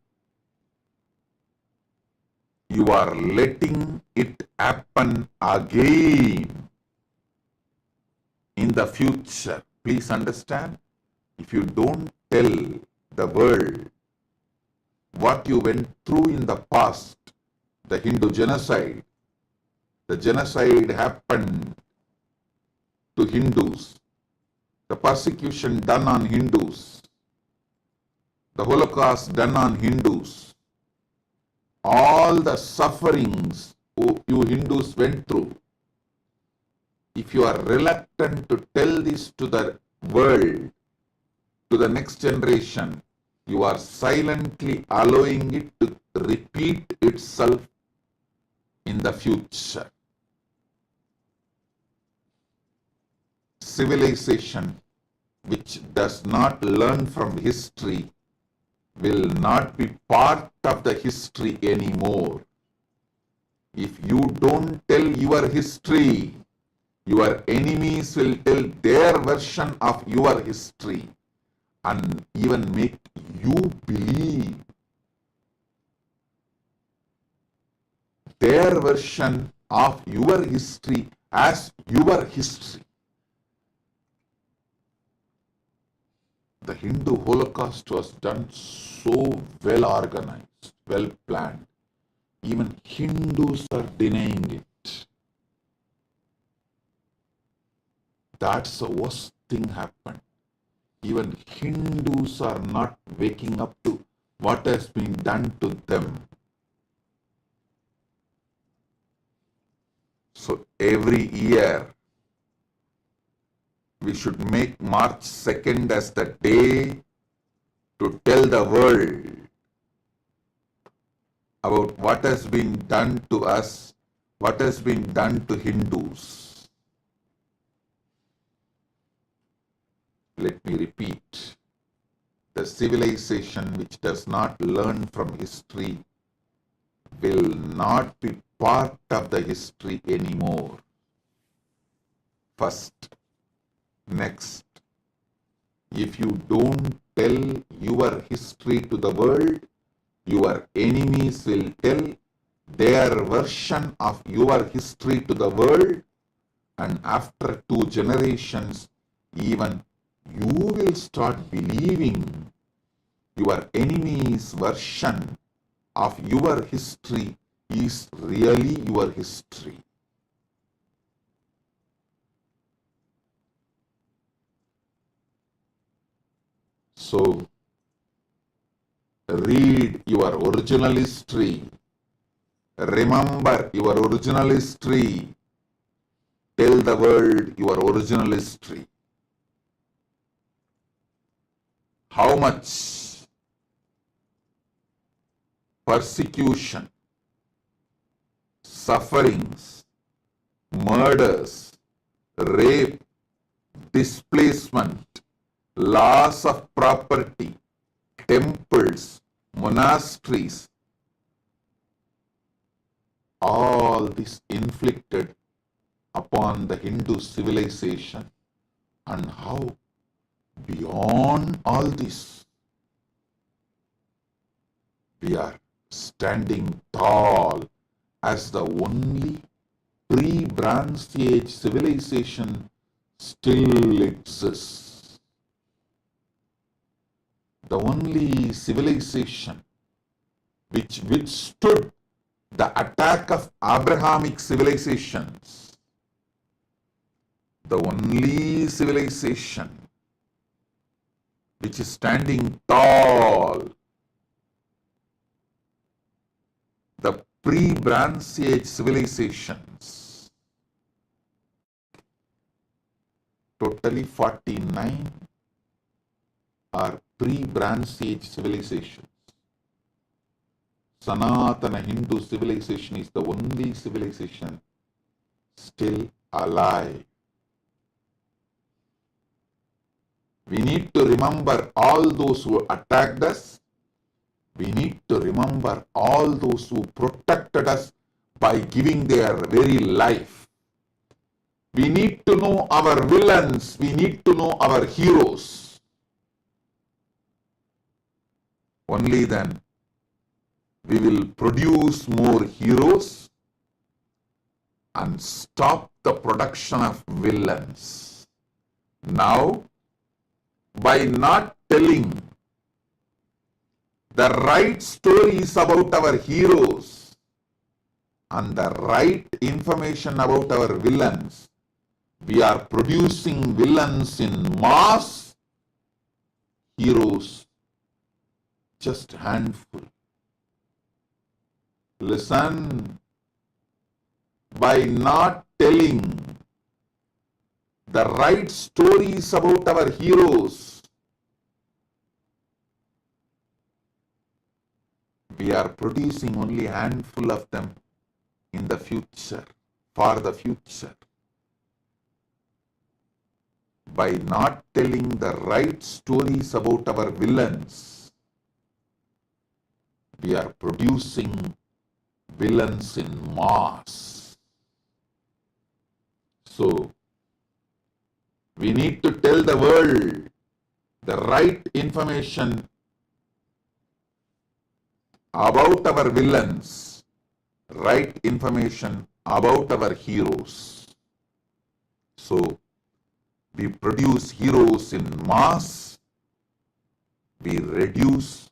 you are letting it happen again in the future. Please understand, if you don't tell the world what you went through in the past, the Hindu genocide, the genocide happened to Hindus, the persecution done on Hindus, the Holocaust done on Hindus, all the sufferings you Hindus went through. If you are reluctant to tell this to the world, to the next generation, you are silently allowing it to repeat itself in the future. Civilization which does not learn from history will not be part of the history anymore. If you don't tell your history, your enemies will tell their version of your history and even make you believe their version of your history as your history. The Hindu Holocaust was done so well organized, well planned. Even Hindus are denying it. That's the worst thing happened. Even Hindus are not waking up to what has been done to them. So every year, we should make March 2nd as the day to tell the world about what has been done to us, what has been done to Hindus. Let me repeat, the civilization which does not learn from history will not be part of the history anymore. First. Next, if you don't tell your history to the world, your enemies will tell their version of your history to the world, and after 2 generations, even you will start believing your enemy's version of your history is really your history. So, read your original history, Remember your original history. Tell the world your original history. How much persecution, sufferings, murders, rape, displacement, loss of property, temples, monasteries, all this inflicted upon the Hindu civilization, and how beyond all this we are standing tall as the only pre-Bronze Age civilization still exists. The only civilization which withstood the attack of Abrahamic civilizations. The only civilization which is standing tall. The pre-Bronze Age civilizations. Totally 49 are pre-Bronze Age civilizations. Sanatana Hindu civilization is the only civilization still alive. We need to remember all those who attacked us. We need to remember all those who protected us by giving their very life. We need to know our villains. We need to know our heroes. Only then we will produce more heroes and stop the production of villains. Now, by not telling the right stories about our heroes and the right information about our villains, we are producing villains in mass, heroes just handful. Listen, by not telling the right stories about our heroes, we are producing only a handful of them in the future, for the future. By not telling the right stories about our villains, we are producing villains in mass. So, we need to tell the world the right information about our villains, right information about our heroes. So, we produce heroes in mass, we reduce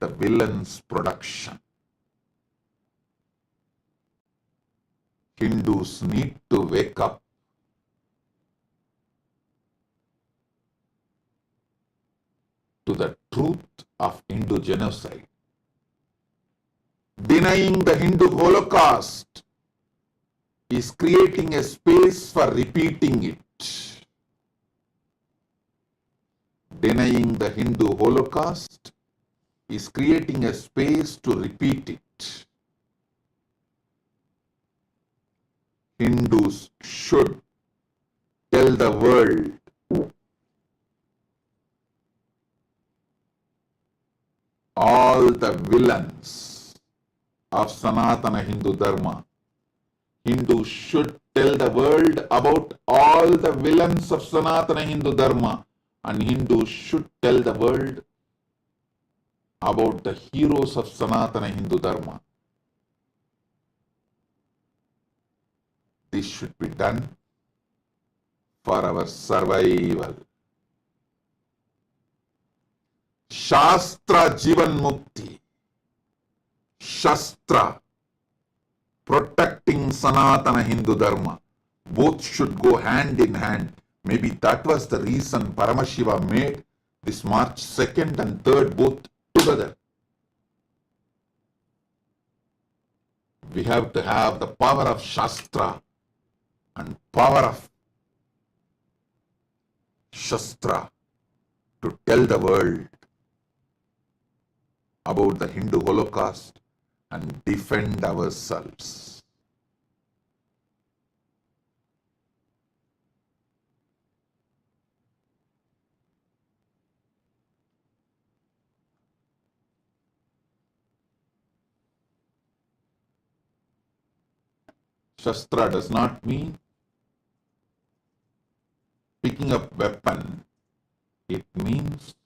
the villains' production. Hindus need to wake up. To the truth of Hindu genocide. Denying the Hindu Holocaust is creating a space for repeating it. Denying the Hindu Holocaust is creating a space to repeat it. Hindus should tell the world all the villains of Sanatana Hindu Dharma. Hindus should tell the world about all the villains of Sanatana Hindu Dharma, and Hindus should tell the world about the heroes of Sanatana Hindu Dharma. This should be done for our survival. Shastra Jivan Mukti. Shastra, protecting Sanatana Hindu Dharma. Both should go hand in hand. Maybe that was the reason Paramashiva made this March 2nd and 3rd both together. We have to have the power of Shastra and power of Shastra to tell the world about the Hindu Holocaust and defend ourselves. Shastra does not mean picking up weapon. It means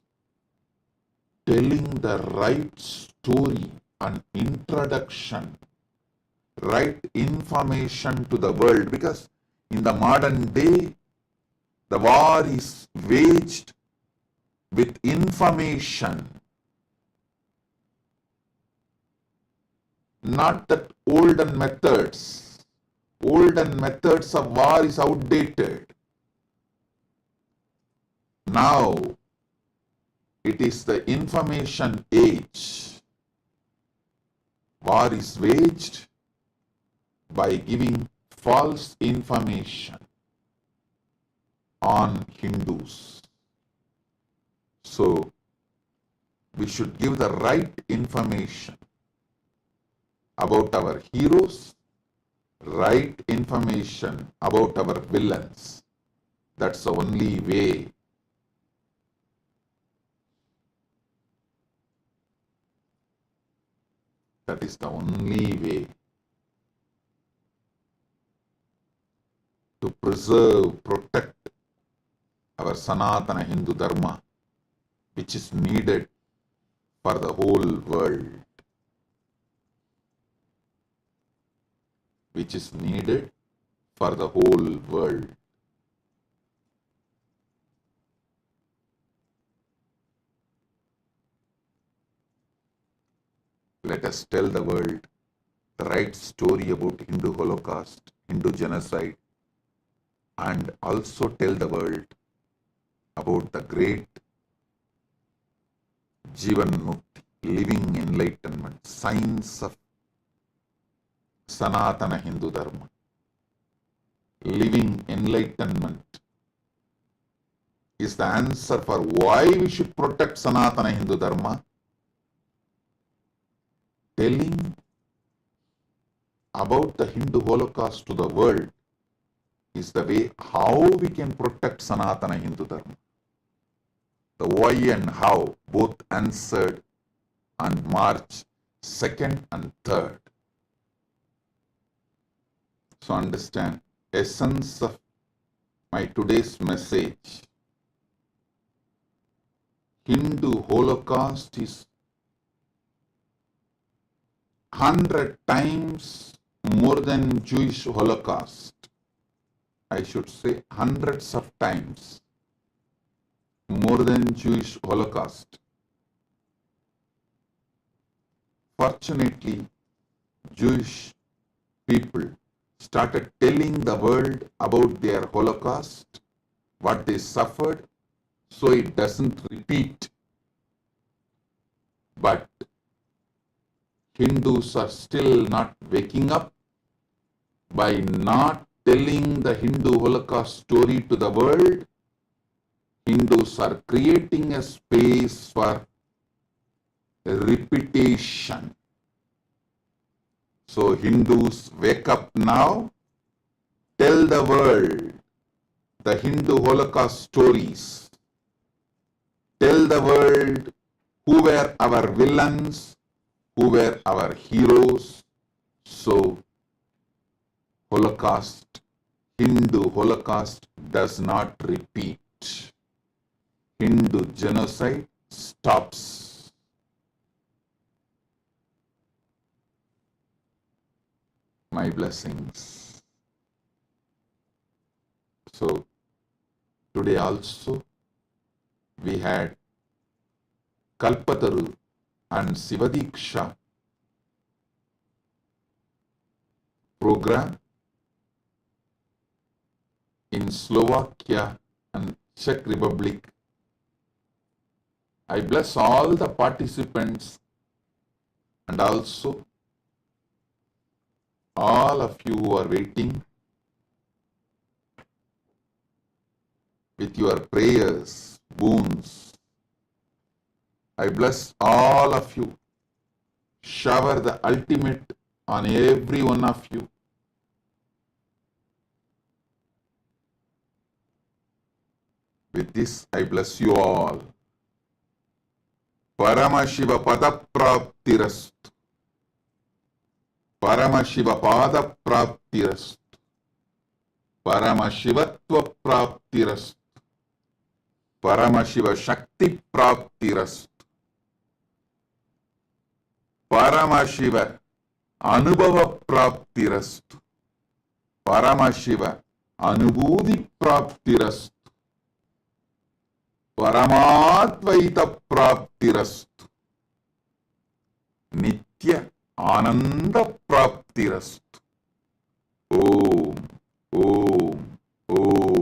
telling the right story and introduction, right information to the world, because in the modern day, the war is waged with information, not that olden methods. Olden methods of war is outdated. Now, it is the information age. War is waged by giving false information on Hindus. So, we should give the right information about our heroes, right information about our villains. That's the only way. That is the only way to preserve, protect our Sanatana Hindu Dharma, which is needed for the whole world. Which is needed for the whole world. Let us tell the world the right story about Hindu Holocaust, Hindu genocide, and also tell the world about the great Jivan Mukti, living enlightenment, science of Sanatana Hindu Dharma. Living enlightenment is the answer for why we should protect Sanatana Hindu Dharma. Telling about the Hindu Holocaust to the world is the way how we can protect Sanatana Hindu Dharma. The why and how both answered on March 2nd and 3rd. So understand, essence of my today's message. Hindu Holocaust is 100 times more than Jewish Holocaust. I should say hundreds of times more than Jewish Holocaust. Fortunately, Jewish people started telling the world about their Holocaust, what they suffered, so it doesn't repeat. But Hindus are still not waking up by not telling the Hindu Holocaust story to the world. Hindus are creating a space for repetition. So Hindus, wake up now, tell the world the Hindu Holocaust stories. Tell the world who were our villains, who were our heroes. So Holocaust, Hindu Holocaust does not repeat. Hindu genocide stops. My blessings. So today also we had Kalpataru and Sivadiksha program in Slovakia and Czech Republic. I bless all the participants and also all of you who are waiting with your prayers, boons. I bless all of you. Shower the ultimate on every one of you. With this, I bless you all. Paramashiva padapraptirastu. Paramashiva padapraptirastu. Paramashivatva praptirastu. Paramashiva shakti praptirastu. Paramashiva anubhava praptirastu. Paramashiva anubhuti praptirastu. Paramadvaita praptirastu. Nitya ananda praptirastu. Om, Om, Om.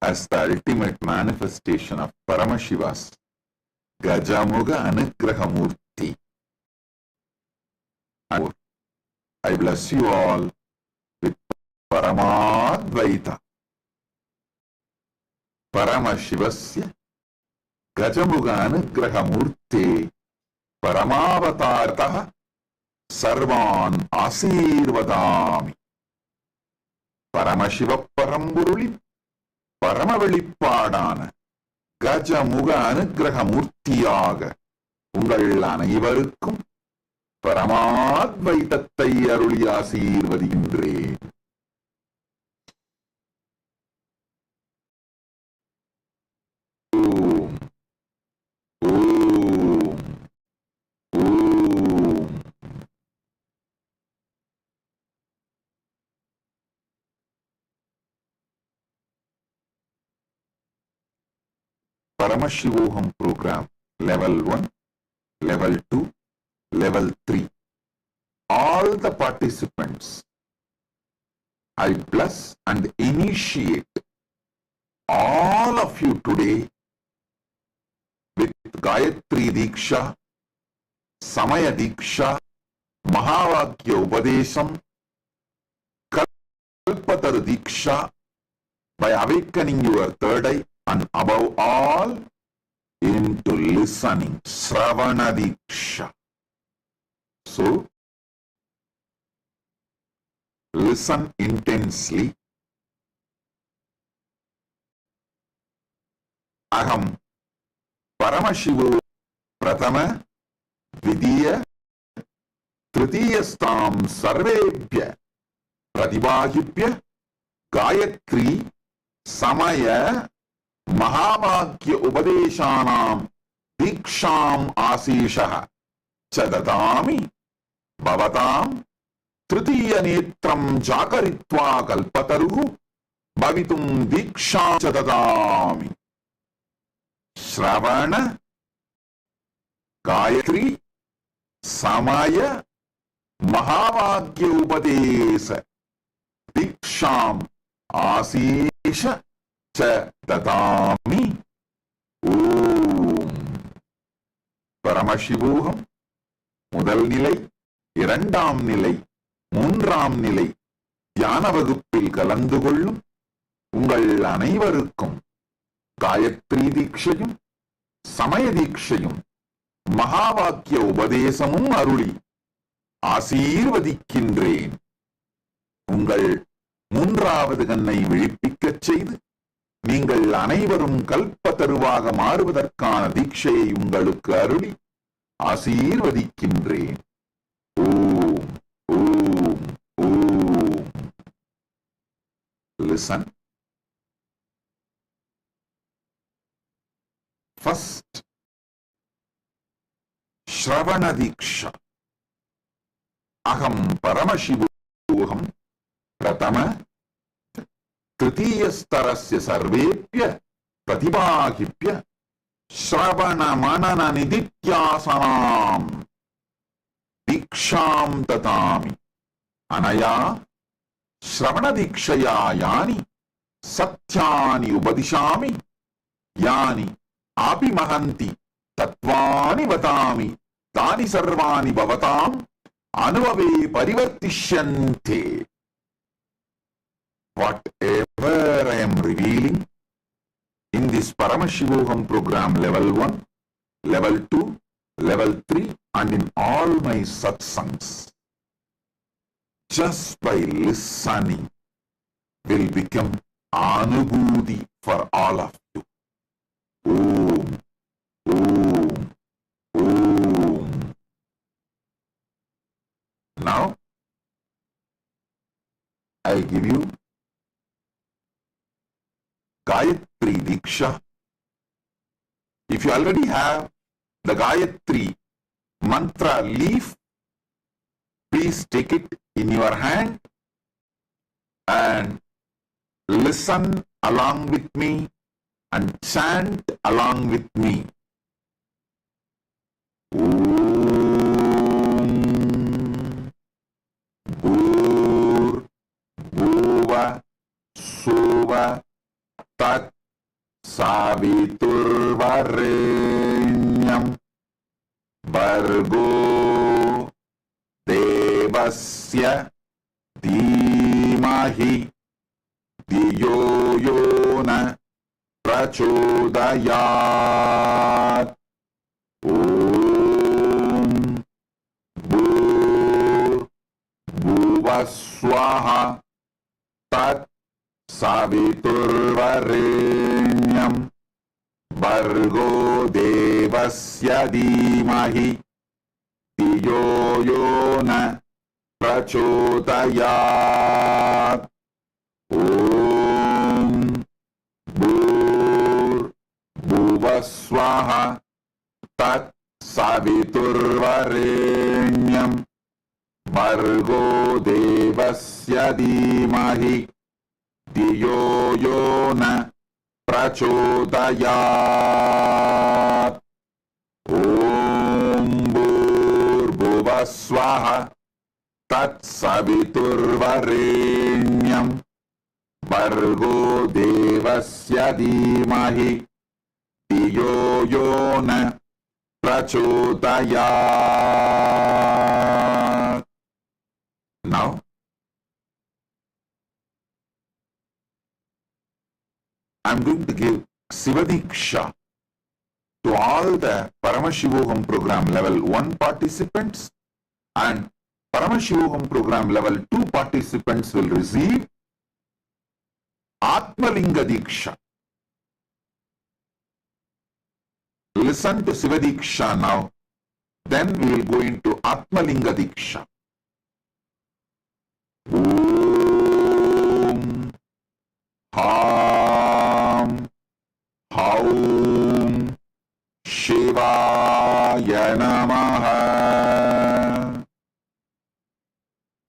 As the ultimate manifestation of Paramashiva's Gajamuga Anugraha Murthy, I bless you all with Paramadvaita. Paramashivasya Gajamuga Anugraha Murthy Paramavatartaha Sarvan Asirvadami. Paramashiva Paramburuli பரமவெளிப்பாடான Gajamukha அனுக்கிரக மூர்த்தியாக உங்கள் அனைவருக்கும் பரமாத்வைதத்தை அருளி ஆசீர்வதிக்கின்றேன். ஓம் ஓம் ஓம். Paramashivoham program level 1, level 2, level 3. All the participants, I bless and initiate all of you today with Gayatri Diksha, Samaya Diksha, Mahavakya Upadesham, Kalpataru Diksha, by awakening your third eye, and above all, into listening, Sravana Diksha. So, listen intensely. Aham Paramashivo Pratama Vidiya Tritiyastam Sarvebhya Pratibhahibhya Gayatri Samaya Mahavakya Upadeshanam Diksham Asishaha Chadadami Bhavatam Tritiya Netram Jakaritva Kalpataru Bhavitum Diksham Chadadami. Shravana Gayatri Samaya Mahavakya Upadesa Diksham Asisha Dadami. Om. Paramashivoham முதல் நிலை, இரண்டாம் நிலை, மூன்றாம் நிலை தியான வகுப்பில் கலந்து கொள்ளும் உங்கள் அனைவருக்கும் காயத்ரி தீட்சையும் சமய தீட்சையும் மகாவாக்கிய உபதேசமும் அருளி ஆசீர்வதிக்கின்றேன். உங்கள் மூன்றாவது கண்ணை விழிப்பிக்கச் செய்து நீங்கள் அனைவரும் கல்பத்தருவாக மாறுவதற்கான தீட்சையை உங்களுக்கு அருளி ஆசீர்வதிக்கின்றேன். ஓம் ஓம் ஓம். Listen. First, Shravana Diksha. Aham Paramashivoham Pratama Tritiyastarasya Sarvepya Pratibhahipya Shravana Manana Nidityasanam Diksham Tatami Anaya Shravana Dikshaya Yani Satyani Ubadishami Yani Api Mahanti Tatvani Vatami Tani Sarvani Bhavatam Anuvave Parivartishyante. Whatever I am revealing in this Paramashivoham program level 1, level 2, level 3 and in all my satsangs, just by listening will become Anubhuti for all of you. Om, Om, Om. Now, I give you Gayatri Diksha. If you already have the Gayatri mantra leaf, please take it in your hand and listen along with me and chant along with me. Om Bhur Bhuva Suva Tat Saviturvarenyam Bhargo Devasya Dhimahi Dhiyo Yona Prachodayat. Om Bhur Bhuva Swaha Tat Saviturvarenyam Bhargo Devasya Dhimahi Dhiyo Yona Prachodayat. Om Bhur Bhuva Swaha Tat Saviturvarenyam Bhargo Devasya Dhimahi Dhiyo Yona Prachodayat. Om Bhur Bhuva Swaha Tat Saviturvarenyam Bhargo Devasya Dhimahi Dhiyo Yona Prachodayat. Now, I'm going to give Sivadiksha to all the Paramashivoham program level 1 participants, and Paramashivoham program level 2 participants will receive Atmalinga Diksha. Listen to Sivadiksha now, then we will go into Atmalinga Diksha. Om Ham Haum Shivaya Namaha.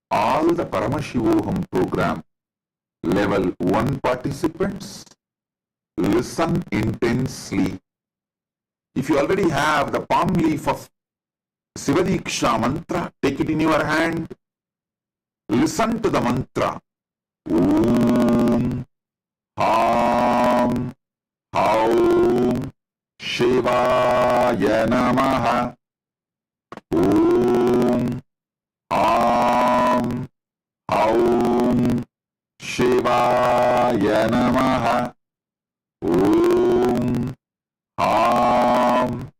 All the Paramashivoham program level 1 participants, listen intensely. If you already have the palm leaf of Sivadiksha mantra, take it in your hand. Listen to the mantra. Om Ham Haum Shivaya Namaha. Om Ham Haum Shivaya Namaha. Om Ham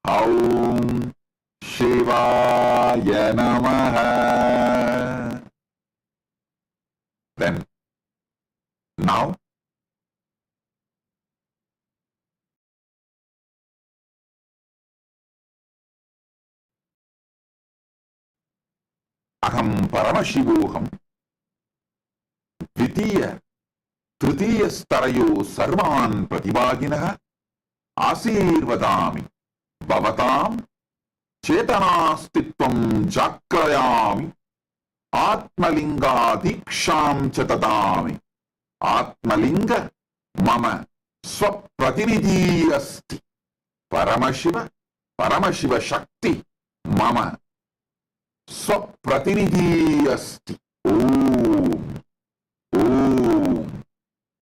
Haum Shivaya Namaha. Then, now, Aham Paramashivoham Dvitiya Tritiya Starayo Sarvan Pratibhaginaha आशीर्वदामि भवतां चेतनास्तित्वं जाग्रयामि आत्मलिङ्गादीक्षां च ददामि आत्मलिङ्ग मम स्वप्रतिनिधि अस्ति परमशिव परमशिव शक्ति मम स्वप्रतिनिधि अस्ति ओम ओम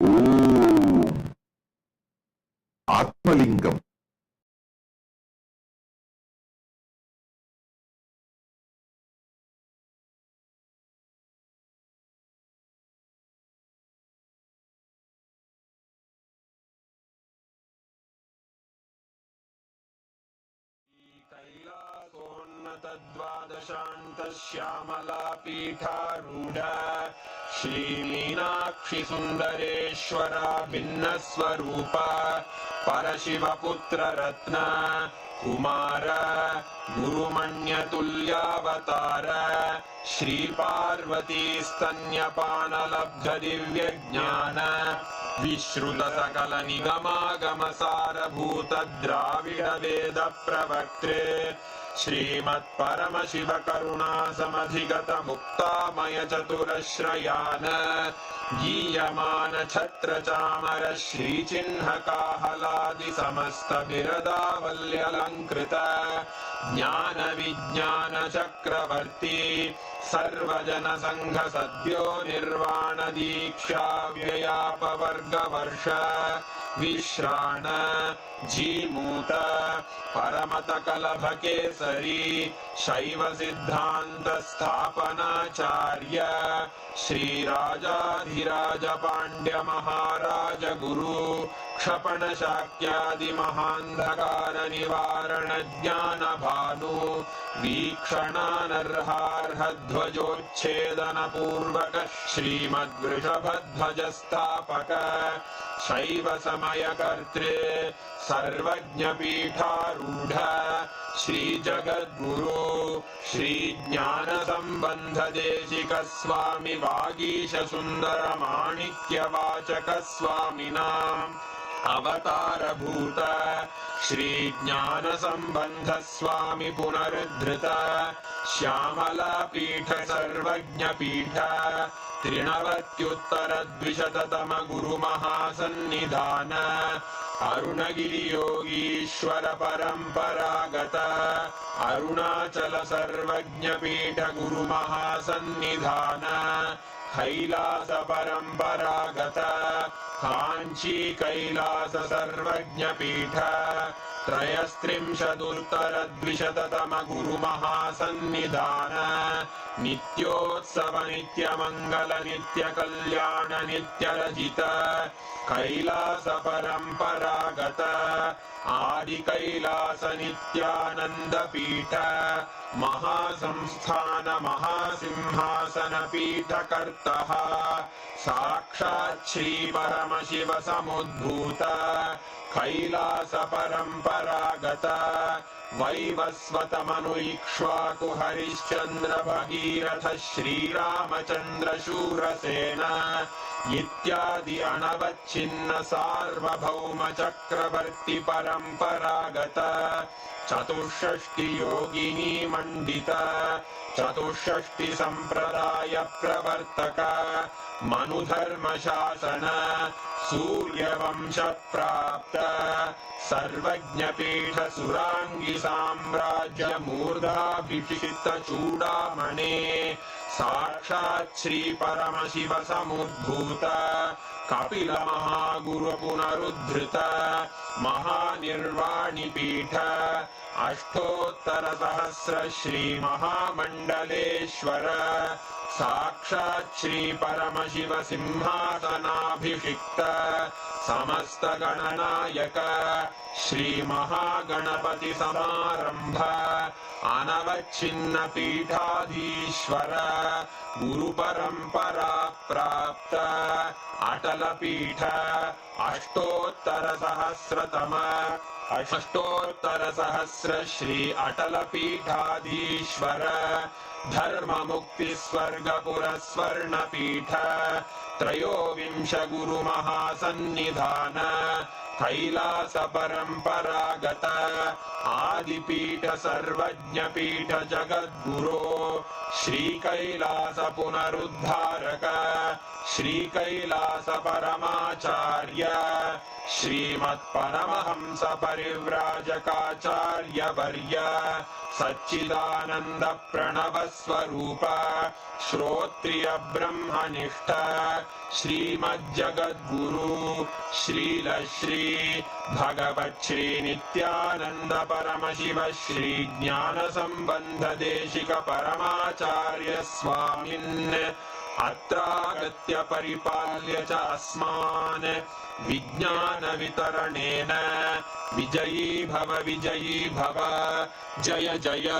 ओम आत्मलिङ्गम् कैलासोन्नतद्वादशान्तश्यामलापीठारूढ श्रीमीनाक्षि सुन्दरेश्वरा भिन्नस्वरूप परशिवपुत्ररत्न कुमार गुरुमण्यतुल्यावतार श्रीपार्वती स्तन्यपानलब्धदिव्यज्ञान विश्रुत सकल निगमागमसारभूत द्राविड वेद प्रवक्त्रे श्रीमत्परमशिव करुणा समधिगत मुक्तामय चतुरश्रयान गीयमान छत्र चामर श्रीचिह्न काहलादि समस्त बिरदावल्यलङ्कृत ज्ञान विज्ञान चक्रवर्ती सर्वजन संघ सद्यो निर्वाण दीक्षा व्ययापवर्गवर्ष विश्राण जीमूत परमत कलभ केसरी शैव सिद्धांत स्थापनाचार्य श्रीराजाधिराज पांड्य महाराज गुरु क्षपण शाक्यादि महांधकार निवारण ज्ञान भानु वीक्षणानर्हार्ह ध्वजोच्छेदन पूर्वक श्रीमद्वृषभध्वज स्थापक शैव समय कर्त्रे सर्वज्ञ पीठारूढ़ श्री जगद्गुरु श्री ज्ञान संबंध देशिक स्वामी वागीश सुंदर माणिक्य वाचक स्वामिनां अवतार भूत श्री ज्ञान संबंध स्वामी पुनरुद्धृत श्यामला पीठ सर्वज्ञ पीठ त्रिनवत्युत्तर द्विशततम गुरु महासन्निधान अरुणगिरि योगीश्वर परंपरागत अरुणाचल सर्वज्ञ पीठ गुरु महासन्निधान कैलास परंपरागत कांची कैलास सर्वज्ञ पीठ त्रयस्त्रिंशदुत्तर द्विशततम गुरु महासन्निधान नित्योत्सव नित्य मंगल नित्य कल्याण नित्य रजित कैलास परंपरागत आदि कैलास नित्यानंद पीठ महासंस्थान महासिंहासन पीठ कर्तः साक्षात् श्री परमशिव समुद्भूत कैलास परंपरागत वैवस्वत मनु इक्ष्वाकु हरिश्चंद्र भगीरथ श्रीरामचंद्र शूरसेन इत्यादि अनवच्छिन्न सार्वभौम चक्रवर्ती परंपरागत चतुष्षष्टि योगिनी मंडित चतुष्षष्टि संप्रदाय प्रवर्तक मनुधर्म शासन सूर्यवंश प्राप्त सर्वज्ञ पीठ सुरांगी साम्राज्य मूर्धाभिषिक्त चूड़ामणे साक्षात् श्री परमशिव समुद्भूत कपिल महागुरु पुनरुद्धृत महानिर्वाणि पीठ अष्टोत्तर सहस्र श्री महामंडलेश्वर साक्षात् श्री परमशिव सिंहासनाभिषिक्त समस्त गणनायक श्री महागणपति समारंभ अनवच्छिन्न पीठाधीश्वर गुरु परंपरा प्राप्त अटल पीठ अष्टोत्तर सहस्र श्री अटल पीठाधीश्वर धर्म मुक्ति स्वर्गपुर स्वर्ण पीठ त्रयोविंश गुरुमहासन्निधान कैलास परम्परागत आदिपीठ सर्वज्ञपीठ जगद्गुरो श्रीकैलास पुनरुद्धारक श्रीकैलास परमाचार्य श्रीमत्परमहंस परिव्राजकाचार्य वर्य सच्चिदानंद प्रणव स्वरूप श्रोत्रिय ब्रह्मनिष्ठ श्रीमज्जगद्गुरु श्रील श्री भगवत् श्री नित्यानंद परमशिव श्री ज्ञान संबंध देशिक परमाचार्य स्वामिन् अत्रागत्य परिपाल्य च अस्मान् विज्ञान वितरणेन विजयी भव जय जय